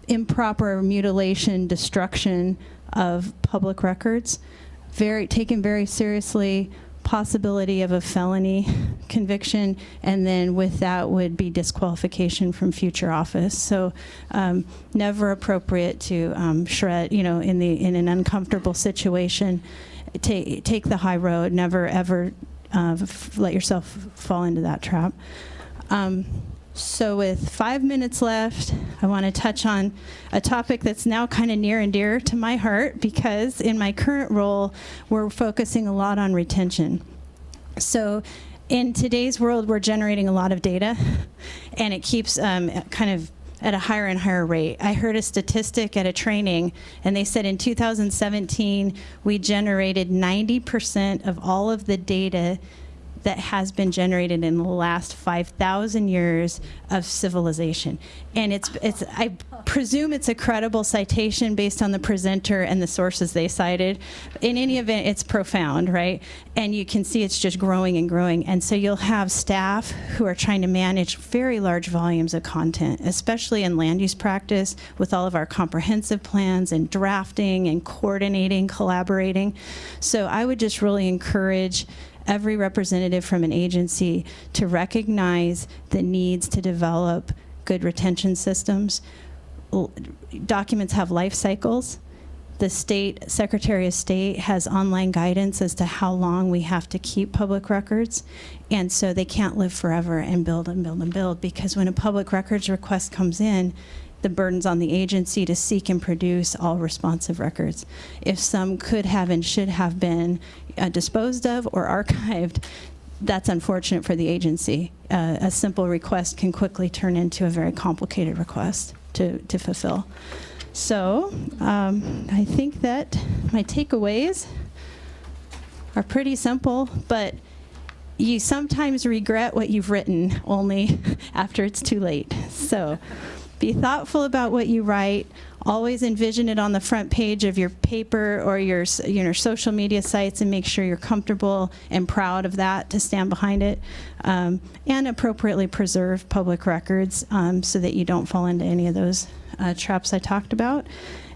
improper mutilation, destruction of public records, taken very seriously. possibility of a felony conviction, and then with that would be disqualification from future office. So never appropriate to shred, in an uncomfortable situation. Take the high road. Never ever let yourself fall into that trap. So with 5 minutes left, I want to touch on a topic that's now kind of near and dear to my heart, because in my current role, we're focusing a lot on retention. So in today's world, we're generating a lot of data, and it keeps kind of at a higher and higher rate. I heard a statistic at a training, and they said in 2017, we generated 90% of all of the data that has been generated in the last 5,000 years of civilization. And I presume it's a credible citation based on the presenter and the sources they cited. In any event, it's profound, right? And you can see it's just growing and growing. And so you'll have staff who are trying to manage very large volumes of content, especially in land use practice with all of our comprehensive plans and drafting and coordinating, collaborating. So I would just really encourage every representative from an agency to recognize the needs to develop good retention systems. Documents have life cycles. The state Secretary of State has online guidance as to how long we have to keep public records, and so they can't live forever and build and build and build, because when a public records request comes in, the burden's on the agency to seek and produce all responsive records. If some could have and should have been disposed of or archived, that's unfortunate for the agency. A simple request can quickly turn into a very complicated request to fulfill. So I think that my takeaways are pretty simple, but you sometimes regret what you've written only after it's too late. So be thoughtful about what you write. Always envision it on the front page of your paper or your social media sites, and make sure you're comfortable and proud of that to stand behind it. And appropriately preserve public records so that you don't fall into any of those traps I talked about.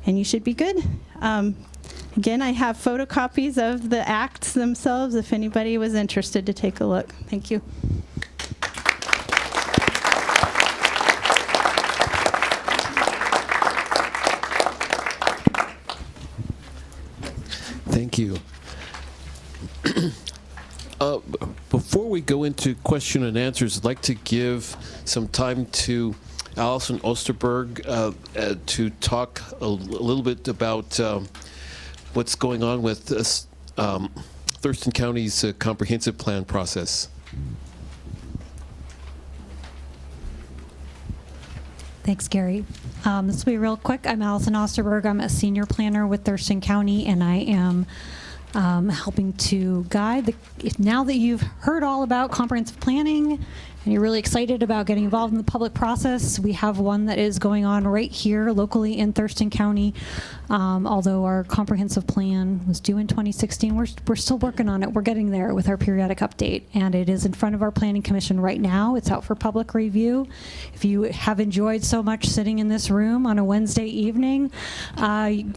And you should be good. Again, I have photocopies of the acts themselves if anybody was interested to take a look. Thank you. Thank you. Before we go into question and answers, I'd like to give some time to Allison Osterberg to talk a little bit about what's going on with this, Thurston County's comprehensive plan process. Thanks, Gary. This will be real quick. I'm Allison Osterberg. I'm a senior planner with Thurston County, and I am helping to guide now that you've heard all about comprehensive planning and you're really excited about getting involved in the public process, we have one that is going on right here locally in Thurston County. Although our comprehensive plan was due in 2016, we're still working on it. We're getting there with our periodic update, and it is in front of our Planning Commission right now. It's out for public review. If you have enjoyed so much sitting in this room on a Wednesday evening,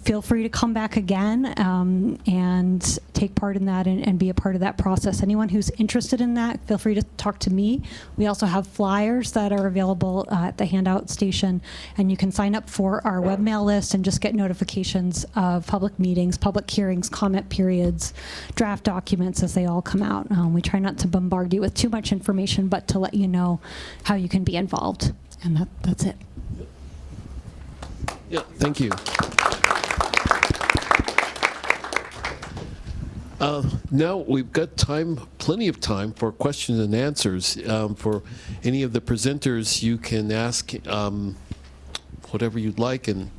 feel free to come back again and take part in that and be a part of that process. Anyone who's interested in that, feel free to talk to me. We also have flyers that are available at the handout station, and you can sign up for our webmail list and just get notifications of public meetings, public hearings, comment periods, draft documents as they all come out. We try not to bombard you with too much information, but to let you know how you can be involved. And that's it. Yeah, thank you. Now we've got plenty of time for questions and answers. For any of the presenters, you can ask whatever you'd like, and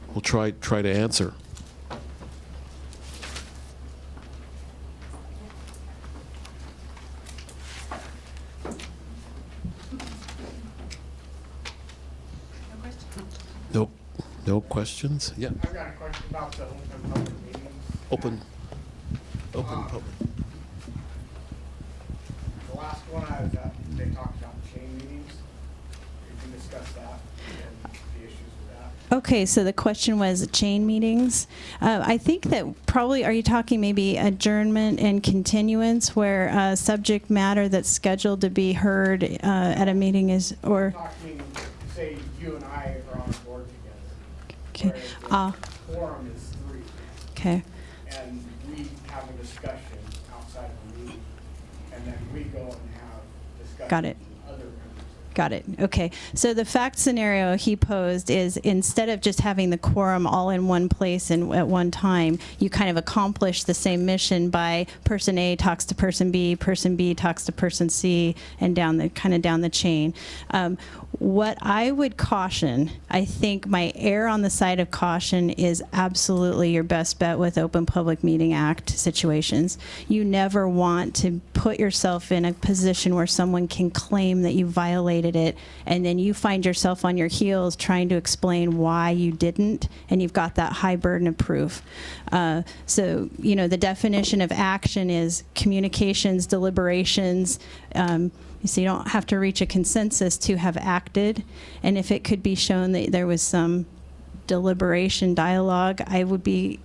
we'll try to answer. No questions? Yeah. I've got a question about the open public meetings. Open public. The last one I was at, they talked about chain meetings. We can discuss that and the issues with that. Okay, so the question was chain meetings. I think that probably, are you talking maybe adjournment and continuance where subject matter that's scheduled to be heard at a meeting is, or? Talking, say you and I are on a board together. Okay. Whereas the quorum is 3. Okay. And we have a discussion outside of the meeting, and then we go and have discussions. Got it. with other members. Got it. Okay. So the fact scenario he posed is instead of just having the quorum all in one place and at one time, you kind of accomplish the same mission by person A talks to person B talks to person C, and down the chain. What I would caution, I think my err on the side of caution is absolutely your best bet with Open Public Meeting Act situations. You never want to put yourself in a position where someone can claim that you violated it, and then you find yourself on your heels trying to explain why you didn't, and you've got that high burden of proof. So, you know, the definition of action is communications, deliberations, so you don't have to reach a consensus to have acted. And if it could be shown that there was some deliberation, dialogue, I would be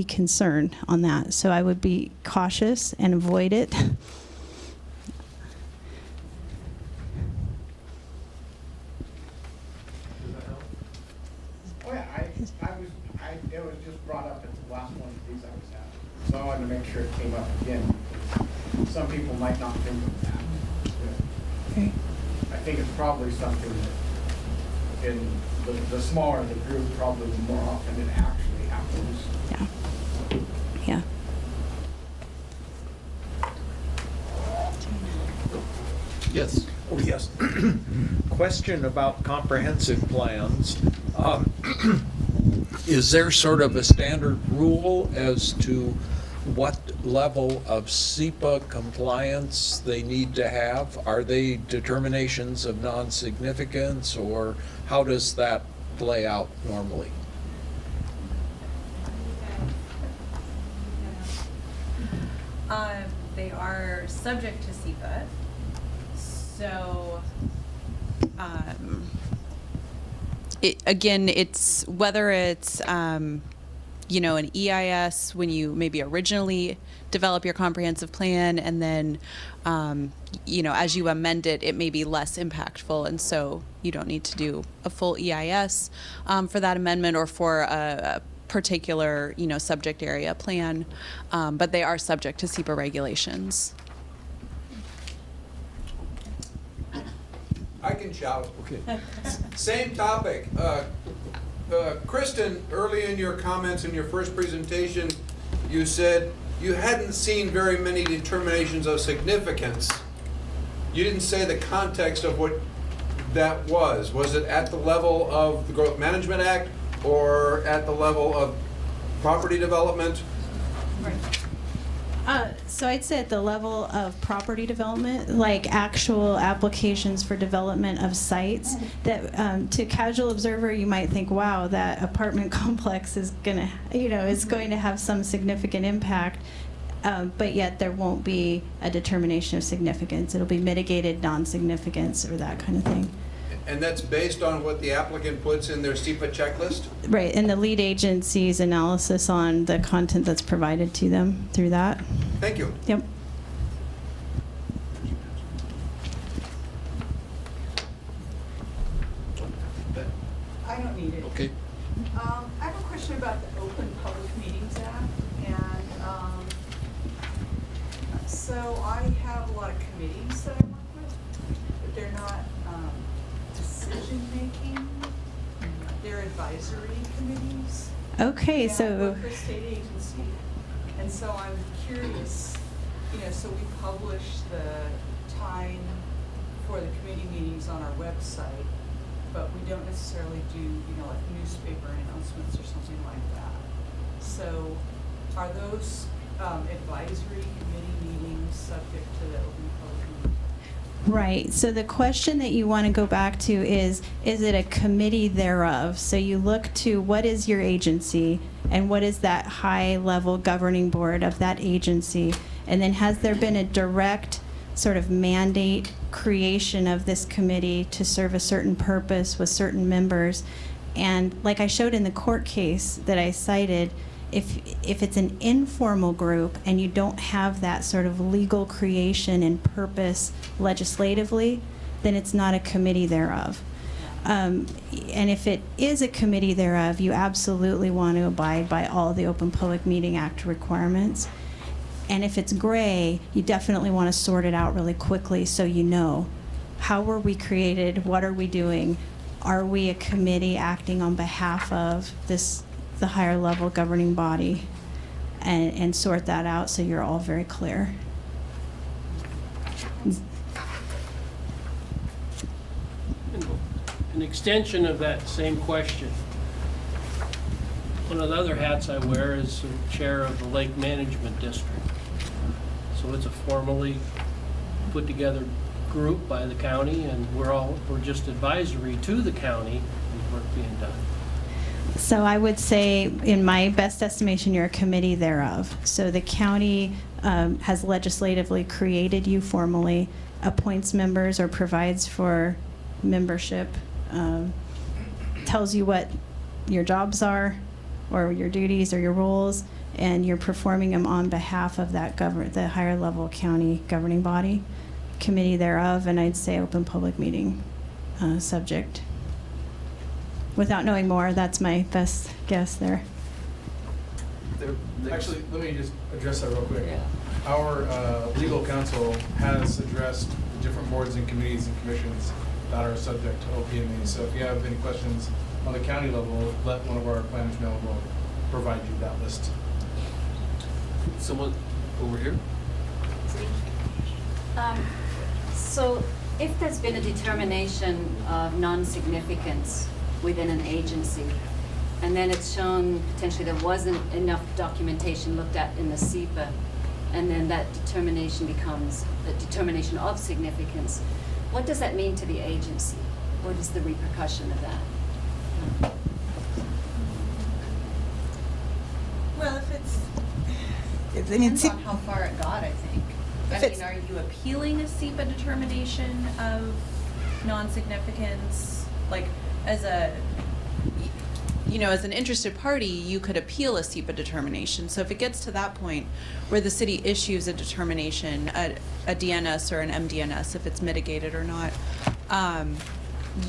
concerned on that. So I would be cautious and avoid it. Oh yeah, it was just brought up at the last one of these I was at. So I wanted to make sure it came up again. Some people might not think of that. Okay. I think it's probably something that in the smaller the group, probably the more often it actually happens. Yeah. Yeah. Yes. Oh, yes. Question about comprehensive plans. Is there sort of a standard rule as to what level of SEPA compliance they need to have? Are they determinations of non-significance, or how does that play out normally? They are subject to SEPA. So, it's whether it's you know, an EIS when you maybe originally develop your comprehensive plan, and then you know, as you amend it, it may be less impactful, and so you don't need to do a full EIS for that amendment or for a particular, you know, subject area plan, but they are subject to SEPA regulations. I can shout. Okay. Same topic. Kristen, early in your comments in your first presentation, you said you hadn't seen very many determinations of significance. You didn't say the context of what that was. Was it at the level of the Growth Management Act or at the level of property development? Right. So I'd say at the level of property development, like actual applications for development of sites, that to casual observer you might think, wow, that apartment complex is gonna, you know, is going to have some significant impact, but yet there won't be a determination of significance. It'll be mitigated non-significance or that kind of thing. And that's based on what the applicant puts in their SEPA checklist? Right, and the lead agency's analysis on the content that's provided to them through that. Thank you. Yep. I don't need it. Okay. I have a question about the Open Public Meetings Act, and so I have a lot of committees that I work with, but they're not decision-making. They're advisory committees. Okay, And I so. work for a state agency, and so I'm curious, you know, so we publish the time for the committee meetings on our website, but we don't necessarily do, you know, like newspaper announcements or something like that. So are those advisory committee meetings subject to the Open Public Meetings Act? Right. So the question that you want to go back to is it a committee thereof? So you look to what is your agency and what is that high-level governing board of that agency? And then has there been a direct sort of mandate creation of this committee to serve a certain purpose with certain members? And like I showed in the court case that I cited, if it's an informal group and you don't have that sort of legal creation and purpose legislatively, then it's not a committee thereof. And if it is a committee thereof, you absolutely want to abide by all the Open Public Meeting Act requirements. And if it's gray, you definitely want to sort it out really quickly so you know, how were we created? What are we doing? Are we a committee acting on behalf of the higher level governing body? And sort that out so you're all very clear. An extension of that same question. One of the other hats I wear is the chair of the Lake Management District. So it's a formally put together group by the county, and we're just advisory to the county and work being done. So I would say, in my best estimation, you're a committee thereof. So the county has legislatively created you formally, appoints members or provides for membership, tells you what your jobs are or your duties or your roles, and you're performing them on behalf of that the higher level county governing body, committee thereof, and I'd say open public meeting subject. Without knowing more, that's my best guess there. Actually, let me just address that real quick. Our legal counsel has addressed the different boards and committees and commissions that are subject to OPMA. So if you have any questions on the county level, let one of our planners know, and we'll provide you that list. Someone over here? So if there's been a determination of non-significance within an agency, and then it's shown potentially there wasn't enough documentation looked at in the SEPA, and then that determination becomes a determination of significance, what does that mean to the agency? What is the repercussion of that? Well, if It Depends on how far it got, I think. If I it's- mean, are you appealing a SEPA determination of non-significance? Like, as a, as an interested party, you could appeal a SEPA determination. So if it gets to that point where the city issues a determination, a DNS or an MDNS, if it's mitigated or not,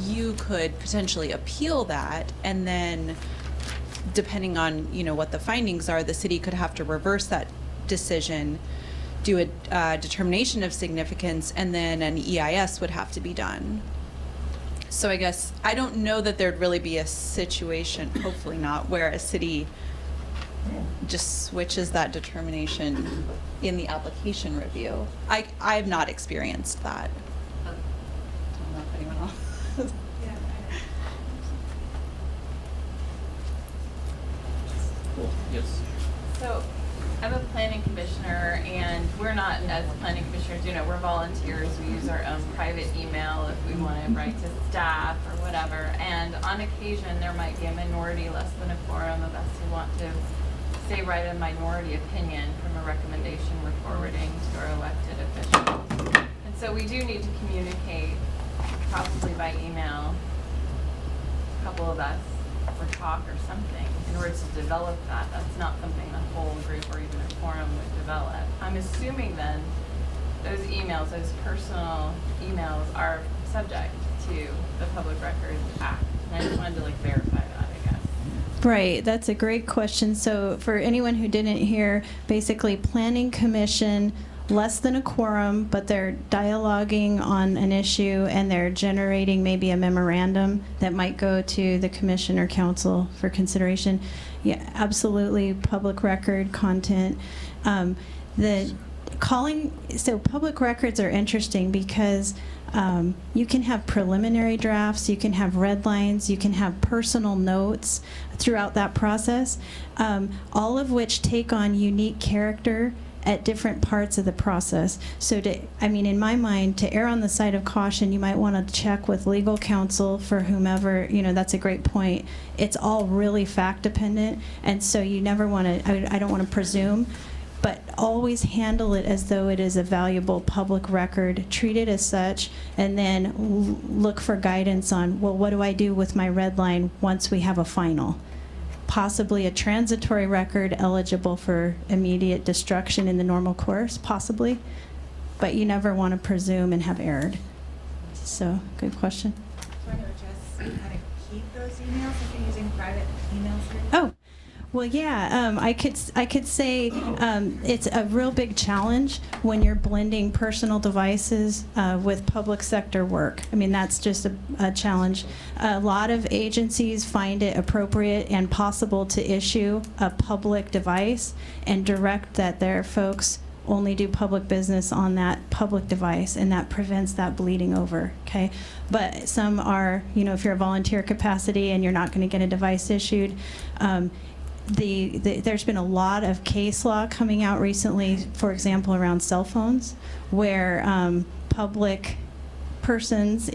you could potentially appeal that, and then depending on what the findings are, the city could have to reverse that decision, do a determination of significance, and then an EIS would have to be done. So I guess I don't know that there'd really be a situation, hopefully not, where a city just switches that determination in the application review. I have not experienced that. I don't know if anyone else. Cool. Yes. So I'm a planning commissioner, and we're not, as planning commissioners, we're volunteers. We use our own private email if we want to write to staff or whatever. And on occasion, there might be a minority, less than a quorum of us who want to say, write a minority opinion from a recommendation we're forwarding to our elected officials. And so we do need to communicate, probably by email, a couple of us, or talk or something, in order to develop that. That's not something the whole group or even a forum would develop. I'm assuming then those emails, those personal emails, are subject to the Public Records Act. And I just wanted to verify that, I guess. Right, that's a great question. So for anyone who didn't hear, basically Planning Commission, less than a quorum, but they're dialoguing on an issue and they're generating maybe a memorandum that might go to the commission or council for consideration. Yeah, absolutely, public record content. So public records are interesting because you can have preliminary drafts, you can have red lines, you can have personal notes throughout that process, all of which take on unique character at different parts of the process. So in my mind, to err on the side of caution, you might want to check with legal counsel for whomever, that's a great point. It's all really fact dependent, and so you never want to, I don't want to presume. but always handle it as though it is a valuable public record, treat it as such, and then look for guidance on, well, what do I do with my red line once we have a final? Possibly a transitory record eligible for immediate destruction in the normal course, possibly, but you never want to presume and have erred. So, good question. Trying to adjust how to keep those emails if you're using private emails. Oh, well, yeah. I could say it's a real big challenge when you're blending personal devices with public sector work. I mean, that's just a challenge. A lot of agencies find it appropriate and possible to issue a public device and direct that their folks only do public business on that public device, and that prevents that bleeding over, okay? But some are, if you're a volunteer capacity and you're not going to get a device issued, there's been a lot of case law coming out recently, for example, around cell phones, where public persons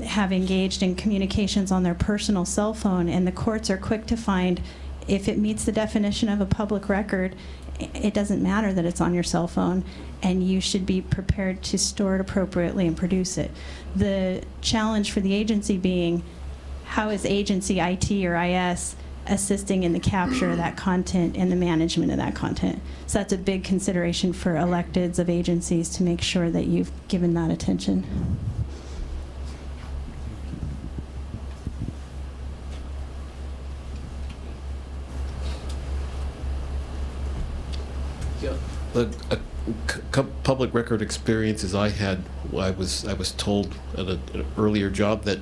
have engaged in communications on their personal cell phone, and the courts are quick to find if it meets the definition of a public record, it doesn't matter that it's on your cell phone, and you should be prepared to store it appropriately and produce it. The challenge for the agency being, how is agency IT or IS assisting in the capture of that content and the management of that content? So that's a big consideration for electeds of agencies, to make sure that you've given that attention. Yeah, the public record experiences I had, I was told at an earlier job that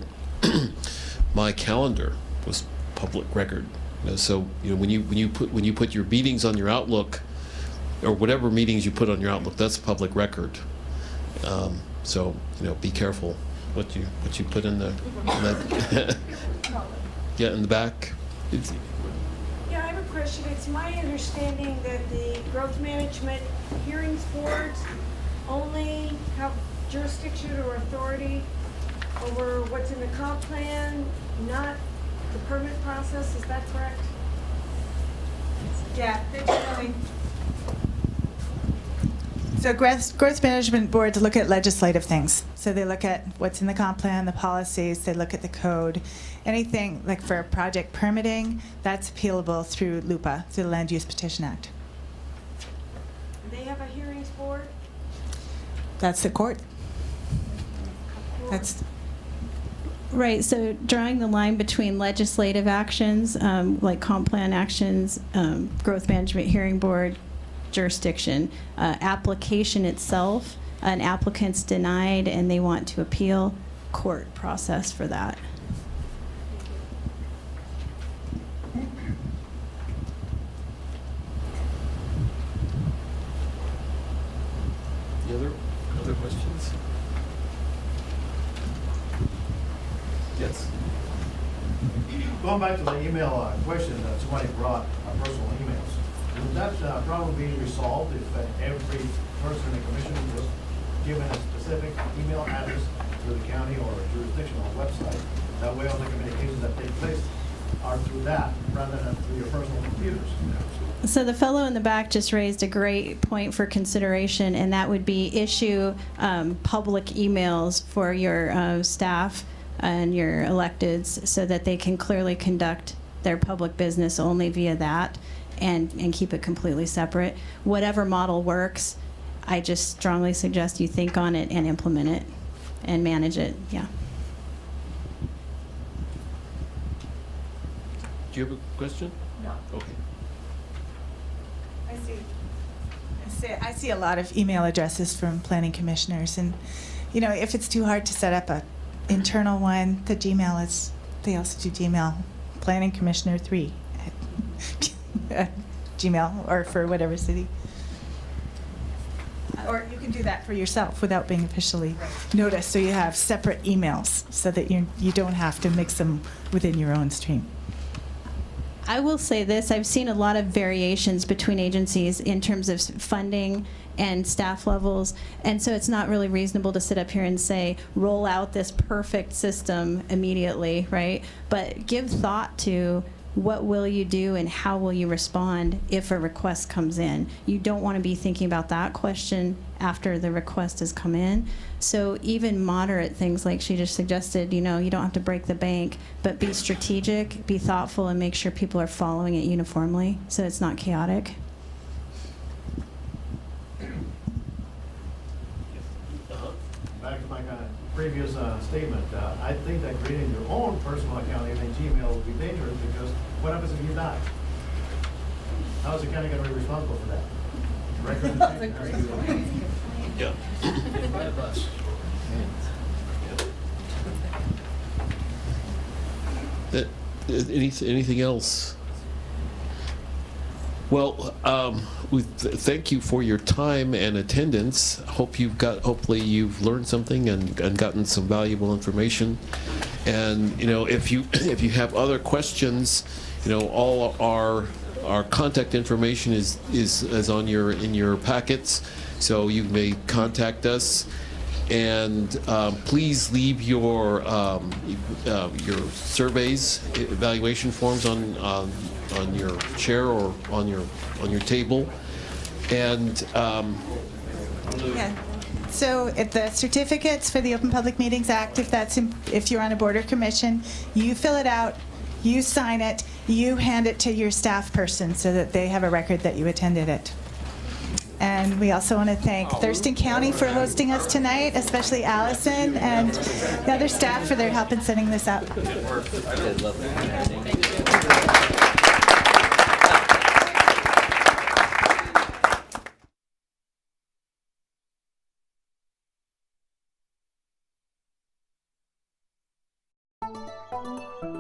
my calendar was public record. So when you put your meetings on your Outlook, or whatever meetings you put on your Outlook, that's public record. So be careful what you put in the yeah, in the back. Yeah, I have a question. It's my understanding that the growth management hearings boards only have jurisdiction or authority over what's in the comp plan, not the permit process. Is that correct? Yeah. So growth management boards look at legislative things. So they look at what's in the comp plan, the policies, they look at the code. Anything like for project permitting, that's appealable through LUPA, through the Land Use Petition Act. They have a hearings board? That's the court. That's Right, so drawing the line between legislative actions, like comp plan actions, growth management hearing board, jurisdiction, application itself, an applicant's denied and they want to appeal, court process for that. Any other questions? Yes. Going back to the email question that somebody brought, personal emails, would that problem be resolved if every person in the commission was given a specific email address through the county or jurisdictional website? That way all the communications that take place are through that rather than through your personal computers. So the fellow in the back just raised a great point for consideration, and that would be issue public emails for your staff and your electeds so that they can clearly conduct their public business only via that and keep it completely separate. Whatever model works, I just strongly suggest you think on it and implement it and manage it, yeah. Do you have a question? No. Okay. I see a lot of email addresses from planning commissioners, and if it's too hard to set up a internal one, the Gmail is, they also do Gmail, planning commissioner 3 at Gmail, or for whatever city. Or you can do that for yourself without being officially noticed, so you have separate emails so that you don't have to mix them within your own stream. I will say this, I've seen a lot of variations between agencies in terms of funding and staff levels, and so it's not really reasonable to sit up here and say, roll out this perfect system immediately, right? But give thought to what will you do and how will you respond if a request comes in? You don't want to be thinking about that question after the request has come in. So even moderate things like she just suggested, you don't have to break the bank, but be strategic, be thoughtful, and make sure people are following it uniformly so it's not chaotic. Back to my previous statement, I think that creating your own personal account in Gmail would be dangerous because what happens if you die? How is the county going to be responsible for that? Yeah. Anything else? Well, thank you for your time and attendance. Hopefully you've learned something and gotten some valuable information. And if you have other questions, all our contact information is on in your packets, so you may contact us. And please leave your surveys, evaluation forms on your chair or on your table. And Yeah. So if the certificates for the Open Public Meetings Act, if you're on a board or commission, you fill it out, you sign it, you hand it to your staff person so that they have a record that you attended it. And we also want to thank Thurston County for hosting us tonight, especially Allison and the other staff for their help in setting this up. Thank you.